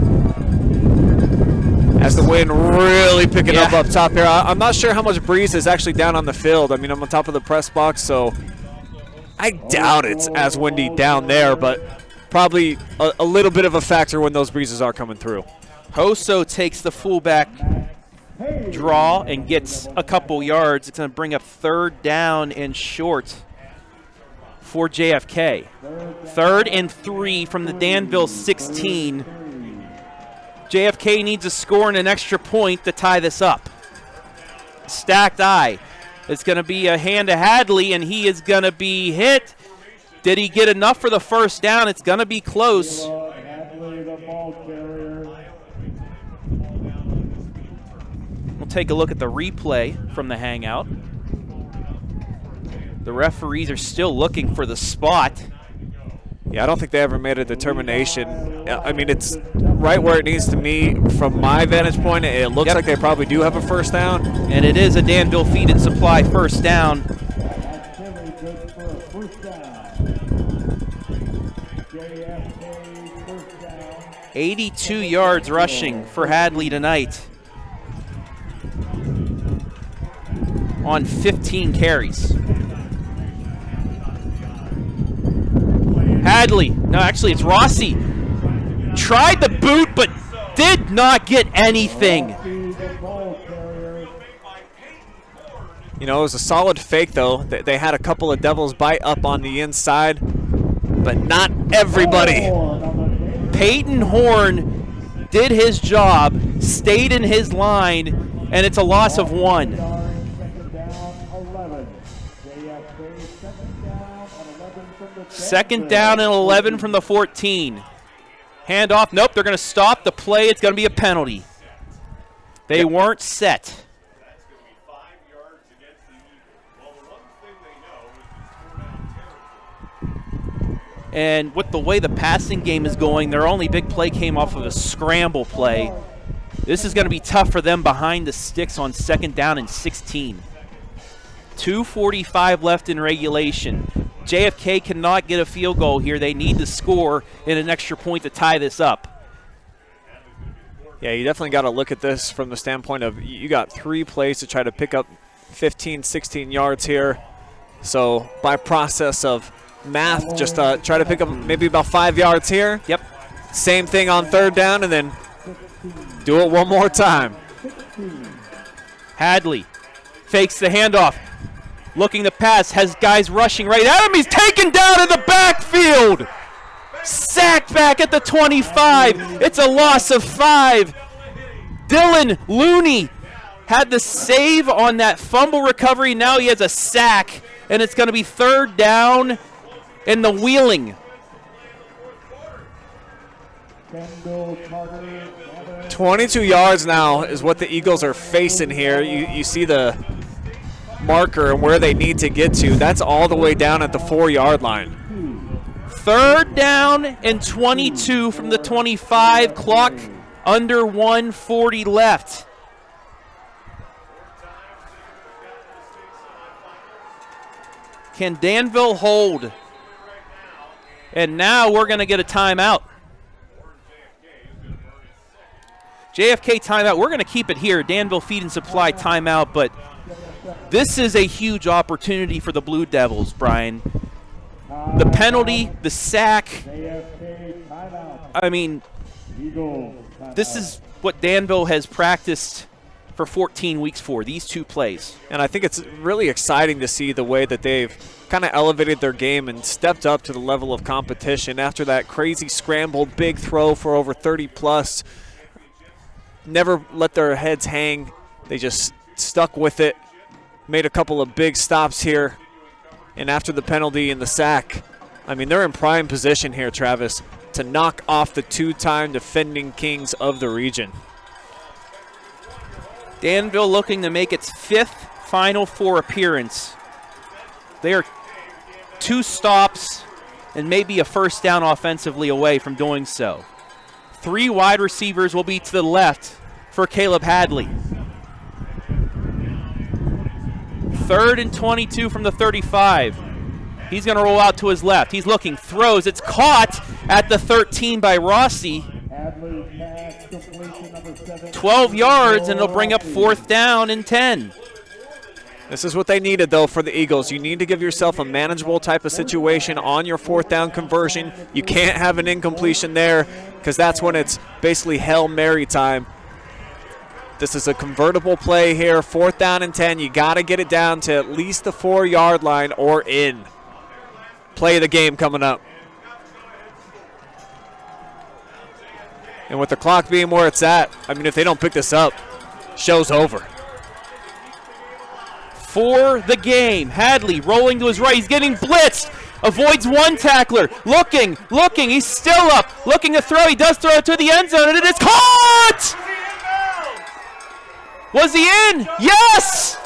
As the wind really picking up top here. I'm not sure how much breeze is actually down on the field. I mean, I'm on top of the press box, so I doubt it's as windy down there, but probably a little bit of a factor when those breezes are coming through. Hoso takes the fullback draw and gets a couple yards. It's going to bring up 3rd down and short for JFK. 3rd and 3 from the Danville 16. JFK needs a score and an extra point to tie this up. Stacked eye. It's going to be a hand to Hadley, and he is going to be hit. Did he get enough for the first down? It's going to be close. We'll take a look at the replay from the hangout. The referees are still looking for the spot. Yeah, I don't think they ever made a determination. I mean, it's right where it needs to be from my vantage point. It looks like they probably do have a first down. And it is a Danville Feed and Supply first down. 82 yards rushing for Hadley tonight on 15 carries. Hadley, no, actually it's Rossi. Tried the boot, but did not get anything. You know, it was a solid fake, though. They had a couple of Devils bite up on the inside, but not everybody. Peyton Horn did his job, stayed in his line, and it's a loss of 1. Second down and 11 from the 14. Handoff, nope, they're going to stop the play. It's going to be a penalty. They weren't set. And with the way the passing game is going, their only big play came off of a scramble play. This is going to be tough for them behind the sticks on 2nd down and 16. 2:45 left in regulation. JFK cannot get a field goal here. They need to score in an extra point to tie this up. Yeah, you definitely got to look at this from the standpoint of you got 3 plays to try to pick up 15, 16 yards here. So by process of math, just try to pick up maybe about 5 yards here. Yep. Same thing on 3rd down, and then do it one more time. Hadley fakes the handoff. Looking to pass, has guys rushing right at him. He's taken down in the backfield. Sacked back at the 25. It's a loss of 5. Dylan Looney had the save on that fumble recovery. Now he has a sack, and it's going to be 3rd down in the Wheeling. 22 yards now is what the Eagles are facing here. You see the marker and where they need to get to. That's all the way down at the 4-yard line. 3rd down and 22 from the 25. Clock under 1:40 left. Can Danville hold? And now we're going to get a timeout. JFK timeout. We're going to keep it here. Danville Feed and Supply timeout, but this is a huge opportunity for the Blue Devils, Brian. The penalty, the sack. I mean, this is what Danville has practiced for 14 weeks for, these 2 plays. And I think it's really exciting to see the way that they've kind of elevated their game and stepped up to the level of competition after that crazy scrambled big throw for over 30-plus. Never let their heads hang. They just stuck with it, made a couple of big stops here. And after the penalty and the sack, I mean, they're in prime position here, Travis, to knock off the 2-time defending kings of the region. Danville looking to make its 5th Final Four appearance. They are 2 stops and maybe a first down offensively away from doing so. 3 wide receivers will be to the left for Caleb Hadley. 3rd and 22 from the 35. He's going to roll out to his left. He's looking, throws. It's caught at the 13 by Rossi. 12 yards, and it'll bring up 4th down and 10. This is what they needed, though, for the Eagles. You need to give yourself a manageable type of situation on your 4th down conversion. You can't have an incompletion there because that's when it's basically Hail Mary time. This is a convertible play here, 4th down and 10. You got to get it down to at least the 4-yard line or in. Play of the game coming up. And with the clock being where it's at, I mean, if they don't pick this up, show's over. For the game, Hadley rolling to his right. He's getting blitzed. Avoids one tackler. Looking. He's still up. Looking to throw. He does throw it to the end zone, and it is caught! Was he in? Yes!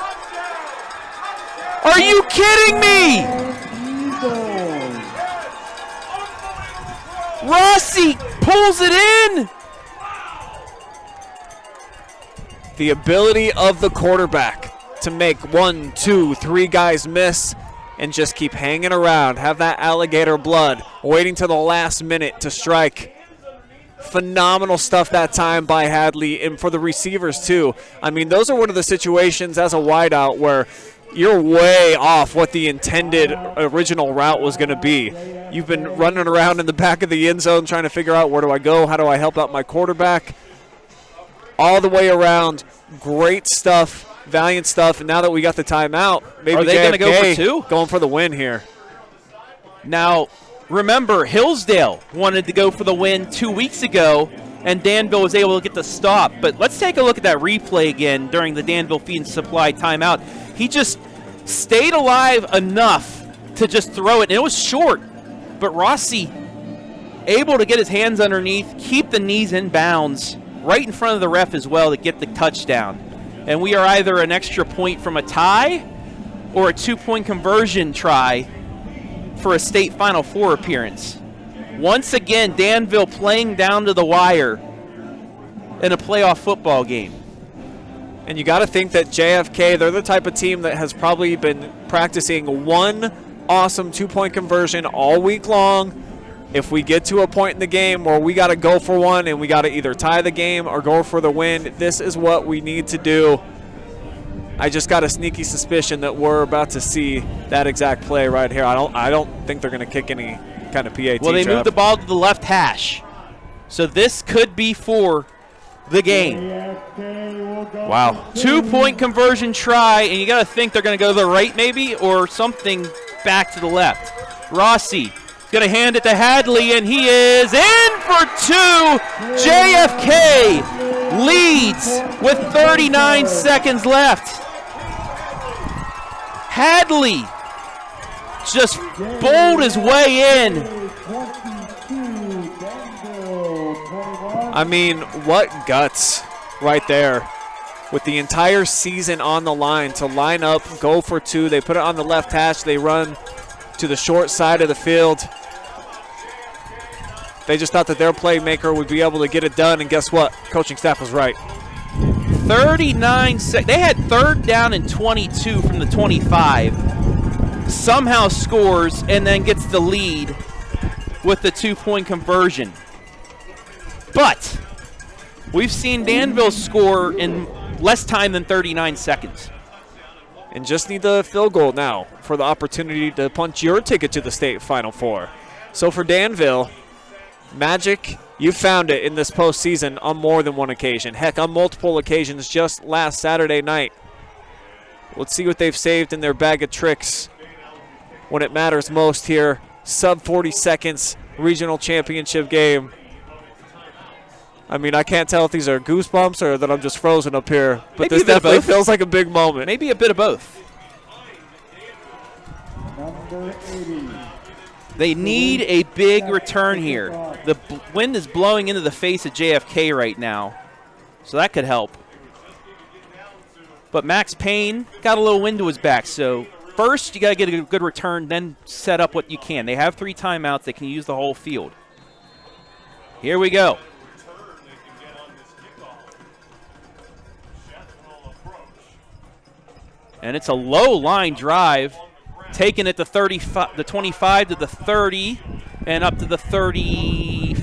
Are you kidding me? Rossi pulls it in. The ability of the quarterback to make 1, 2, 3 guys miss and just keep hanging around, have that alligator blood, waiting till the last minute to strike. Phenomenal stuff that time by Hadley, and for the receivers too. I mean, those are one of the situations as a wideout where you're way off what the intended original route was going to be. You've been running around in the back of the end zone trying to figure out, where do I go, how do I help out my quarterback? All the way around, great stuff. Valiant stuff, and now that we got the timeout, maybe are they going to go for 2? Going for the win here. Now, remember, Hillsdale wanted to go for the win 2 weeks ago, and Danville was able to get the stop. But let's take a look at that replay again during the Danville Feed and Supply timeout. He just stayed alive enough to just throw it, and it was short. But Rossi able to get his hands underneath, keep the knees in bounds, right in front of the ref as well to get the touchdown. And we are either an extra point from a tie or a 2-point conversion try for a state Final Four appearance. Once again, Danville playing down to the wire in a playoff football game. And you got to think that JFK, they're the type of team that has probably been practicing one awesome 2-point conversion all week long. If we get to a point in the game where we got to go for one and we got to either tie the game or go for the win, this is what we need to do. I just got a sneaky suspicion that we're about to see that exact play right here. I don't think they're going to kick any kind of PAT. Well, they moved the ball to the left hash. So this could be for the game. Wow. 2-point conversion try, and you got to think they're going to go to the right maybe or something back to the left. Rossi going to hand it to Hadley, and he is in for 2. JFK leads with 39 seconds left. Hadley just bowled his way in. I mean, what guts right there. With the entire season on the line to line up, go for 2. They put it on the left hash. They run to the short side of the field. They just thought that their playmaker would be able to get it done, and guess what? Coaching staff was right. 39 seconds. They had 3rd down and 22 from the 25. Somehow scores and then gets the lead with the 2-point conversion. But we've seen Danville score in less time than 39 seconds. And just need the field goal now for the opportunity to punch your ticket to the state Final Four. So for Danville, Magic, you found it in this postseason on more than one occasion. Heck, on multiple occasions just last Saturday night. Let's see what they've saved in their bag of tricks when it matters most here. Sub 40 seconds, regional championship game. I mean, I can't tell if these are goosebumps or that I'm just frozen up here, but maybe this definitely feels like a big moment. Maybe a bit of both. Number 80. They need a big return here. The wind is blowing into the face of JFK right now, so that could help. But Max Payne got a little wind to his back, so first you got to get a good return, then set up what you can. They have 3 timeouts. They can use the whole field. Here we go. And it's a low line drive. Taking it to 35, the 25 to the 30, and up to the 37,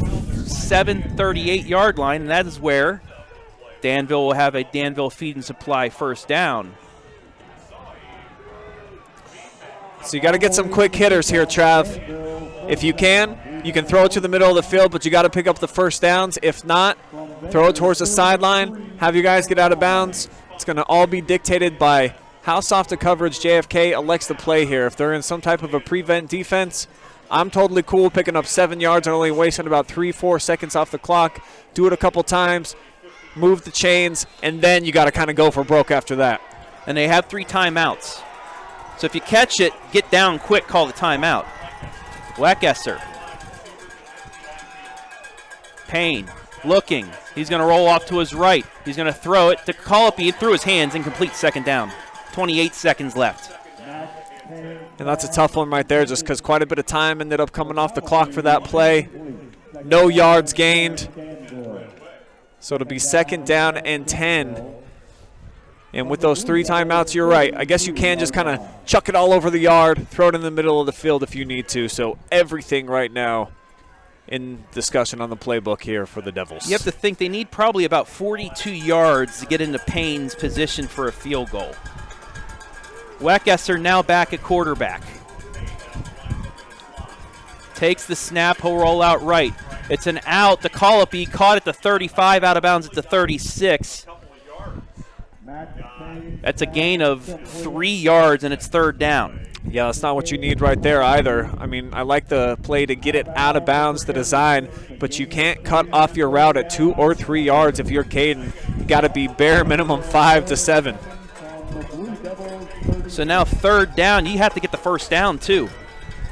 38-yard line, and that is where Danville will have a Danville Feed and Supply 1st down. So you got to get some quick hitters here, Trav. If you can throw it to the middle of the field, but you got to pick up the first downs. If not, throw it towards the sideline, have you guys get out of bounds. It's going to all be dictated by how soft a coverage JFK elects to play here. If they're in some type of a prevent defense, I'm totally cool picking up 7 yards and only wasting about 3-4 seconds off the clock. Do it a couple times, move the chains, and then you got to kind of go for broke after that. And they have 3 timeouts. So if you catch it, get down quick, call the timeout. Weckesser. Payne looking. He's going to roll off to his right. He's going to throw it to Colopy through his hands, incomplete, second down. 28 seconds left. And that's a tough one right there just because quite a bit of time ended up coming off the clock for that play. No yards gained. So it'll be second down and 10. And with those 3 timeouts, you're right. I guess you can just kind of chuck it all over the yard, throw it in the middle of the field if you need to. So everything right now in discussion on the playbook here for the Devils. You have to think they need probably about 42 yards to get into Payne's position for a field goal. Weckesser now back at quarterback. Takes the snap, he'll roll out right. It's an out to Colopy, caught at the 35, out of bounds at the 36. That's a gain of 3 yards, and it's third down. Yeah, that's not what you need right there either. I mean, I like the play to get it out of bounds, the design, but you can't cut off your route at 2 or 3 yards if you're Caden. You got to be bare minimum 5 to 7. So now third down, you have to get the first down too.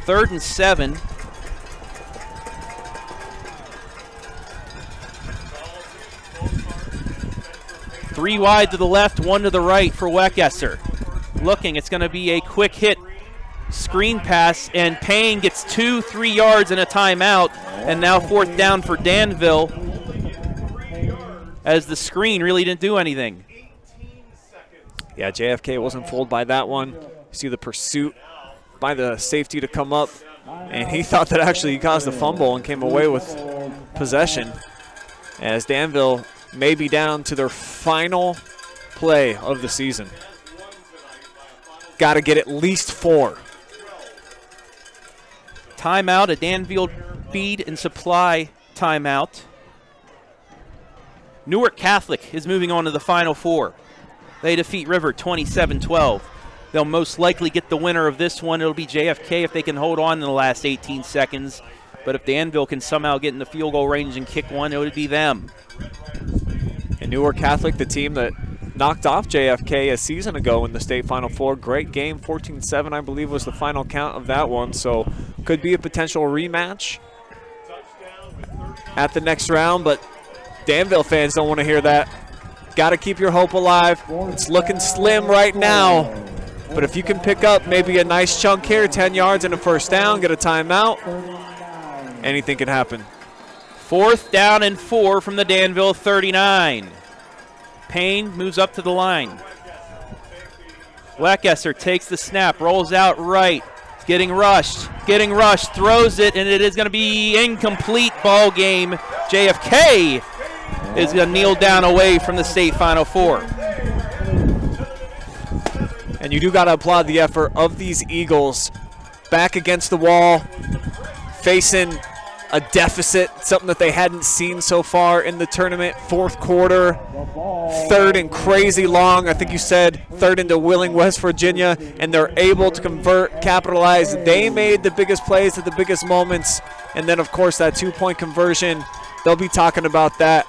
3rd and 7. Three wide to the left, 1 to the right for Weckesser. Looking, it's going to be a quick hit screen pass, and Payne gets 2-3 yards and a timeout, and now 4th down for Danville as the screen really didn't do anything. Yeah, JFK wasn't fooled by that one. You see the pursuit by the safety to come up, and he thought that actually he caused a fumble and came away with possession as Danville may be down to their final play of the season. Got to get at least 4. Timeout, a Danville feed and supply timeout. Newark Catholic is moving on to the Final Four. They defeat River 27-12. They'll most likely get the winner of this one. It'll be JFK if they can hold on in the last 18 seconds. But if Danville can somehow get in the field goal range and kick one, it would be them. And Newark Catholic, the team that knocked off JFK a season ago in the state Final Four. Great game, 14-7 I believe was the final count of that one. So could be a potential rematch at the next round, but Danville fans don't want to hear that. Got to keep your hope alive. It's looking slim right now, but if you can pick up maybe a nice chunk here, 10 yards and a first down, get a timeout, anything can happen. 4th down and 4 from the Danville 39. Payne moves up to the line. Weckesser takes the snap, rolls out right. Getting rushed, throws it, and it is going to be incomplete. Ball game. JFK is going to kneel down away from the state Final Four. And you do got to applaud the effort of these Eagles. Back against the wall, facing a deficit, something that they hadn't seen so far in the tournament. 4th quarter, 3rd and crazy long. I think you said 3rd into Wheeling, West Virginia, and they're able to convert, capitalize. They made the biggest plays at the biggest moments, and then, of course, that 2-point conversion. They'll be talking about that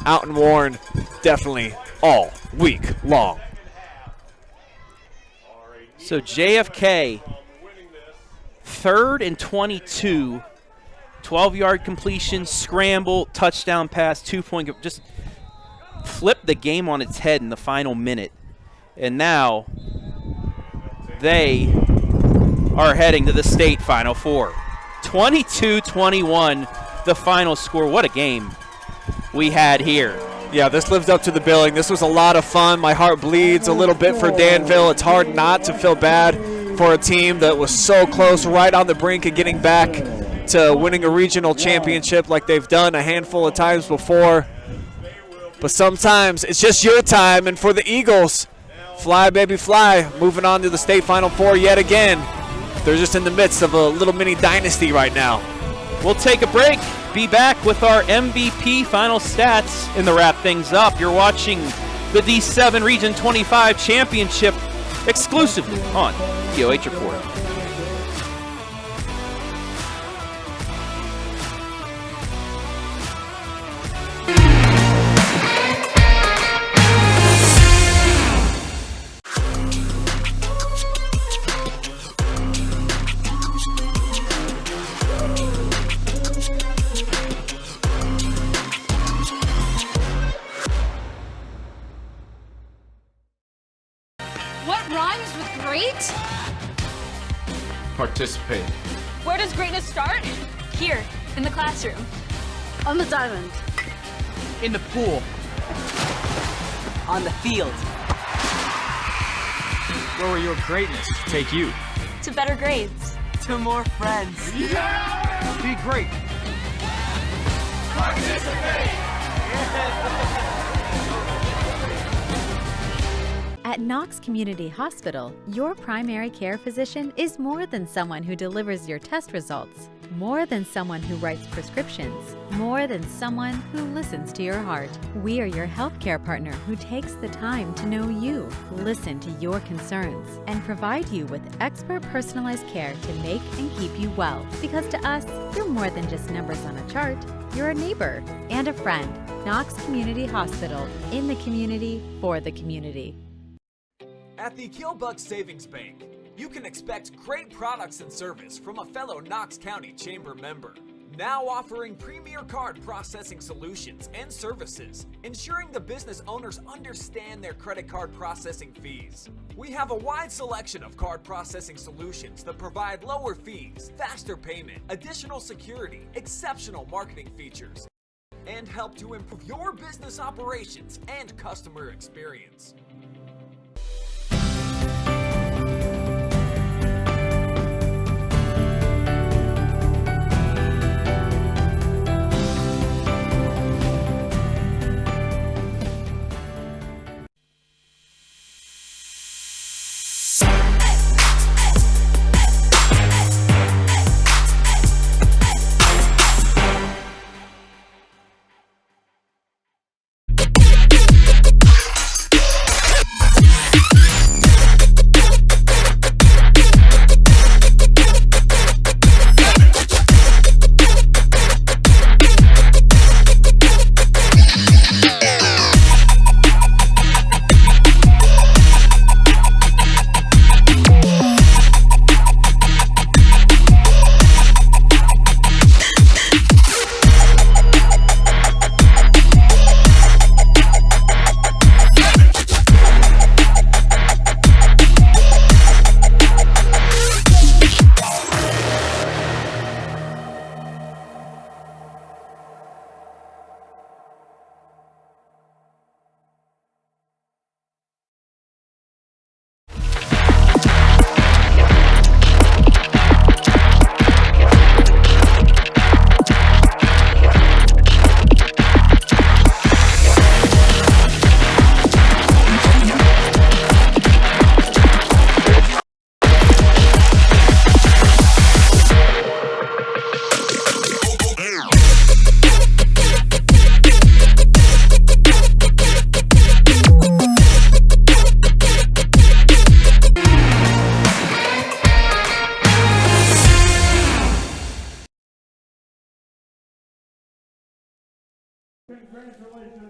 out in Warren definitely all week long. So JFK, 3rd and 22. 12-yard completion, scramble, touchdown pass, 2-point. Just flip the game on its head in the final minute. And now they are heading to the state Final Four. 22-21, the final score. What a game we had here. Yeah, this lived up to the billing. This was a lot of fun. My heart bleeds a little bit for Danville. It's hard not to feel bad for a team that was so close, right on the brink of getting back to winning a regional championship like they've done a handful of times before. But sometimes it's just your time, and for the Eagles, fly baby fly, moving on to the state Final Four yet again. They're just in the midst of a little mini dynasty right now. We'll take a break. Be back with our MVP final stats and to wrap things up. You're watching the D7 Region 25 Championship exclusively on DOH Report. What rhymes with great? Participate. Where does greatness start? Here, in the classroom. On the diamond. In the pool. On the field. Where will your greatness take you? To better grades. To more friends. Be great. Participate. At Knox Community Hospital, your primary care physician is more than someone who delivers your test results, more than someone who writes prescriptions, more than someone who listens to your heart. We are your healthcare partner who takes the time to know you, listen to your concerns, and provide you with expert personalized care to make and keep you well. Because to us, you're more than just numbers on a chart. You're a neighbor and a friend. Knox Community Hospital, in the community, for the community. At the Keelbuck Savings Bank, you can expect great products and service from a fellow Knox County Chamber member. Now offering premier card processing solutions and services, ensuring the business owners understand their credit card processing fees. We have a wide selection of card processing solutions that provide lower fees, faster payment, additional security, exceptional marketing features, and help to improve your business operations and customer experience.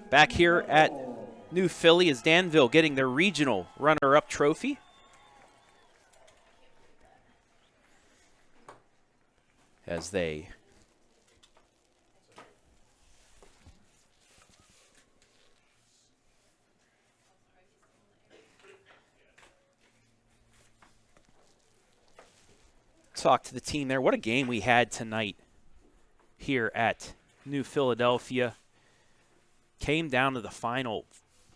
Back here at New Philly is Danville getting their regional runner-up trophy. As they talk to the team there. What a game we had tonight here at New Philadelphia. Came down to the final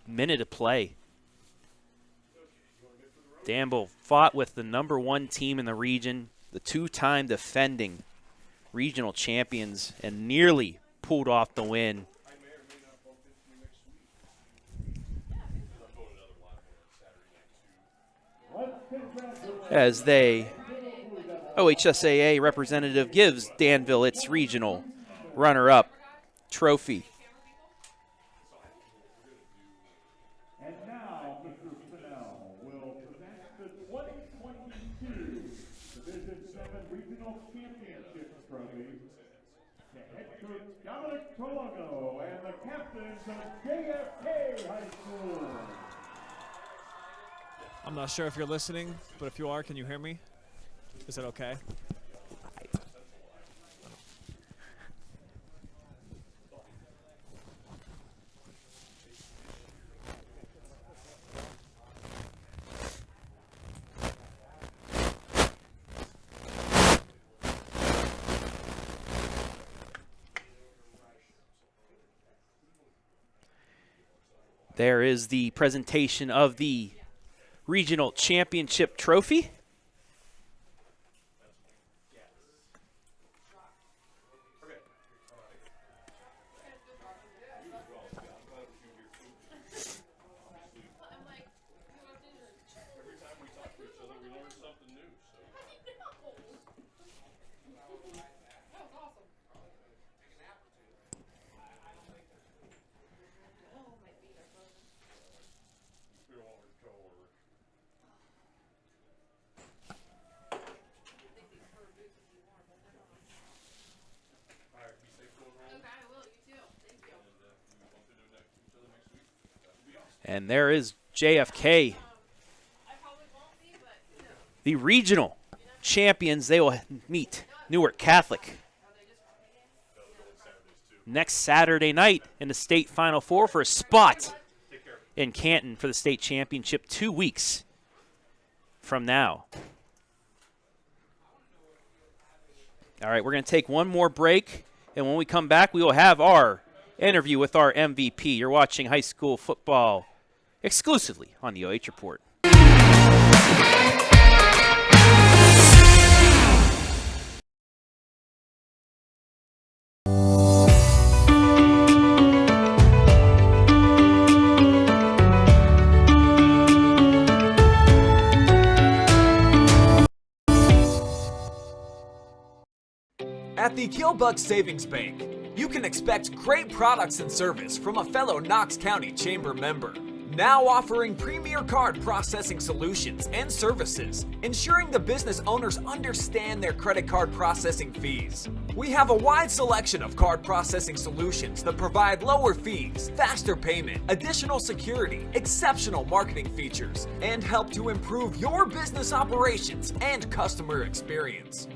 minute of play. Danville fought with the #1 team in the region, the two-time defending regional champions, and nearly pulled off the win. As they OHSAA representative gives Danville its regional runner-up trophy. And now, Mr. Fennell will present the 2022 Division VII Regional Championship Trophy to head coach Dominic Tologo and the captains of JFK High School. I'm not sure if you're listening, but if you are, can you hear me? Is it okay? There is the presentation of the regional championship trophy. And there is JFK, the regional champions. They will meet Newark Catholic next Saturday night in the state Final Four for a spot in Canton for the state championship 2 weeks from now. All right, we're going to take one more break, and when we come back, we will have our interview with our MVP. You're watching high school football exclusively on the OH Report. At the Keelbuck Savings Bank, you can expect great products and service from a fellow Knox County Chamber member. Now offering premier card processing solutions and services, ensuring the business owners understand their credit card processing fees. We have a wide selection of card processing solutions that provide lower fees, faster payment, additional security, exceptional marketing features, and help to improve your business operations and customer experience.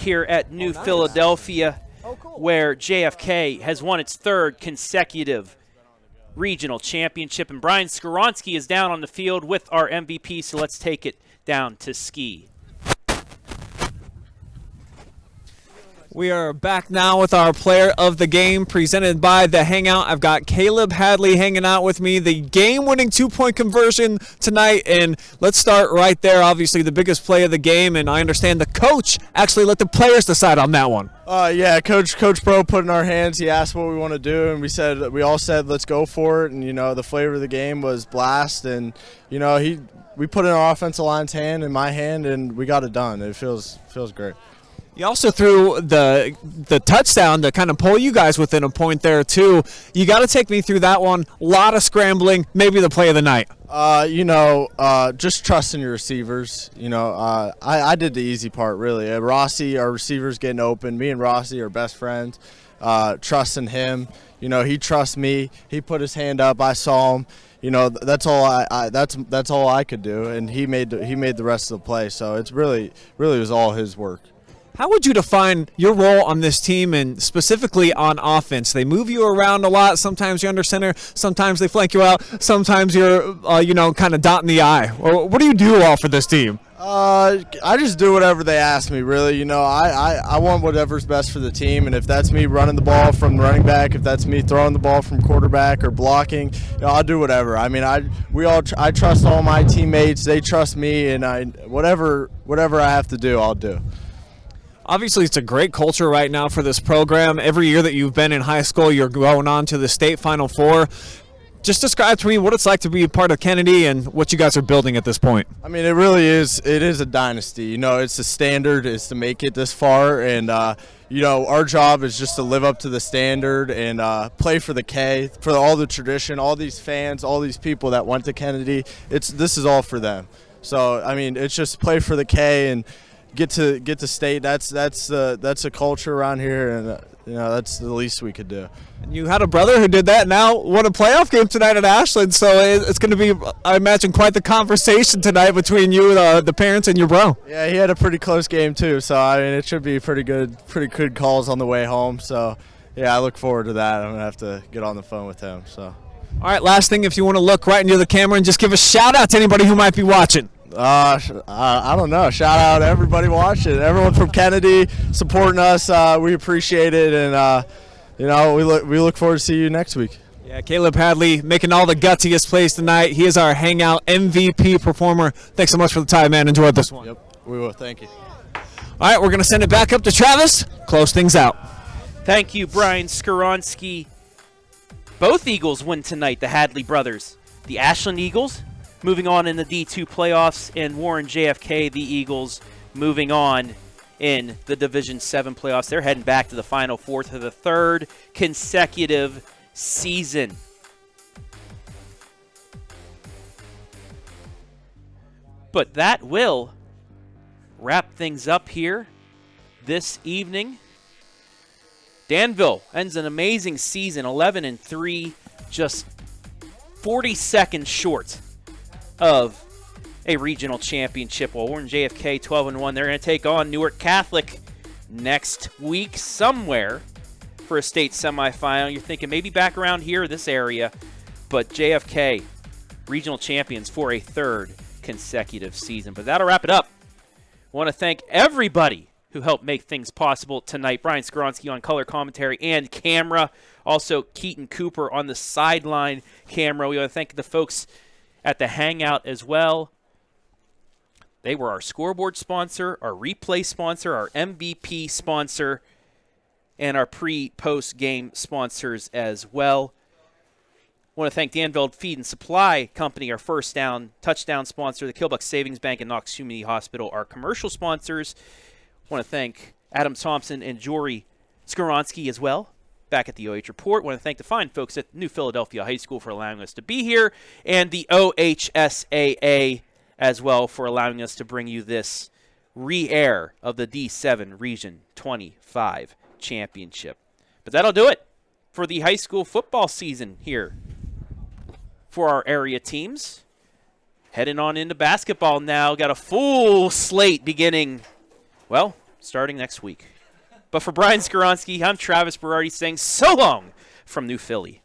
here at New Philadelphia, where JFK has won its 3rd consecutive regional championship. And Brian Skoronsky is down on the field with our MVP, so let's take it down to Ski. We are back now with our player of the game presented by The Hangout. I've got Caleb Hadley hanging out with me, the game-winning 2-point conversion tonight. And let's start right there. Obviously, the biggest play of the game, and I understand the coach actually let the players decide on that one. Yeah, Coach Bro put in our hands. He asked what we want to do, and we all said let's go for it. And the flavor of the game was blast, and we put in our offensive line's hand and my hand, and we got it done. It feels great. You also threw the touchdown to kind of pull you guys within a point there, too. You got to take me through that one. A lot of scrambling, maybe the play of the night. Just trusting your receivers. I did the easy part, really. Rossi, our receivers getting open. Me and Rossi are best friends. Trusting him. He trusts me. He put his hand up. I saw him. That's all that's all I could do, and he made the rest of the play. So it's really was all his work. How would you define your role on this team, and specifically on offense? They move you around a lot. Sometimes you're under center. Sometimes they flank you out. Sometimes you're, kind of dotting the I. What do you do all for this team? I just do whatever they ask me, really. I want whatever's best for the team, and if that's me running the ball from the running back, if that's me throwing the ball from quarterback or blocking, I'll do whatever. I mean, I trust all my teammates. They trust me, and whatever I have to do, I'll do. Obviously, it's a great culture right now for this program. Every year that you've been in high school, you're going on to the state Final Four. Just describe to me what it's like to be a part of Kennedy and what you guys are building at this point. I mean, it really is. It is a dynasty. It's the standard is to make it this far, and our job is just to live up to the standard and play for the K, for all the tradition, all these fans, all these people that went to Kennedy. This is all for them. So I mean, it's just play for the K and get to state. That's a culture around here, and that's the least we could do. And you had a brother who did that. Now won a playoff game tonight at Ashland, so it's going to be, I imagine, quite the conversation tonight between you, the parents, and your bro. Yeah, he had a pretty close game too. So I mean, it should be pretty good calls on the way home. So yeah, I look forward to that. I'm gonna have to get on the phone with him. So. All right, last thing, if you want to look right into the camera and just give a shout out to anybody who might be watching. I don't know. Shout out to everybody watching, everyone from Kennedy supporting us. We appreciate it, and we look forward to see you next week. Yeah, Caleb Hadley making all the gutsiest plays tonight. He is our Hangout MVP performer. Thanks so much for the time, man. Enjoyed this one. Yep, we will. Thank you. All right, we're going to send it back up to Travis. Close things out. Thank you, Brian Skoronsky. Both Eagles win tonight, the Hadley brothers. The Ashland Eagles moving on in the D2 playoffs, and Warren JFK, the Eagles, moving on in the Division VII playoffs. They're heading back to the Final Four for the 3rd consecutive season. But that will wrap things up here this evening. Danville ends an amazing season, 11-3, just 40 seconds short of a regional championship. While Warren JFK 12-1, they're going to take on Newark Catholic next week somewhere for a state semifinal. You're thinking maybe back around here, this area, but JFK regional champions for a 3rd consecutive season. But that'll wrap it up. I want to thank everybody who helped make things possible tonight. Brian Skoronsky on color commentary and camera. Also, Keaton Cooper on the sideline camera. We want to thank the folks at the Hangout as well. They were our scoreboard sponsor, our replay sponsor, our MVP sponsor, and our pre-post game sponsors as well. I want to thank Danville Feed and Supply Company, our first down touchdown sponsor, the Killbuck Savings Bank and Knox Community Hospital, our commercial sponsors. I want to thank Adam Thompson and Jory Skoronsky as well, back at the OH Report. I want to thank the fine folks at New Philadelphia High School for allowing us to be here, and the OHSAA as well for allowing us to bring you this re-air of the D7 Region 25 Championship. But that'll do it for the high school football season here for our area teams. Heading on into basketball now. Got a full slate beginning, well, starting next week. But for Brian Skoronsky, I'm Travis Berardi saying so long from New Philly.